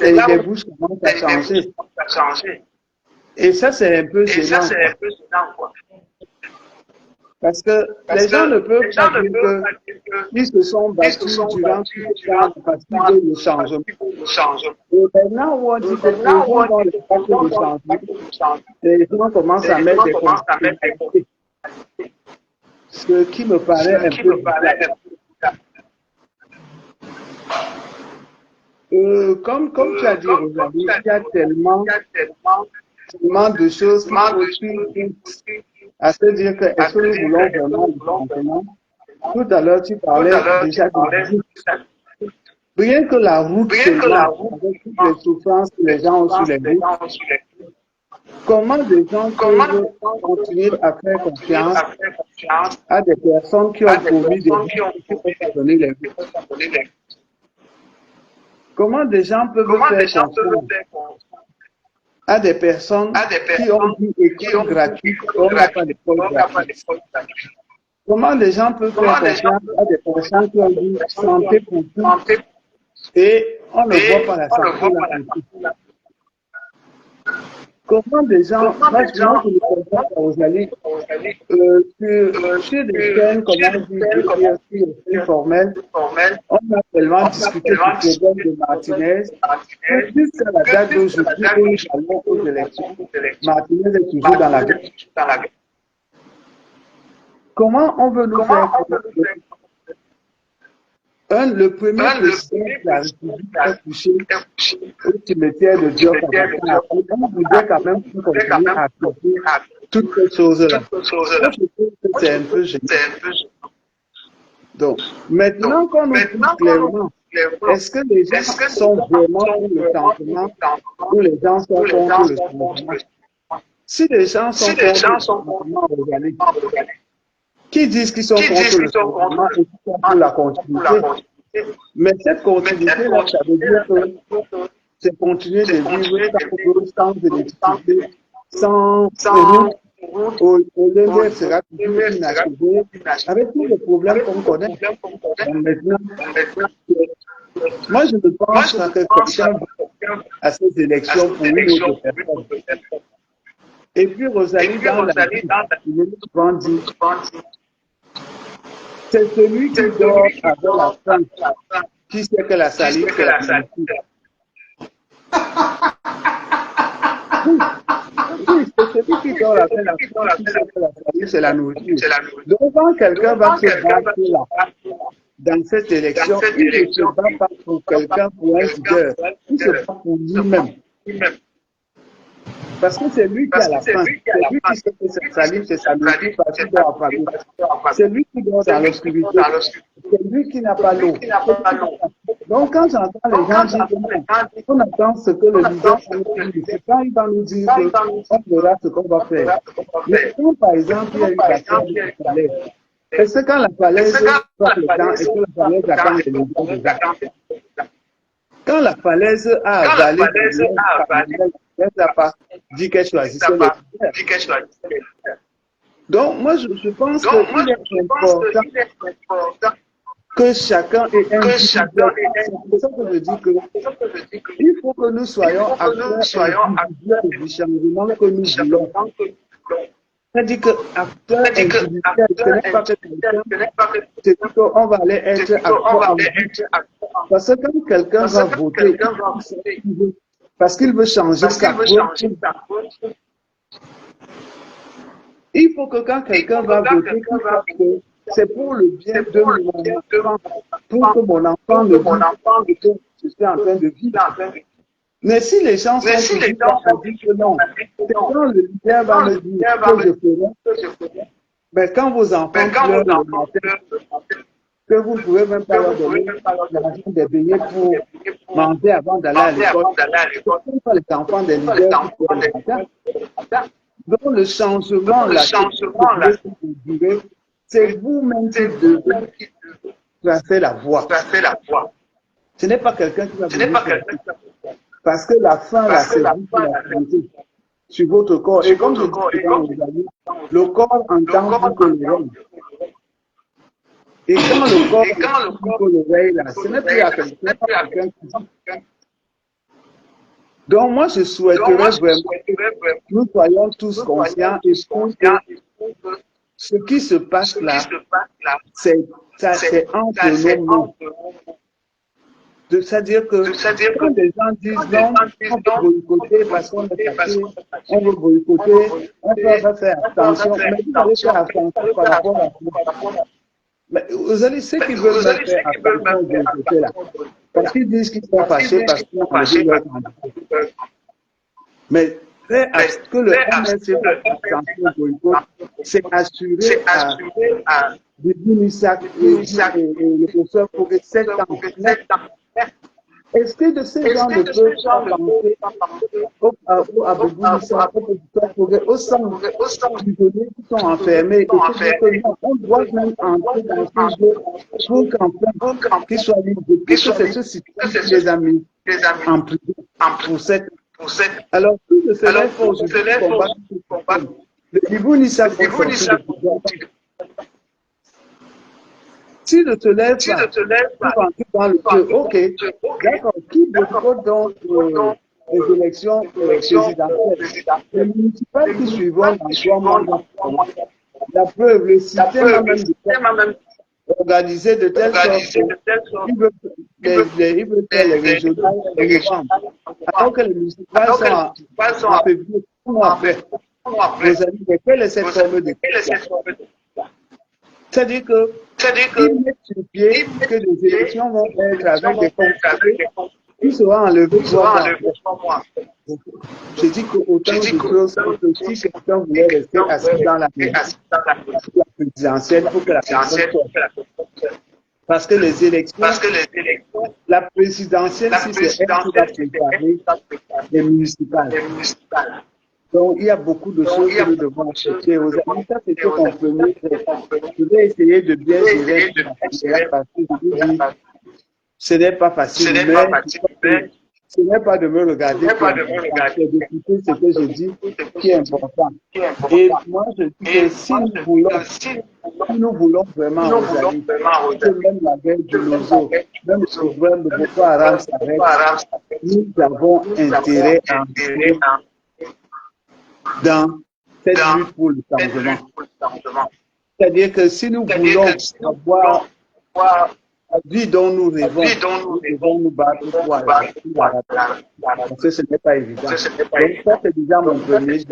les bouches commencent à changer. Et ça, c'est un peu gênant. Parce que les gens ne peuvent pas dire qu'ils se sont battus durant tout le temps parce qu'ils veulent le changement. Et maintenant où on dit que les gens ont le acte de changement, les gens commencent à mettre des conditionnalités. Ce qui me paraît un peu bizarre. Comme tu as dit, Rosalie, il y a tellement de choses qui poursuivent à se dire que est-ce que nous voulons vraiment le changement? Tout à l'heure, tu parlais déjà de la route. Rien que la route seulement, avec toutes les souffrances que les gens ont sur les routes, comment des gens peuvent continuer à faire confiance à des personnes qui ont promis des routes qui ne peuvent pas donner les routes? Comment des gens peuvent faire confiance à des personnes qui ont dit école gratuite, on n'a pas d'école gratuite. Comment les gens peuvent faire confiance à des personnes qui ont dit santé pour tous et on ne voit pas la santé pour tous? Comment des gens, moi je le comprends pas, Rosalie, sur des chaînes, comment dire, informelles, on a tellement discuté du problème de Martinez, que jusqu'à la date d'aujourd'hui, où nous allons aux élections, Martinez est toujours dans la guerre. Comment on veut nous faire le premier président de la République a touché au cimetière de Dieu. On voudrait quand même continuer à accepter toutes ces choses-là. Je trouve que c'est un peu gênant. Donc, maintenant qu'on nous dit clairement, est-ce que les gens sont vraiment pour le changement ou les gens sont contre le changement? Si les gens sont contre le changement organique, qui disent qu'ils sont contre le changement et qui sont pour la continuité. Mais cette continuité-là, ça veut dire que c'est continuer de vivre sans électricité, sans route, au lieu sera toujours inachevé, avec tous les problèmes qu'on connaît. Maintenant, moi je ne pense pas que quelqu'un à ces élections pour une autre personne. Et puis Rosalie, dans la vie, il est souvent dit, c'est celui qui dort avant la faim qui sait que la salive, c'est la nourriture. Oui, c'est celui qui dort avant la faim qui sait que la salive, c'est la nourriture. Donc, quand quelqu'un va se battre dans cette élection, il ne se bat pas pour quelqu'un, pour un leader, il se bat pour lui-même. Parce que c'est lui qui a la faim, c'est lui qui sait que sa salive, c'est sa nourriture, parce qu'il doit avaler. C'est lui qui dort dans l'obscurité, c'est lui qui n'a pas l'eau. Donc quand j'entends les gens dire, on attend ce que le leader va nous dire, c'est quand il va nous dire qu'on verra ce qu'on va faire. Mais quand par exemple il y a une personne de la falaise, est-ce que quand la falaise va le temps et que la falaise attend les leaders, quand la falaise a avalé, elle n'a pas dit qu'elle choisissait le leader. Donc moi je pense qu'il est important que chacun ait un leader. C'est pour ça que je dis que il faut que nous soyons acteurs du changement que nous voulons. C'est-à-dire que acteur individuel, ce n'est pas que quelqu'un, c'est qu'on va aller être acteur. Parce que quand quelqu'un va voter, parce qu'il veut changer sa faute, il faut que quand quelqu'un va voter, que c'est pour le bien de mon enfant, pour que mon enfant ne vive que je suis en train de vivre. Mais si les gens sont dit que non, c'est quand le leader va me dire que je ferai, mais quand vos enfants pleurent le matin, que vous ne pouvez même pas leur donner l'argent des beignets pour manger avant d'aller à l'école, ce ne sont pas les enfants des leaders qui pleurent le matin. Donc le changement, c'est vous-même qui devez tracer la voie. Ce n'est pas quelqu'un qui va venir. Parce que la faim, c'est vous qui la santé sur votre corps. Et comme je dis, le corps entend que le règne. Et quand le corps que le règne, ce n'est plus à quelqu'un qui. Donc moi, je souhaiterais vraiment que nous soyons tous conscients et que ce qui se passe là, c'est entre nos mains. C'est-à-dire que quand les gens disent non, on veut boycotter parce qu'on est fâché, on veut boycotter, on va faire attention, mais vous allez faire attention par rapport à vous. Mais vous allez, ceux qui veulent faire attention au boycotter là, parce qu'ils disent qu'ils sont fâchés parce qu'ils ont enlevé leur candidat. Mais faire que le MNC fasse attention au boycott, c'est assurer à Déby-Missak et le professeur pour 7 ans. Est-ce que de ces gens ne peuvent pas penser à Déby-Missak, au professeur Forêt, aux 100 prisonniers qui sont enfermés et que on doit même entrer dans ce jeu pour qu'enfin qu'ils soient libres, puisque c'est ce système qui les a mis en prison pour cette. Alors, tous ne se lève pas aujourd'hui pour combattre ce système, le Libouni ça faut sortir de pouvoir. S'il ne se lève pas pour entrer dans le jeu, ok, d'accord, qui boycotte donc les élections présidentielles? Les municipales qui suivront dans 3 mois, la preuve, le système a même organisé de telle sorte qu'il veut faire les régionales en novembre, alors que les municipales sont en février, 3 mois après. Vous avez dit, quelle est cette forme de c'est-à-dire qu'ils mettent sur pied que les élections vont être avec des conseillers qui seront enlevés 3 mois. Je dis qu'autant de choses que si quelqu'un voulait rester assis dans la présidentielle, il faut que la personne sorte. Parce que les élections, la présidentielle, si c'est elle qui va préparer les municipales. Donc, il y a beaucoup de choses que nous devons accepter. Aux amis, ça c'était mon premier trait. Je vais essayer de bien gérer parce que je vous dis, ce n'est pas facile, mais ce n'est pas de me regarder, c'est d'écouter ce que je dis qui est important. Et moi, je dis que si nous voulons vraiment, aux amis, que même la guerre du Nozo, même le problème de Boko Haram s'arrête, nous avons intérêt à entrer dans cette lutte pour le changement. C'est-à-dire que si nous voulons avoir la vie dont nous rêvons, nous devons nous battre pour aller parce que ce n'est pas évident. Donc ça, c'est déjà mon premier.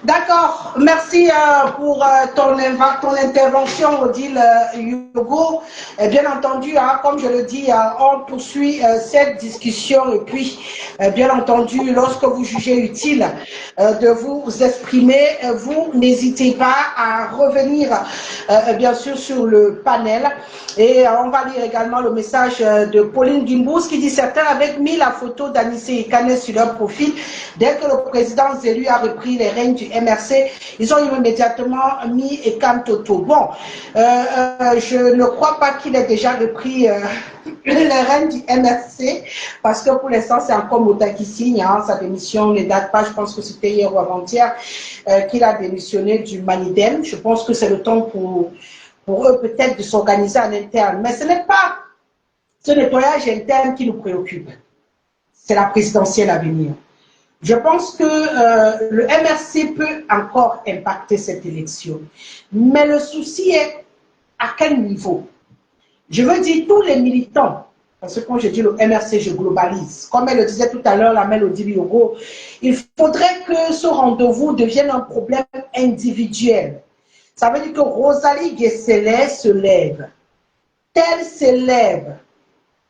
D'accord, merci pour ton intervention, Odile Yogo. Et bien entendu, comme je le dis, on poursuit cette discussion et puis, bien entendu, lorsque vous jugez utile de vous exprimer, vous n'hésitez pas à revenir, bien sûr, sur le panel. Et on va lire également le message de Pauline Gimbous qui dit « Certains avaient mis la photo d'Anissé et Kane sur leur profil. Dès que le président Zélu a repris les règnes du MRC, ils ont immédiatement mis Ekam Toto. » Bon, je ne crois pas qu'il ait déjà repris les règnes du MRC parce que pour l'instant, c'est encore Mota qui signe. Sa démission ne date pas, je pense que c'était hier ou avant-hier qu'il a démissionné du Manidem. Je pense que c'est le temps pour eux peut-être de s'organiser en interne. Mais ce n'est pas ce nettoyage interne qui nous préoccupe. C'est la présidentielle à venir. Je pense que le MRC peut encore impacter cette élection. Mais le souci est à quel niveau? Je veux dire tous les militants, parce que quand je dis le MRC, je globalise. Comme elle le disait tout à l'heure, la Mélodie Yogo, il faudrait que ce rendez-vous devienne un problème individuel. Ça veut dire que Rosalie Guesselet se lève. Tel se lève.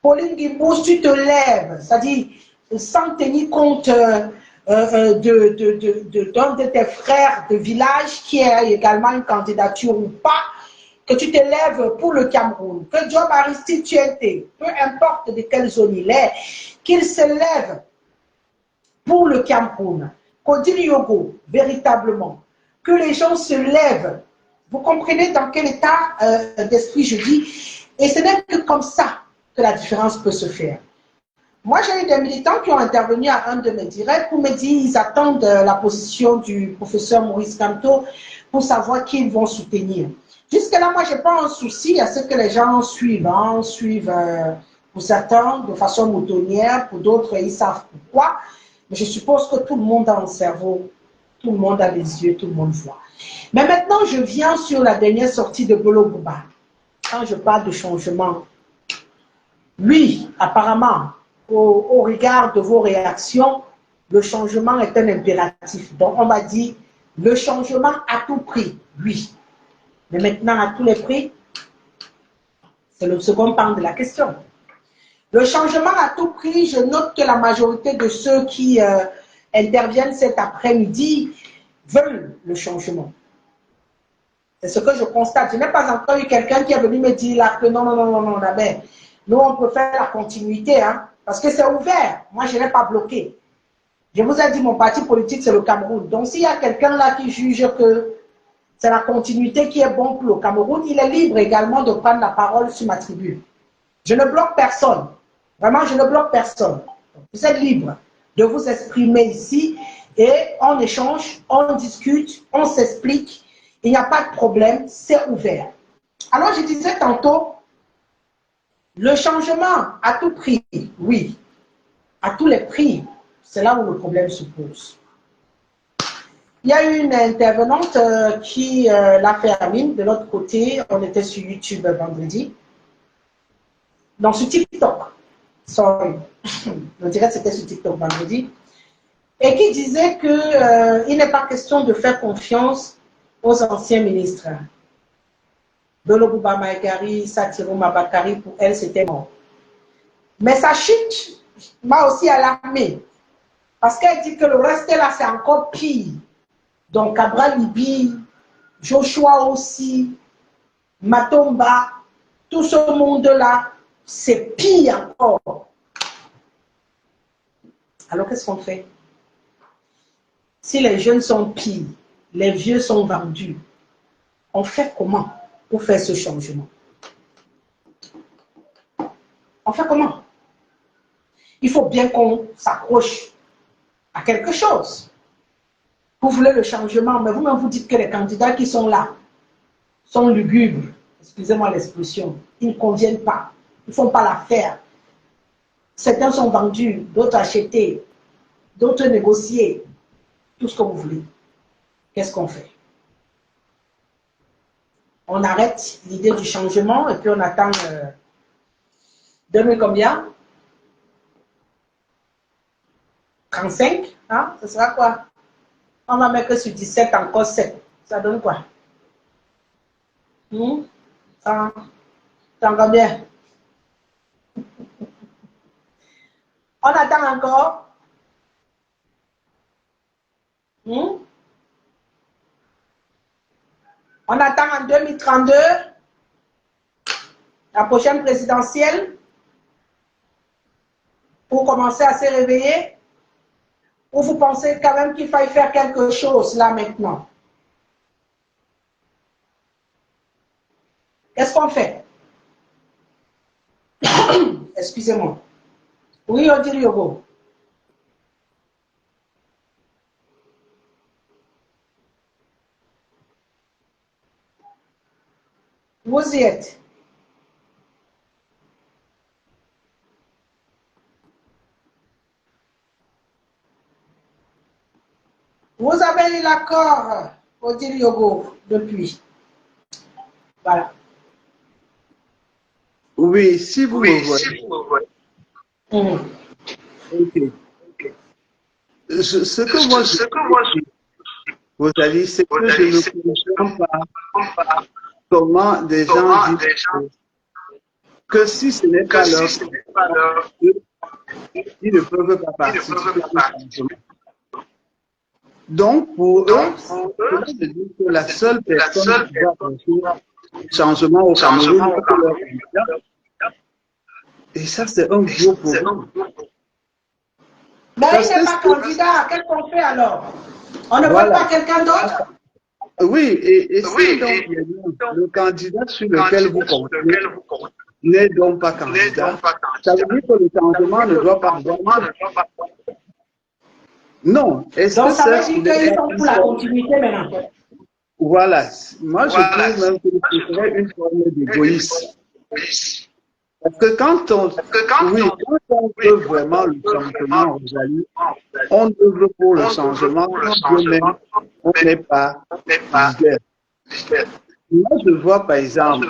Pauline Gimbous, tu te lèves. C'est-à-dire, sans tenir compte d'un de tes frères de village qui a également une candidature ou pas, que tu te lèves pour le Cameroun. Que Job Aristide Tuente, peu importe de quelle zone il est, qu'il se lève pour le Cameroun. Odile Yogo, véritablement. Que les gens se lèvent. Vous comprenez dans quel état d'esprit je dis? Et ce n'est que comme ça que la différence peut se faire. Moi, j'ai eu des militants qui ont intervenu à un de mes directs pour me dire qu'ils attendent la position du professeur Maurice Kamto pour savoir qui ils vont soutenir. Jusque-là, moi, je n'ai pas un souci à ce que les gens suivent. Suivent pour certains de façon moutonnière, pour d'autres, ils savent pourquoi. Mais je suppose que tout le monde a un cerveau, tout le monde a des yeux, tout le monde voit. Mais maintenant, je viens sur la dernière sortie de Bolo Bouba. Quand je parle de changement, lui, apparemment, au regard de vos réactions, le changement est un impératif. Donc, on va dire le changement à tout prix, oui. Mais maintenant, à tous les prix, c'est le second pan de la question. Le changement à tout prix, je note que la majorité de ceux qui interviennent cet après-midi veulent le changement. C'est ce que je constate. Je n'ai pas encore eu quelqu'un qui est venu me dire là que non, mais nous, on peut faire la continuité, parce que c'est ouvert. Moi, je n'ai pas bloqué. Je vous ai dit, mon parti politique, c'est le Cameroun. Donc, s'il y a quelqu'un là qui juge que c'est la continuité qui est bon pour le Cameroun, il est libre également de prendre la parole sur ma tribune. Je ne bloque personne. Vraiment, je ne bloque personne. Vous êtes libre de vous exprimer ici et on échange, on discute, on s'explique. Il n'y a pas de problème, c'est ouvert. Alors, je disais tantôt, le changement à tout prix, oui, à tous les prix, c'est là où le problème se pose. Il y a eu une intervenante qui l'a fait à mine. De l'autre côté, on était sur YouTube vendredi. Non, sur TikTok. Sorry. On dirait que c'était sur TikTok vendredi. Et qui disait qu'il n'est pas question de faire confiance aux anciens ministres. Belobouba Maïkari, Satiro Mabakari, pour elle, c'était mort. Mais sa chute m'a aussi alarmée. Parce qu'elle dit que le reste là, c'est encore pire. Donc, Cabral Libi, Joshua aussi, Matomba, tout ce monde-là, c'est pire encore. Alors, qu'est-ce qu'on fait? Si les jeunes sont pires, les vieux sont vendus, on fait comment pour faire ce changement? On fait comment? Il faut bien qu'on s'accroche à quelque chose. Vous voulez le changement, mais vous-même vous dites que les candidats qui sont là sont lugubres. Excusez-moi l'expression. Ils ne conviennent pas. Ils ne font pas l'affaire. Certains sont vendus, d'autres achetés, d'autres négociés. Tout ce que vous voulez. Qu'est-ce qu'on fait? On arrête l'idée du changement et puis on attend 2000 combien? 35? Hein? Ce sera quoi? On va mettre sur 17 encore 7. Ça donne quoi? Ça va bien. On attend encore. On attend en 2032 la prochaine présidentielle pour commencer à se réveiller. Ou vous pensez quand même qu'il faille faire quelque chose là maintenant? Qu'est-ce qu'on fait? Excusez-moi. Oui, Odile Yogo. Vous y êtes. Vous avez eu l'accord, Odile Yogo, depuis. Voilà. Oui, si vous me voyez. Ok. Ce que moi je vous allez, c'est que je ne comprends pas comment des gens disent que si ce n'est pas leur ils ne peuvent pas participer au changement. Donc, pour eux, cela veut dire que la seule personne qui va apporter le changement au Cameroun, c'est leur candidat. Et ça, c'est un gros problème. Mais il n'est pas candidat. Qu'est-ce qu'on fait alors? On ne vote pas quelqu'un d'autre? Oui, et si donc le candidat sur lequel vous comptez n'est donc pas candidat, ça veut dire que le changement ne doit pas avoir. Non. Est-ce que ça veut dire qu'ils sont pour la continuité maintenant? Voilà. Moi, je trouve même que ce serait une forme d'égoïsme. Parce que quand on veut vraiment le changement, Rosalie, on œuvre pour le changement, nous-mêmes, on n'est pas leader. Moi, je vois par exemple,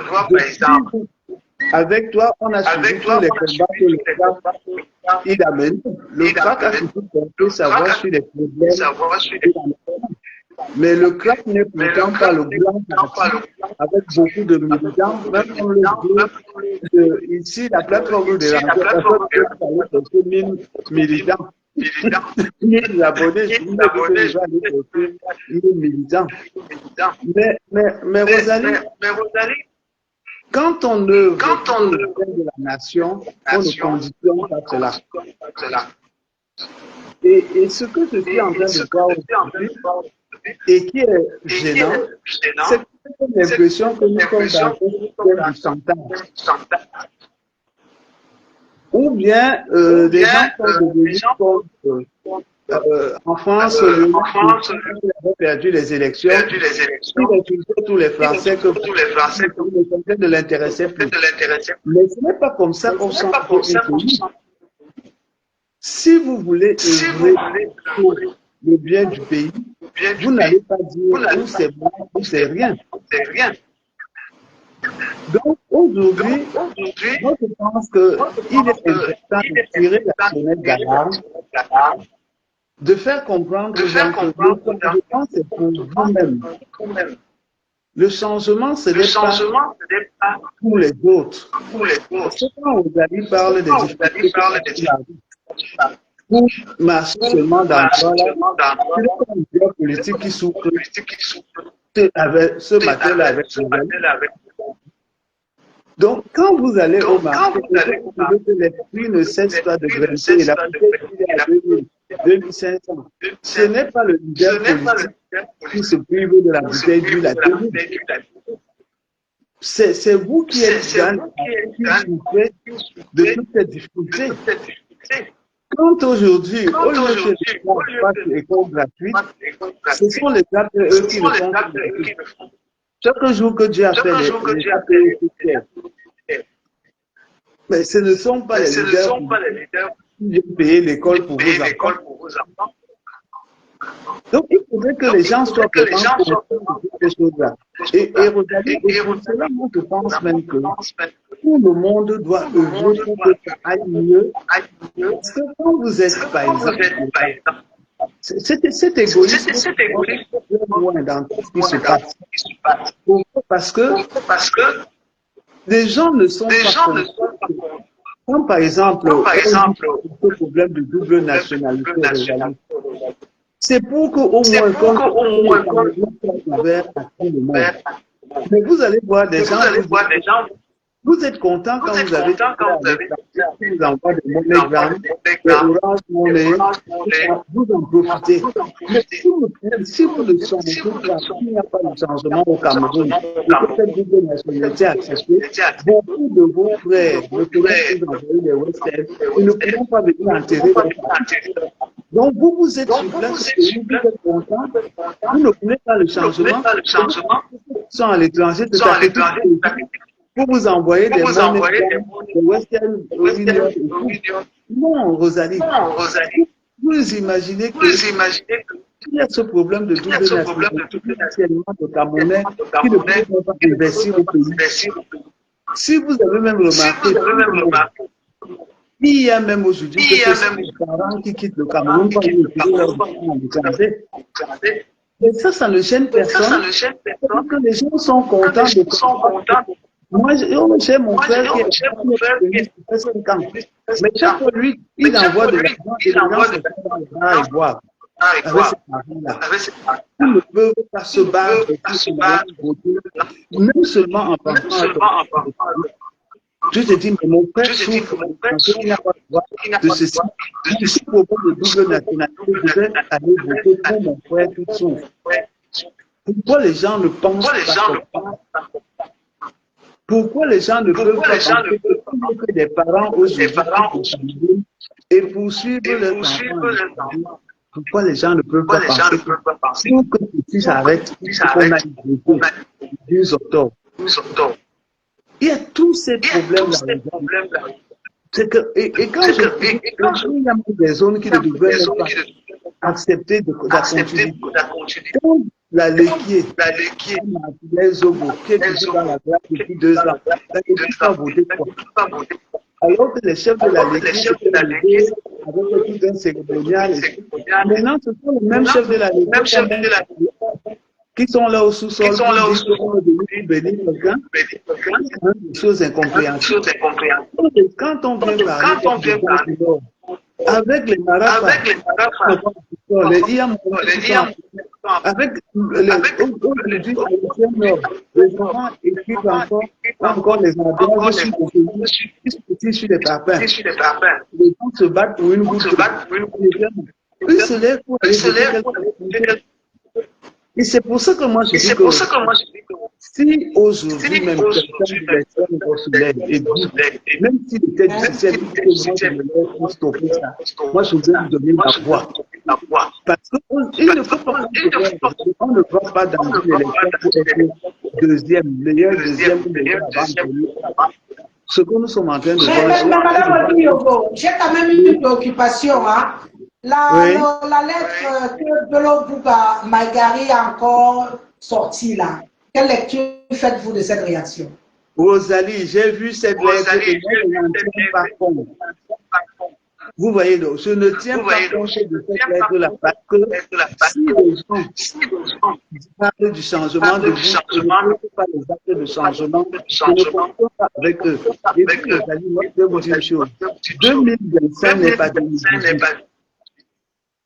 avec toi, on a suivi tous les combats que le CRAC il a menés. Le CRAC a toujours porté sa voix sur les problèmes. Mais le CRAC n'est pourtant pas le grand parti avec beaucoup de militants. Même on le dit ici, la plateforme de la 1000 militants. 1000 abonnés, je me dis déjà aller 1000 militants. Mais Rosalie, quand on œuvre pour le bien de la nation, on ne conditionne pas cela. Et ce que je suis en train de voir aujourd'hui, et qui est gênant, c'est l'impression que nous sommes dans un système du chantage. Ou bien des gens sont devenus comme en France, le avait perdu les élections. Il refusait tous les Français que ne l'intéressait plus. Mais ce n'est pas comme ça qu'on s'en fait un pays. Si vous voulez œuvrer pour le bien du pays, vous n'allez pas dire où c'est bon, où c'est rien. Donc aujourd'hui, moi je pense qu'il est important de tirer la sonnette d'alarme, de faire comprendre aux gens que le changement c'est pour vous-même. Le changement, ce n'est pas pour les autres. C'est quand Rosalie parle des difficultés pour marcher seulement dans le leader politique qui souffre. Ce matin-là avec Rosalie. Donc, quand vous allez au marché, vous trouvez que les prix ne cessent pas de grimper et la bouteille est à 2500. Ce n'est pas le leader politique qui se prive de la bouteille d'huile à 2000. C'est vous qui êtes gagnant, qui souffrez de toutes ces difficultés. Quand aujourd'hui, au lieu que les gens fassent l'école gratuite, ce sont les APE qui le font. Chaque jour que Dieu a fait les APE, mais ce ne sont pas les leaders qui viennent payer l'école pour vos enfants. Donc, il faudrait que les gens soient présents pour ces choses-là. Et Rosalie, et pour cela, moi, je pense même que tout le monde doit œuvrer pour que ça aille mieux. Parce que quand vous êtes, par exemple, cet égoïsme est loin dans tout ce qui se passe. Pourquoi? Parce que les gens ne sont pas comme par exemple, le problème de double nationalité, c'est pour qu'au moins, comme ouvert à tout le monde. Mais vous allez voir des gens, vous êtes content quand vous avez vous envoie des MoneyGram, des Orange Money, vous en profitez. Mais si vous ne changez pas, s'il n'y a pas de changement au Cameroun, et que cette double nationalité acceptée, beaucoup de vos frères ne pourront plus envoyer les Western, ils ne pourront pas venir enterrer leur famille. Donc vous êtes sur place, vous êtes content, vous ne voulez pas le changement, ils sont à l'étranger, c'est à l'étranger. Pour vous envoyer des Western Union. Non, Rosalie. Vous imaginez qu'il y a ce problème de double nationalité, de Camerounais qui ne peuvent pas investir au pays. Si vous avez même remarqué, il y a même aujourd'hui des parents qui quittent le Cameroun pour aller leur enfants à l'étranger. Mais ça ne gêne personne. Parce que les gens sont contents de moi, j'ai mon frère qui est venu depuis 5 ans. Mais chaque fois, lui, il envoie de l'argent et les gens se font dans les bars et boivent. Avec cet argent-là. Ils ne peuvent pas se battre même seulement en pensant à je te dis, mais mon frère souffre, il n'a pas le droit de ceci. Si pour moi, de double nationalité, je vais aller voter pour mon frère qui souffre. Pourquoi les gens ne pensent pas? Pourquoi les gens ne peuvent pas penser que des parents aujourd'hui et poursuivre leurs enfants? Pourquoi les gens ne peuvent pas penser pour que ceci s'arrête, qu'on a eu 12 octobre? Il y a tous ces problèmes-là. C'est que, et quand il y a des zones qui ne devraient pas accepter de continuer. Quand la Léquier, les Ogo, qui est dans la glace depuis 2 ans, n'a pas voté quoi. Alors que les chefs de la Léquier, avec tout un cérémonial, maintenant ce sont les mêmes chefs de la Léquier qui sont là au sous-sol, qui sont venus bénir quelqu'un, c'est des choses incompréhensibles. Quand on vient parler avec les marabouts, les IAM, avec les enfants écrivent encore les endroits sur les parpaings. Les gens se battent pour une goutte. Ils se lèvent pour aller Et c'est pour ça que moi je dis que si aujourd'hui même quelqu'un de l'extrême consulaire et dit, même s'il était du système, il faut moi je me lève pour stopper ça, moi je vais lui donner ma voix. Parce qu'il ne faut pas on ne va pas dans une élection pour être deuxième, meilleur deuxième, meilleur avant. Ce que nous sommes en train de voir. Madame Odiogo, j'ai quand même une préoccupation. Hein. La lettre que Bello Bouga Maïgari a encore sortie là, quelle lecture faites-vous de cette réaction? Rosalie, j'ai vu cette lettre et je n'en tiens pas compte. Vous voyez, donc, je ne tiens pas compte de cette lettre-là parce que si les gens parlent du changement de vie, je ne peux pas les actes de changement, je ne comprends pas avec eux. Et puis, Rosalie, moi, je vais vous dire une chose. 2025 n'est pas 2018.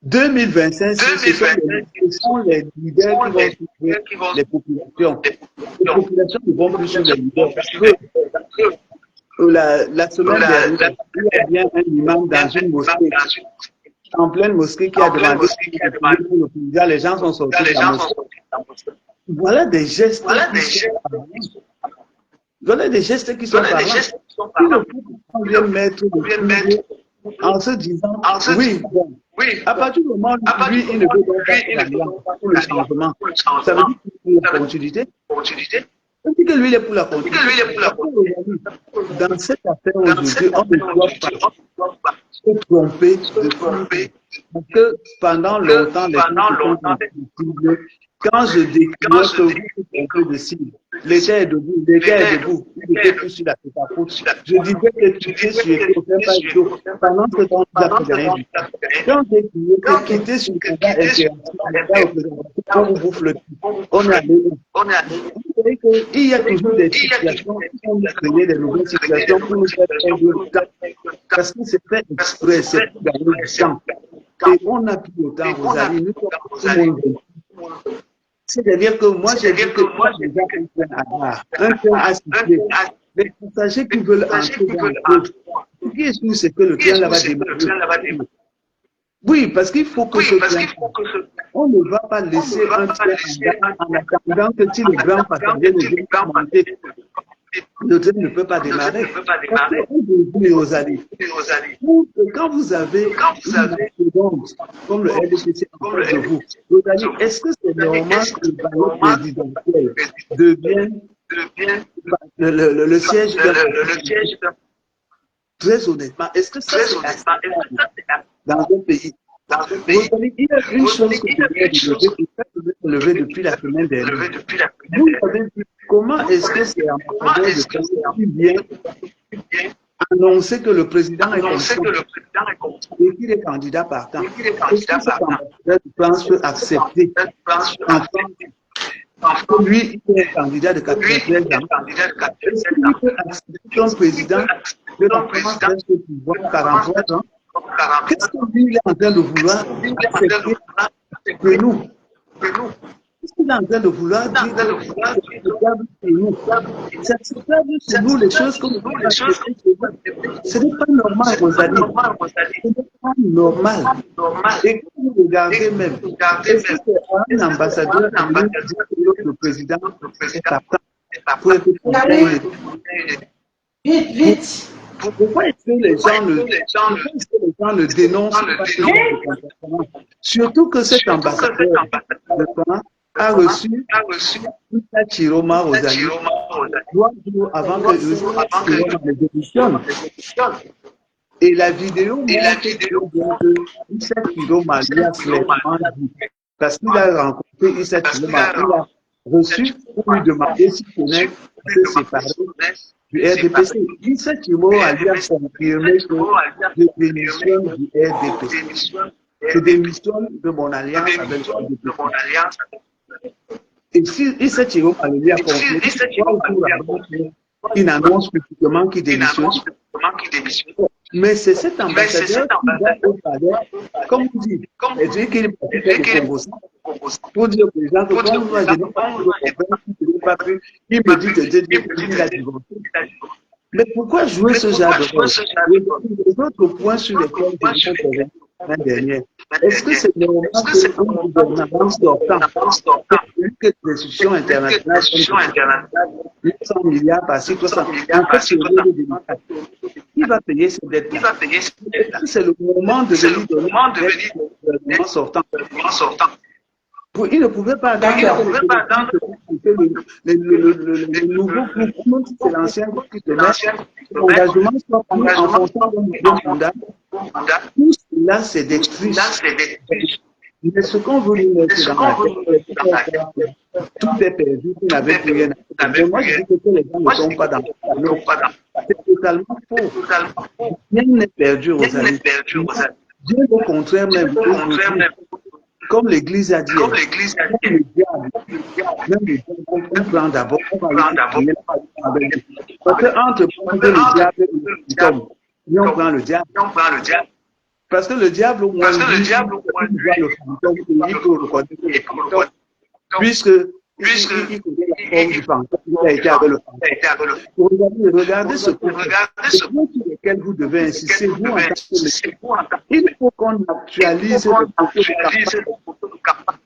2025, ce sont les leaders qui vont suivre les populations. Les populations ne vont plus suivre les leaders. La semaine dernière, il y a bien un imam dans une mosquée, en pleine mosquée, qui a demandé pour le président. Les gens sont sortis de la mosquée. Voilà des gestes qui sont parlants. On vient mettre le en se disant, oui, bon, à partir du moment où lui, il ne veut pas pour le changement, ça veut dire qu'il veut la continuité. On dit que lui, il est pour la continuité. Dans cette affaire aujourd'hui, on ne doit pas se tromper parce que pendant longtemps, les gens sont quand je décris que vous êtes un peu de cible, l'État est debout, il était plus sur la faute. Je disais que tu étais sur les pas pendant ce temps, tu n'as fait rien du tout. Quand j'ai crié que quitter sur le combat intéressant, on vous bouffe le tout. On est allé où? Vous savez qu'il y a toujours des situations qui vont nous créer des nouvelles situations pour nous faire perdre le temps. Parce que c'est fait exprès, c'est pour gagner du temps. Et on n'a plus le temps, Rosalie, nous sommes tout le monde. C'est-à-dire que moi, j'ai dit que moi, j'ai déjà un train assisté. Les passagers qui veulent entrer dans le train, ce qui est sûr, c'est que le train là va démarrer. Oui, parce qu'il faut que on ne va pas laisser un train en attendant que si les grands passagers ne viennent pas monter. Le train ne peut pas démarrer. Quand vous avez une seconde, comme le LDC en face de vous, Rosalie, est-ce que c'est normal que le palais présidentiel devienne le siège d'un... Très honnêtement, est-ce que ça c'est dans un pays? Rosalie, il y a une chose que je voulais lever depuis la semaine dernière. Vous avez vu comment est-ce que c'est ambassadeur de Canada qui vient annoncer que le président est content et qu'il est candidat partant? Est-ce que cet ambassadeur de France peut accepter que lui, il est candidat de 93 ans? Est-ce qu'il peut accepter qu'un président de la France reste au pouvoir 43 ans? Qu'est-ce que lui est en train de vouloir accepter que nous? Qu'est-ce qu'il est en train de vouloir dire que nous? C'est acceptable chez nous les choses comme nous acceptons chez vous. Ce n'est pas normal, Rosalie. Ce n'est pas normal. Et quand vous regardez même, est-ce que c'est un ambassadeur le président est partant pour être vite. Pourquoi est-ce que les gens ne dénoncent pas ce genre de comportement? Surtout que cet ambassadeur a reçu Issa Chiroma, Rosalie, 3 jours avant que Chiroma ne démissionne. Et la vidéo montre que Issa Chiroma lui a clairement dit, parce qu'il a rencontré Issa Chiroma, il a reçu pour lui demander s'il tenait se séparer du RDPC. Issa Chiroma lui a confirmé que je démissionne du RDPC. Je démissionne de mon alliance avec le RDPC. Et si Issa Chiroma lui a confirmé, il annonce publiquement qu'il démissionne. Mais c'est cet ambassadeur qui va au palais, comme vous dites, et dire qu'il est parti au Congo pour dire aux gens que quand moi je n'ai pas pu, il me dit qu'il a divorcé. Mais pourquoi jouer ce genre de rôle? Les autres points sur lesquels je l'année dernière. Est-ce que c'est normal qu'un gouvernement sortant, que des institutions internationales, 800 milliards par-ci, 300 milliards, en fait, c'est le milliards. Qui va payer ces dettes? Est-ce que c'est le moment de venir donner au gouvernement sortant? Il ne pouvait pas attendre que le nouveau gouvernement, c'est l'ancien gouvernement, l'engagement soit pris en fonction d'un mandat. Tout cela, c'est des triches. Mais ce qu'on veut nous mettre dans la tête, tout est perdu, vous n'avez plus rien à faire. Moi, je dis que les gens ne sont pas dans le panneau. C'est totalement faux. Rien n'est perdu, Rosalie. Bien au contraire, même, comme l'Église a dit, même le diable, on prend d'abord, on va le parce qu'entre le diable et on prend le diable. Parce que le diable, au moins, il voit le fantôme, il peut reconnaître le fantôme, puisque il connaît la forme du fantôme, il a été avec le fantôme. Regardez ce point sur lequel vous devez insister, vous, en tant que il faut qu'on actualise le campagne.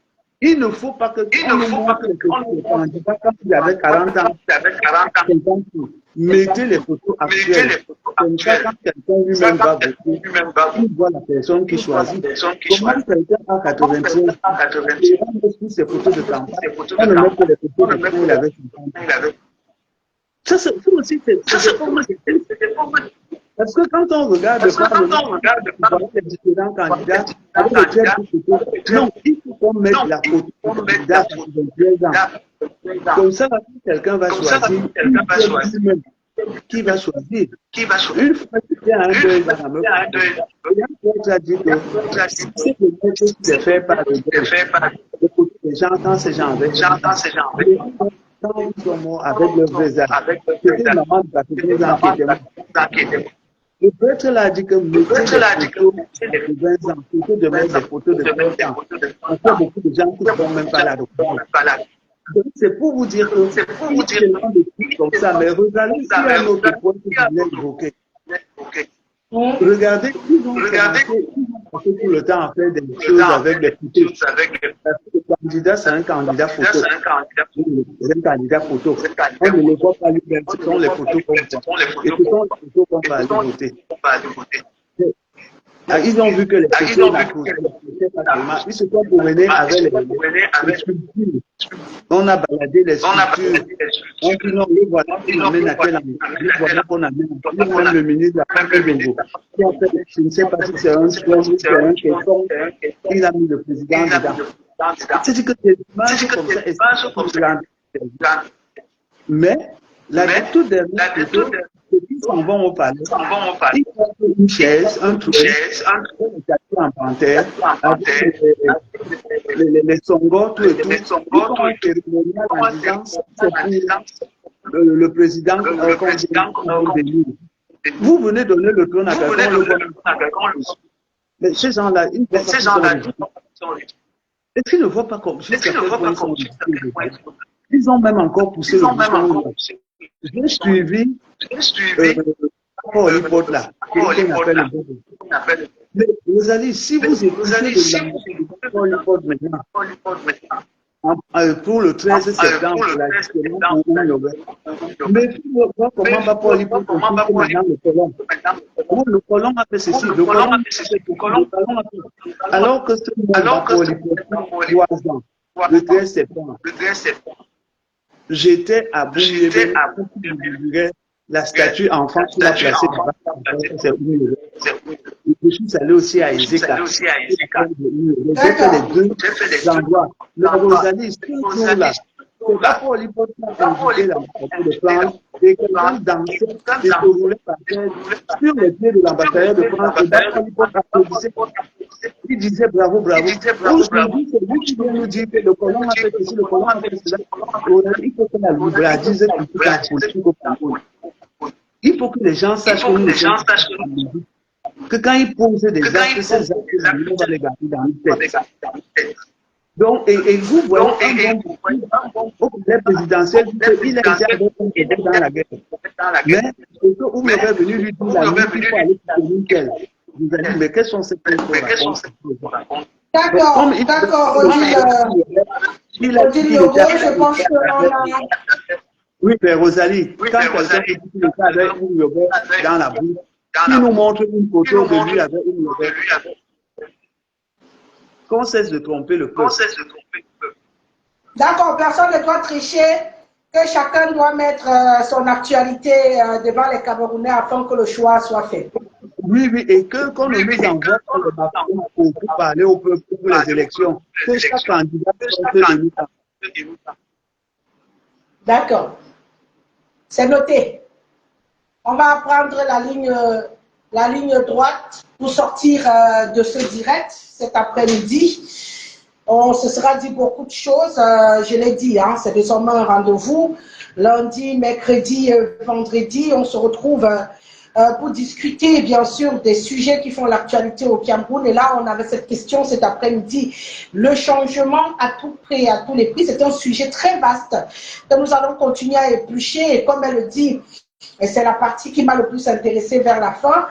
Il ne faut pas que le candidat, quand il avait 40 ans, 50 ans, mettez les photos actuelles. Comme ça, quand quelqu'un lui-même va voter, il voit la personne qui choisit. Comment quelqu'un a 83 ans, on met tous ces photos de campagne, on ne met que les photos de quand il avait 50 ans. Ça aussi, c'est parce que quand on regarde les différents candidats, avec les non, il faut qu'on mette la photo du candidat sur 23 ans. Comme ça, quelqu'un va choisir. Qui va choisir? Une fois qu'il y a un deuil dans la meuf, il a dit que c'est le mec qui s'est fait par le deuil. J'entends ces gens avec. Quand ils sont morts avec leur vrai âge, c'était une maman de 80 ans qui était morte. Le prêtre l'a dit que mettez les photos de 20 ans, plutôt de mettre des photos de 20 ans. On fait beaucoup de gens qui ne font même pas la doctrine. Donc, c'est pour vous dire que c'est tellement de trucs comme ça, mais regardez s'il y a un autre point que je voulais évoquer. Regardez, ils ont passé tout le temps à faire des choses avec des photos. Parce que le candidat, c'est un candidat photo. C'est un candidat photo. On ne le voit pas lui-même, ce sont les photos qu'on voit. Et ce sont les photos qu'on va aller voter. Ils ont vu que les photos ils se sont promenés avec les sculptures. On a baladé les sculptures. On dit non, le voilà, on amène à quel endroit. Le voilà qu'on amène. Même le ministre a fait le nouveau. Je ne sais pas si c'est un square, si c'est un question. Il a mis le président dedans. C'est-à-dire que des images comme ça, mais la toute dernière photo, ils s'en vont au palais. Ils ont une chaise, un trou, un tapis en panthère, avec les songos, tout et tout. Ils font un cérémonial en disant c'est pour le président vous venez donner le trône à quelqu'un. Mais ces gens-là, ils est-ce qu'ils ne voient pas comme ils ont même encore poussé le bouchon. J'ai suivi Paul Hippote là, qu'on appelle. Mais Rosalie, si vous écoutez Paul Hippote maintenant, pour le 13 septembre, mais vous voyez comment va Paul Hippote maintenant le colon. Le colon a fait ceci, le colon a fait alors que ce moment Paul Hippote, 3 ans, le 13 septembre, j'étais à Bouillé, la statue enfant qu'il a placée je suis allé aussi à Ezeka. J'ai fait les deux endroits. Mais Rosalie, ce jour-là, c'est pas pour l'hypothèse d'inviter l'ambassadeur de France, et quelqu'un dansait et se roulait par terre sur les pieds de l'ambassadeur de France, et d'après l'hypothèse applaudissait. Il disait bravo, bravo. Aujourd'hui, c'est lui qui vient nous dire que le colon a fait ceci, le colon a fait cela. Il faut que la libéradise toute la politique au Cameroun. Il faut que les gens sachent que quand ils posent des actes, ces actes, on va les garder dans le tête. Donc, et vous voyez un bon au pouvoir présidentiel, il a été dans la guerre. Mais, vous m'avez venu lui dire la nuit, il faut aller pour nickel. vous allez dire, mais quels sont ces points qu'on raconte? D'accord, d'accord, Odile Yogo, je pense que oui, mais Rosalie, quand quelqu'un dit qu'il était avec une yoga dans la bouche, qui nous montre une photo de lui avec une yoga, qu'on cesse de tromper le peuple. D'accord, personne ne doit tricher, que chacun doit mettre son actualité devant les Camerounais afin que le choix soit fait. Oui, oui, et qu'on ne nous envoie pas le bâton pour parler au peuple pour les élections, que chaque candidat sorte de nous. D'accord, c'est noté. On va prendre la ligne droite pour sortir de ce direct cet après-midi. On se sera dit beaucoup de choses, je l'ai dit, hein, c'est désormais un rendez-vous. Lundi, mercredi, vendredi, on se retrouve pour discuter bien sûr des sujets qui font l'actualité au Cameroun. Et là, on avait cette question cet après-midi, le changement à tout prix, à tous les prix. C'est un sujet très vaste que nous allons continuer à éplucher. Et comme elle le dit, et c'est la partie qui m'a le plus intéressée vers la fin,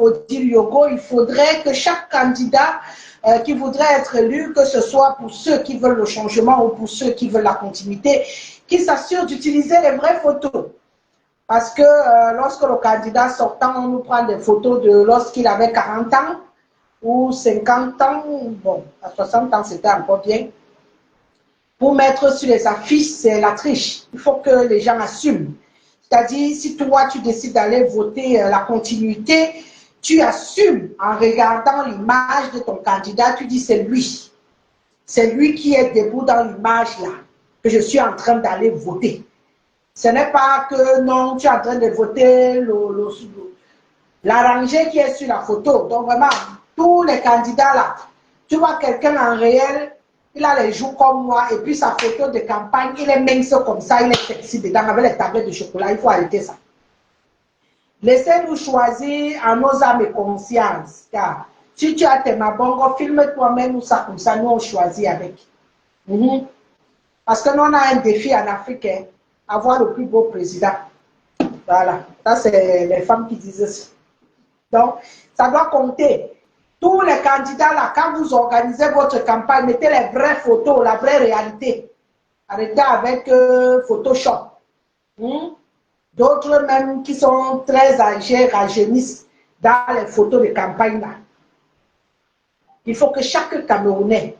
Odile Yogo, il faudrait que chaque candidat qui voudrait être élu, que ce soit pour ceux qui veulent le changement ou pour ceux qui veulent la continuité, qui s'assure d'utiliser les vraies photos. Parce que lorsque le candidat sortant, on nous prend des photos de lorsqu'il avait 40 ans ou 50 ans, bon, à 60 ans c'était encore bien, pour mettre sur les affiches, c'est la triche. Il faut que les gens assument. C'est-à-dire, si toi, tu décides d'aller voter la continuité, tu assumes en regardant l'image de ton candidat, tu dis c'est lui. C'est lui qui est debout dans l'image là, que je suis en train d'aller voter. Ce n'est pas que non, tu es en train de voter l'arrangé qui est sur la photo. Donc vraiment, tous les candidats là, tu vois quelqu'un en réel, il a les joues comme moi et puis sa photo de campagne, il est mince comme ça, il est sexy dedans avec les tablettes de chocolat, il faut arrêter ça. Laissez-nous choisir en nos âmes et conscience, car si tu as tes mabongos, filme toi-même ou ça comme ça, nous on choisit avec. Parce que nous on a un défi en Afrique, hein, avoir le plus beau président. Voilà, ça c'est les femmes qui disent ça. Donc, ça doit compter. Tous les candidats là, quand vous organisez votre campagne, mettez les vraies photos, la vraie réalité. Arrêtez avec Photoshop. D'autres même qui sont très âgés rajeunissent dans les photos de campagne là. Il faut que chaque Camerounais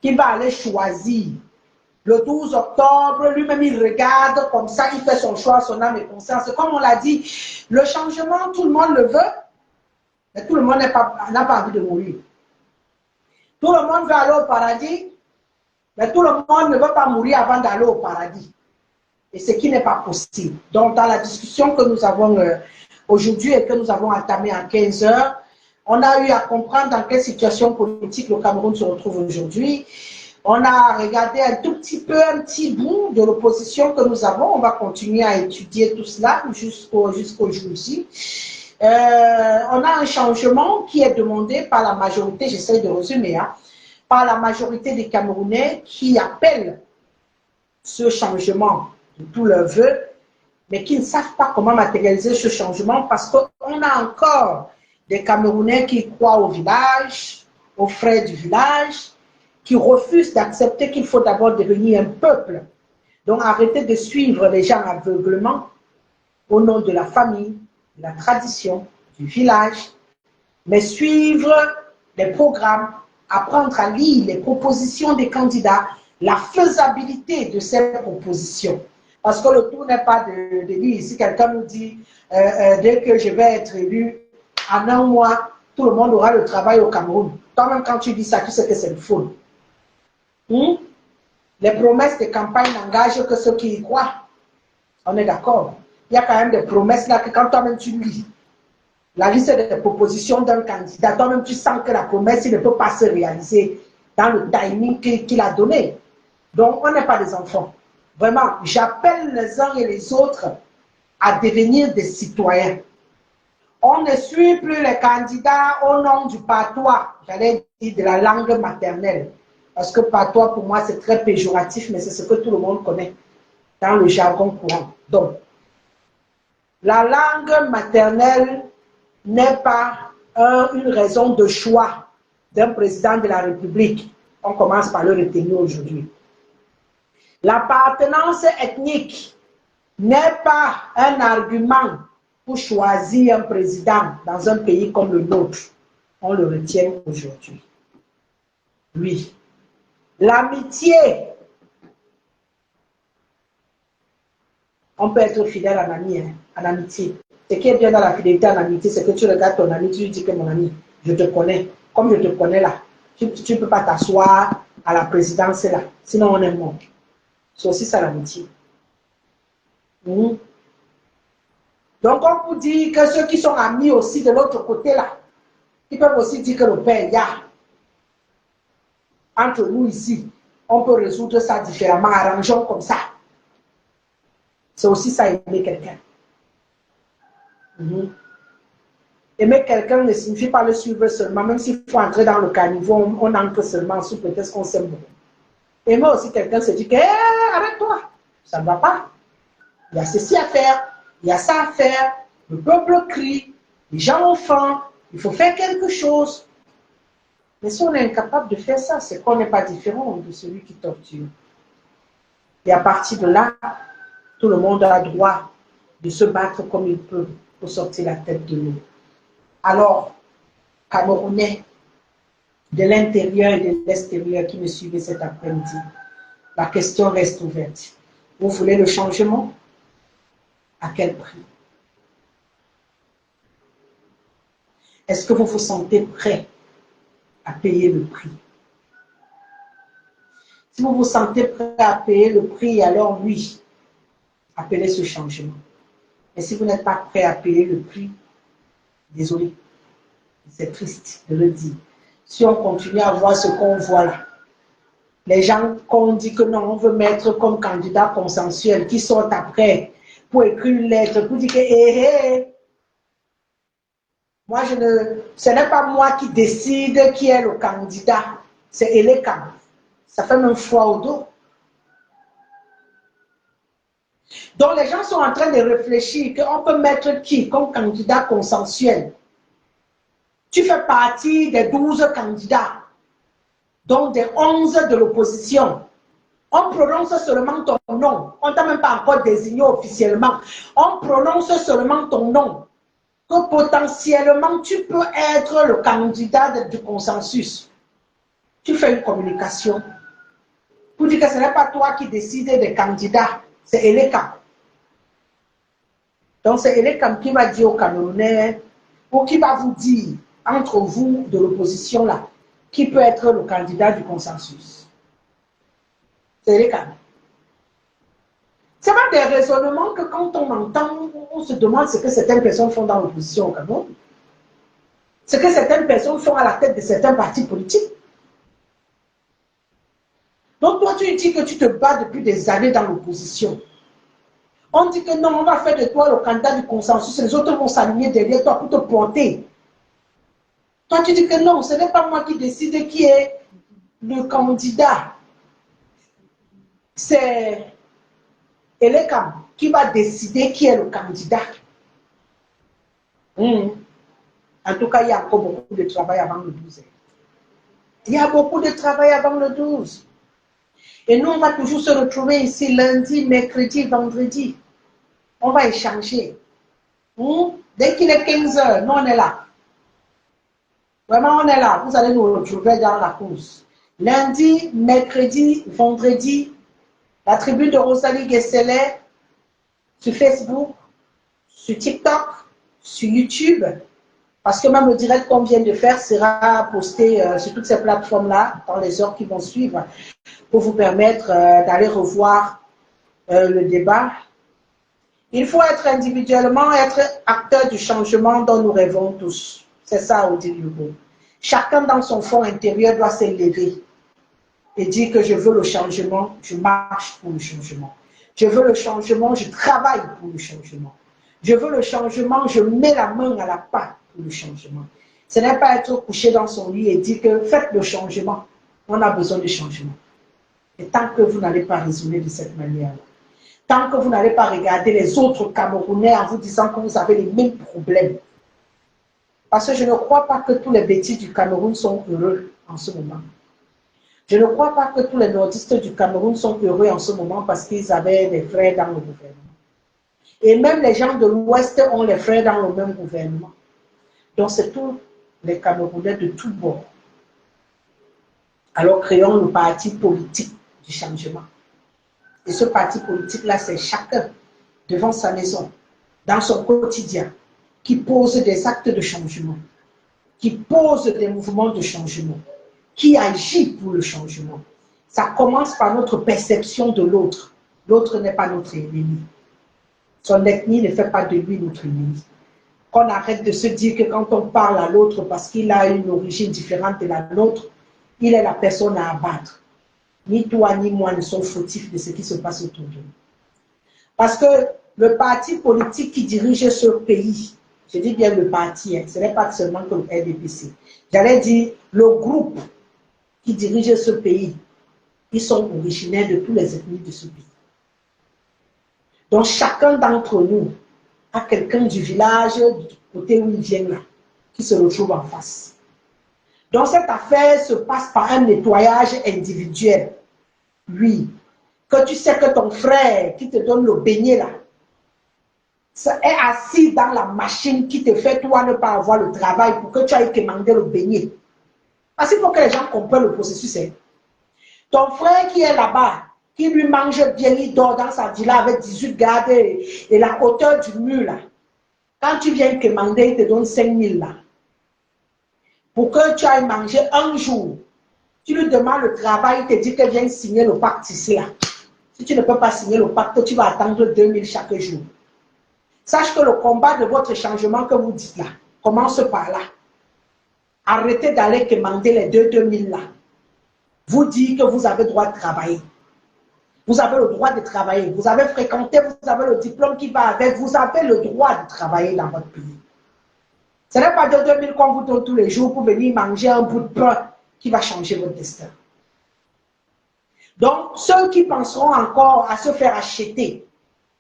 qui va aller choisir le 12 octobre, lui-même il regarde comme ça, il fait son choix, son âme et conscience. Comme on l'a dit, le changement, tout le monde le veut, mais tout le monde n'a pas envie de mourir. Tout le monde veut aller au paradis, mais tout le monde ne veut pas mourir avant d'aller au paradis. Et ce qui n'est pas possible. Donc, dans la discussion que nous avons aujourd'hui et que nous avons entamée en 15 heures, on a eu à comprendre dans quelle situation politique le Cameroun se retrouve aujourd'hui. On a regardé un tout petit peu, un petit bout de l'opposition que nous avons. On va continuer à étudier tout cela jusqu'au jour-ci. On a un changement qui est demandé par la majorité, j'essaie de résumer, hein, par la majorité des Camerounais qui appellent ce changement de tous leurs voeux, mais qui ne savent pas comment matérialiser ce changement parce qu'on a encore des Camerounais qui croient au village, aux frères du village, qui refusent d'accepter qu'il faut d'abord devenir un peuple. Donc arrêtez de suivre les gens aveuglement au nom de la famille, de la tradition, du village, mais suivre les programmes, apprendre à lire les propositions des candidats, la faisabilité de ces propositions. Parce que le tout n'est pas de dire, si quelqu'un nous dit, dès que je vais être élu, en un mois, tout le monde aura le travail au Cameroun. Toi-même, quand tu dis ça, tu sais que c'est une foule. Les promesses de campagne n'engagent que ceux qui y croient. On est d'accord. Il y a quand même des promesses là que quand toi-même tu lis, la liste des propositions d'un candidat, toi-même tu sens que la promesse il ne peut pas se réaliser dans le timing qu'il a donné. Donc on n'est pas des enfants. Vraiment, j'appelle les uns et les autres à devenir des citoyens. On ne suit plus les candidats au nom du patois, j'allais dire de la langue maternelle. Parce que patois, pour moi, c'est très péjoratif, mais c'est ce que tout le monde connaît dans le jargon courant. Donc, la langue maternelle n'est pas une raison de choix d'un président de la République, on commence par le retenir aujourd'hui. L'appartenance ethnique n'est pas un argument pour choisir un président dans un pays comme le nôtre. On le retient aujourd'hui. Oui. L'amitié. On peut être fidèle en ami, hein, en amitié. Ce qui est bien dans la fidélité en amitié, c'est que tu regardes ton ami, tu lui dis que mon ami, je te connais. Comme je te connais là, tu ne peux pas t'asseoir à la présidence là. Sinon, on est mort. C'est aussi ça l'amitié. Mmh. Donc, on peut dire que ceux qui sont amis aussi de l'autre côté là, ils peuvent aussi dire que le père, il y a. Entre nous ici, on peut résoudre ça différemment, arrangeons comme ça. C'est aussi ça, aimer quelqu'un. Mmh. Aimer quelqu'un ne signifie pas le suivre seulement, même s'il faut entrer dans le caniveau, on entre seulement sous peut-être qu'on s'aime beaucoup. Aimer aussi quelqu'un se dit que, arrête-toi, ça ne va pas. Il y a ceci à faire, il y a ça à faire, le peuple crie, les gens ont faim, il faut faire quelque chose. Mais si on est incapable de faire ça, c'est qu'on n'est pas différent de celui qui torture. Et à partir de là, tout le monde a le droit de se battre comme il peut pour sortir la tête de l'eau. Alors, Camerounais, de l'intérieur et de l'extérieur qui me suivez cet après-midi, la question reste ouverte. Vous voulez le changement? À quel prix? Est-ce que vous vous sentez prêt à payer le prix? Si vous vous sentez prêt à payer le prix, alors oui, appelez ce changement. Mais si vous n'êtes pas prêt à payer le prix, désolé, c'est triste de le dire. Si on continue à voir ce qu'on voit là, les gens qu'on dit que non, on veut mettre comme candidat consensuel, qui sortent après pour écrire une lettre, pour dire que moi ce n'est pas moi qui décide qui est le candidat, c'est Eleka. Ça fait même froid au dos. Donc les gens sont en train de réfléchir qu'on peut mettre qui comme candidat consensuel. Tu fais partie des 12 candidats, dont des 11 de l'opposition. On prononce seulement ton nom. On ne t'a même pas encore désigné officiellement. On prononce seulement ton nom. Que potentiellement, tu peux être le candidat du consensus. Tu fais une communication pour dire que ce n'est pas toi qui décides des candidats, c'est Eleka. Donc, c'est Eleka qui va dire aux Camerounais, ou qui va vous dire, entre vous de l'opposition là, qui peut être le candidat du consensus. C'est Eleka. C'est pas des raisonnements que quand on entend, on se demande ce que certaines personnes font dans l'opposition au Cameroun. Ce que certaines personnes font à la tête de certains partis politiques. Donc toi, tu dis que tu te bats depuis des années dans l'opposition. On dit que non, on va faire de toi le candidat du consensus, les autres vont s'aligner derrière toi pour te porter. Toi, tu dis que non, ce n'est pas moi qui décide qui est le candidat. C'est Eleka qui va décider qui est le candidat. En tout cas, il y a encore beaucoup de travail avant le 12. Il y a beaucoup de travail avant le 12. Et nous, on va toujours se retrouver ici lundi, mercredi, vendredi. On va échanger. Dès qu'il est 15h, nous, on est là. Vraiment, on est là. Vous allez nous retrouver dans la course. Lundi, mercredi, vendredi, la tribune de Rosalie Guesselet sur Facebook, sur TikTok, sur YouTube. Parce que même le direct qu'on vient de faire sera posté sur toutes ces plateformes-là dans les heures qui vont suivre pour vous permettre d'aller revoir le débat. Il faut être individuellement, être acteur du changement dont nous rêvons tous. C'est ça, Odile Lugo. Chacun dans son fond intérieur doit s'élever et dire que je veux le changement, je marche pour le changement. Je veux le changement, je travaille pour le changement. Je veux le changement, je mets la main à la pâte pour le changement. Ce n'est pas être couché dans son lit et dire que faites le changement. On a besoin de changement. Et tant que vous n'allez pas raisonner de cette manière-là, tant que vous n'allez pas regarder les autres Camerounais en vous disant que vous avez les mêmes problèmes, Parce que je ne crois pas que tous les bêtises du Cameroun sont heureux en ce moment. Je ne crois pas que tous les nordistes du Cameroun sont heureux en ce moment parce qu'ils avaient des frères dans le gouvernement. Et même les gens de l'Ouest ont les frères dans le même gouvernement. Donc c'est tous les Camerounais de tous bords. Alors créons le parti politique du changement. Et ce parti politique-là, c'est chacun devant sa maison, dans son quotidien, qui pose des actes de changement, qui pose des mouvements de changement, qui agit pour le changement. Ça commence par notre perception de l'autre. L'autre n'est pas notre ennemi. Son ethnie ne fait pas de lui notre ennemi. Qu'on arrête de se dire que quand on parle à l'autre parce qu'il a une origine différente de la nôtre, il est la personne à abattre. Ni toi ni moi ne sont fautifs de ce qui se passe autour de nous. Parce que le parti politique qui dirige ce pays, je dis bien le parti, ce n'est pas seulement que le RDPC, j'allais dire le groupe qui dirige ce pays, ils sont originaires de tous les ethnies de ce pays. Donc chacun d'entre nous a quelqu'un du village, du côté où il vient là, qui se retrouve en face. Donc cette affaire se passe par un nettoyage individuel. Oui, que tu sais que ton frère qui te donne le beignet là, est assis dans la machine qui te fait toi ne pas avoir le travail pour que tu ailles commander le beignet. Parce qu'il faut que les gens comprennent le processus. Ton frère qui est là-bas, qui lui mange bien, il dort dans sa villa avec 18 gardes et la hauteur du mur là. Quand tu viens commander, il te donne 5 000 là. Pour que tu ailles manger un jour, tu lui demandes le travail, il te dit que viens signer le pacte ici là. Si tu ne peux pas signer le pacte, tu vas attendre 2 000 chaque jour. Sache que le combat de votre changement que vous dites là commence par là. Arrêtez d'aller commander les 2 000 là. Vous dites que vous avez le droit de travailler. Vous avez le droit de travailler. Vous avez fréquenté, vous avez le diplôme qui va avec. Vous avez le droit de travailler dans votre pays. Ce n'est pas de 2 000 qu'on vous donne tous les jours pour venir manger un bout de pain qui va changer votre destin. Donc, ceux qui penseront encore à se faire acheter,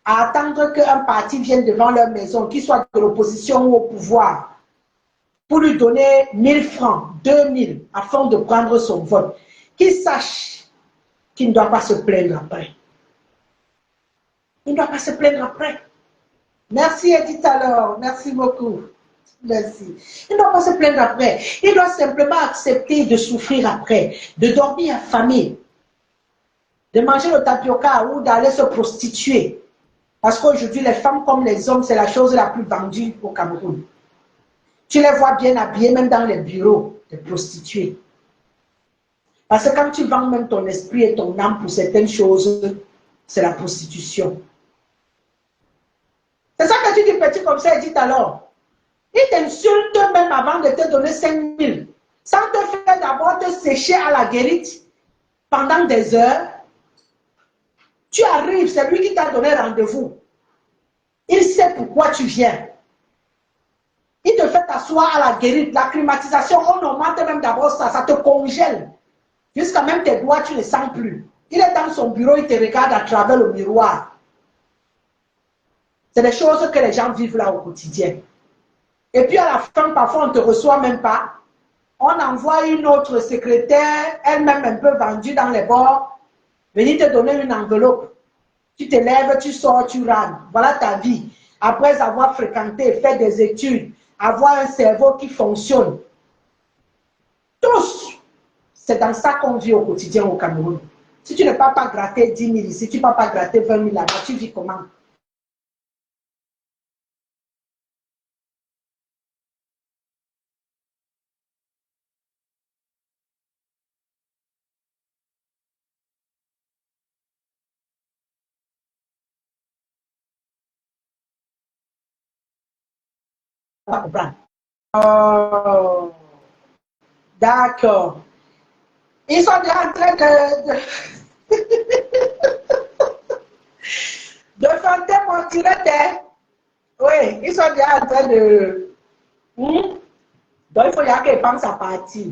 à attendre qu'un parti vienne devant leur maison, qu'il soit de l'opposition ou au pouvoir, pour lui donner 1000 francs, 2000, afin de prendre son vote, qu'il sache qu'il ne doit pas se plaindre après. Il ne doit pas se plaindre après. Merci Edith alors, merci beaucoup. Merci. Il ne doit pas se plaindre après. Il doit simplement accepter de souffrir après, de dormir affamé, de manger le tapioca ou d'aller se prostituer. Parce qu'aujourd'hui, les femmes comme les hommes, c'est la chose la plus vendue au Cameroun. Tu les vois bien habillés, même dans les bureaux, des prostituées. Parce que quand tu vends même ton esprit et ton âme pour certaines choses, c'est la prostitution. C'est ça que tu dis petit comme ça, et dit alors. Il t'insulte même avant de te donner 5 000. Sans te faire d'abord te sécher à la guérite pendant des heures. Tu arrives, c'est lui qui t'a donné rendez-vous. Il sait pourquoi tu viens. Il te fait t'asseoir à la guérite. La climatisation, on augmente même d'abord ça, ça te congèle. Jusqu'à même tes doigts, tu ne sens plus. Il est dans son bureau, il te regarde à travers le miroir. C'est des choses que les gens vivent là au quotidien. Et puis à la fin, parfois on ne te reçoit même pas. On envoie une autre secrétaire, elle-même un peu vendue dans les bords, venir te donner une enveloppe. Tu te lèves, tu sors, tu rames. Voilà ta vie. Après avoir fréquenté, fait des études, avoir un cerveau qui fonctionne. Tous, c'est dans ça qu'on vit au quotidien au Cameroun. Si tu ne peux pas gratter 10 000 ici, tu ne peux pas gratter 20 000 là-bas, tu vis comment? Oh, d'accord. Ils sont déjà en train de fonder mon tirette. Oui, ils sont déjà en train de... Donc, il faut y qu'ils pensent à partir.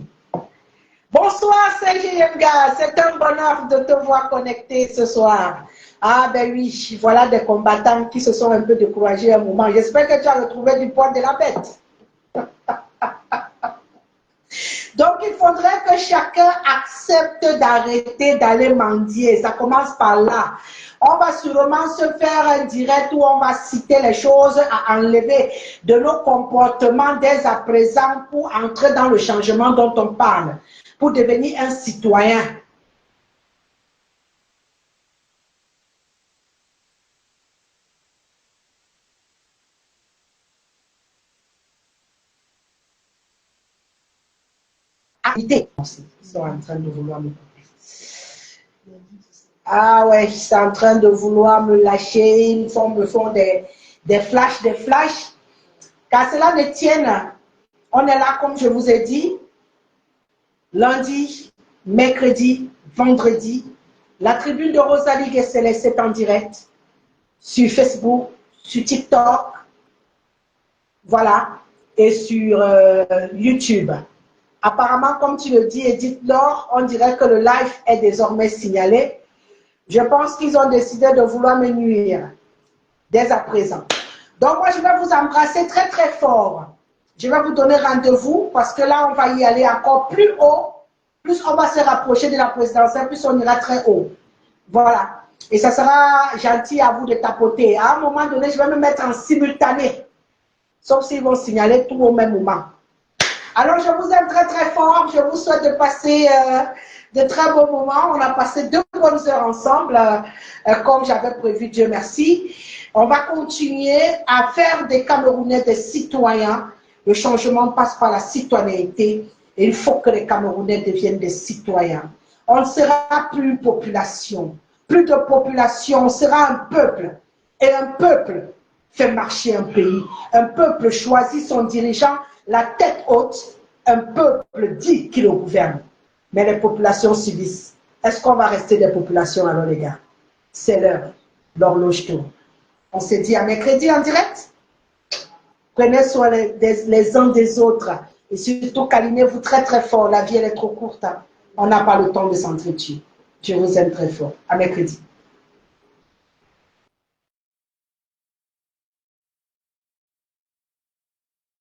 Bonsoir, Serge Yenga. C'est un bonheur de te voir connecté ce soir. Ah, ben oui, voilà des combattants qui se sont un peu découragés un moment. J'espère que tu as retrouvé du poil de la bête. faudrait que chacun accepte d'arrêter d'aller mendier. Ça commence par là. On va sûrement se faire un direct où on va citer les choses à enlever de nos comportements dès à présent pour entrer dans le changement dont on parle, pour devenir un citoyen. Ils sont en train de vouloir me couper. Ah ouais, ils sont en train de vouloir me lâcher. Ils me font des flashs. Car cela ne tienne. On est là, comme je vous ai dit, lundi, mercredi, vendredi. La tribune de Rosalie Guesseles est en direct sur Facebook, sur TikTok, voilà, et sur YouTube. Apparemment, comme tu le dis, Edith Laure, on dirait que le live est désormais signalé. Je pense qu'ils ont décidé de vouloir me nuire dès à présent. Donc, moi, je vais vous embrasser très, très fort. Je vais vous donner rendez-vous parce que là, on va y aller encore plus haut. Plus on va se rapprocher de la présidentielle, plus on ira très haut. Voilà. Et ça sera gentil à vous de tapoter. À un moment donné, je vais me mettre en simultané. Sauf s'ils vont signaler tout au même moment. Alors, je vous aime très, très fort. Je vous souhaite de passer de très bons moments. On a passé 2 bonnes heures ensemble, comme j'avais prévu, Dieu merci. On va continuer à faire des Camerounais des citoyens. Le changement passe par la citoyenneté. Et il faut que les Camerounais deviennent des citoyens. On ne sera plus une population. Plus de population, on sera un peuple. Et un peuple fait marcher un pays. Un peuple choisit son dirigeant, la tête haute. Un peuple dit qu'il le gouverne. Mais les populations subissent. Est-ce qu'on va rester des populations alors, les gars? C'est l'heure. L'horloge tourne. On s'est dit à mercredi en direct. Prenez soin les uns des autres. Et surtout, câlinez-vous très très fort. La vie, elle est trop courte. Hein. On n'a pas le temps de s'entretuer. Je vous aime très fort. À mercredi.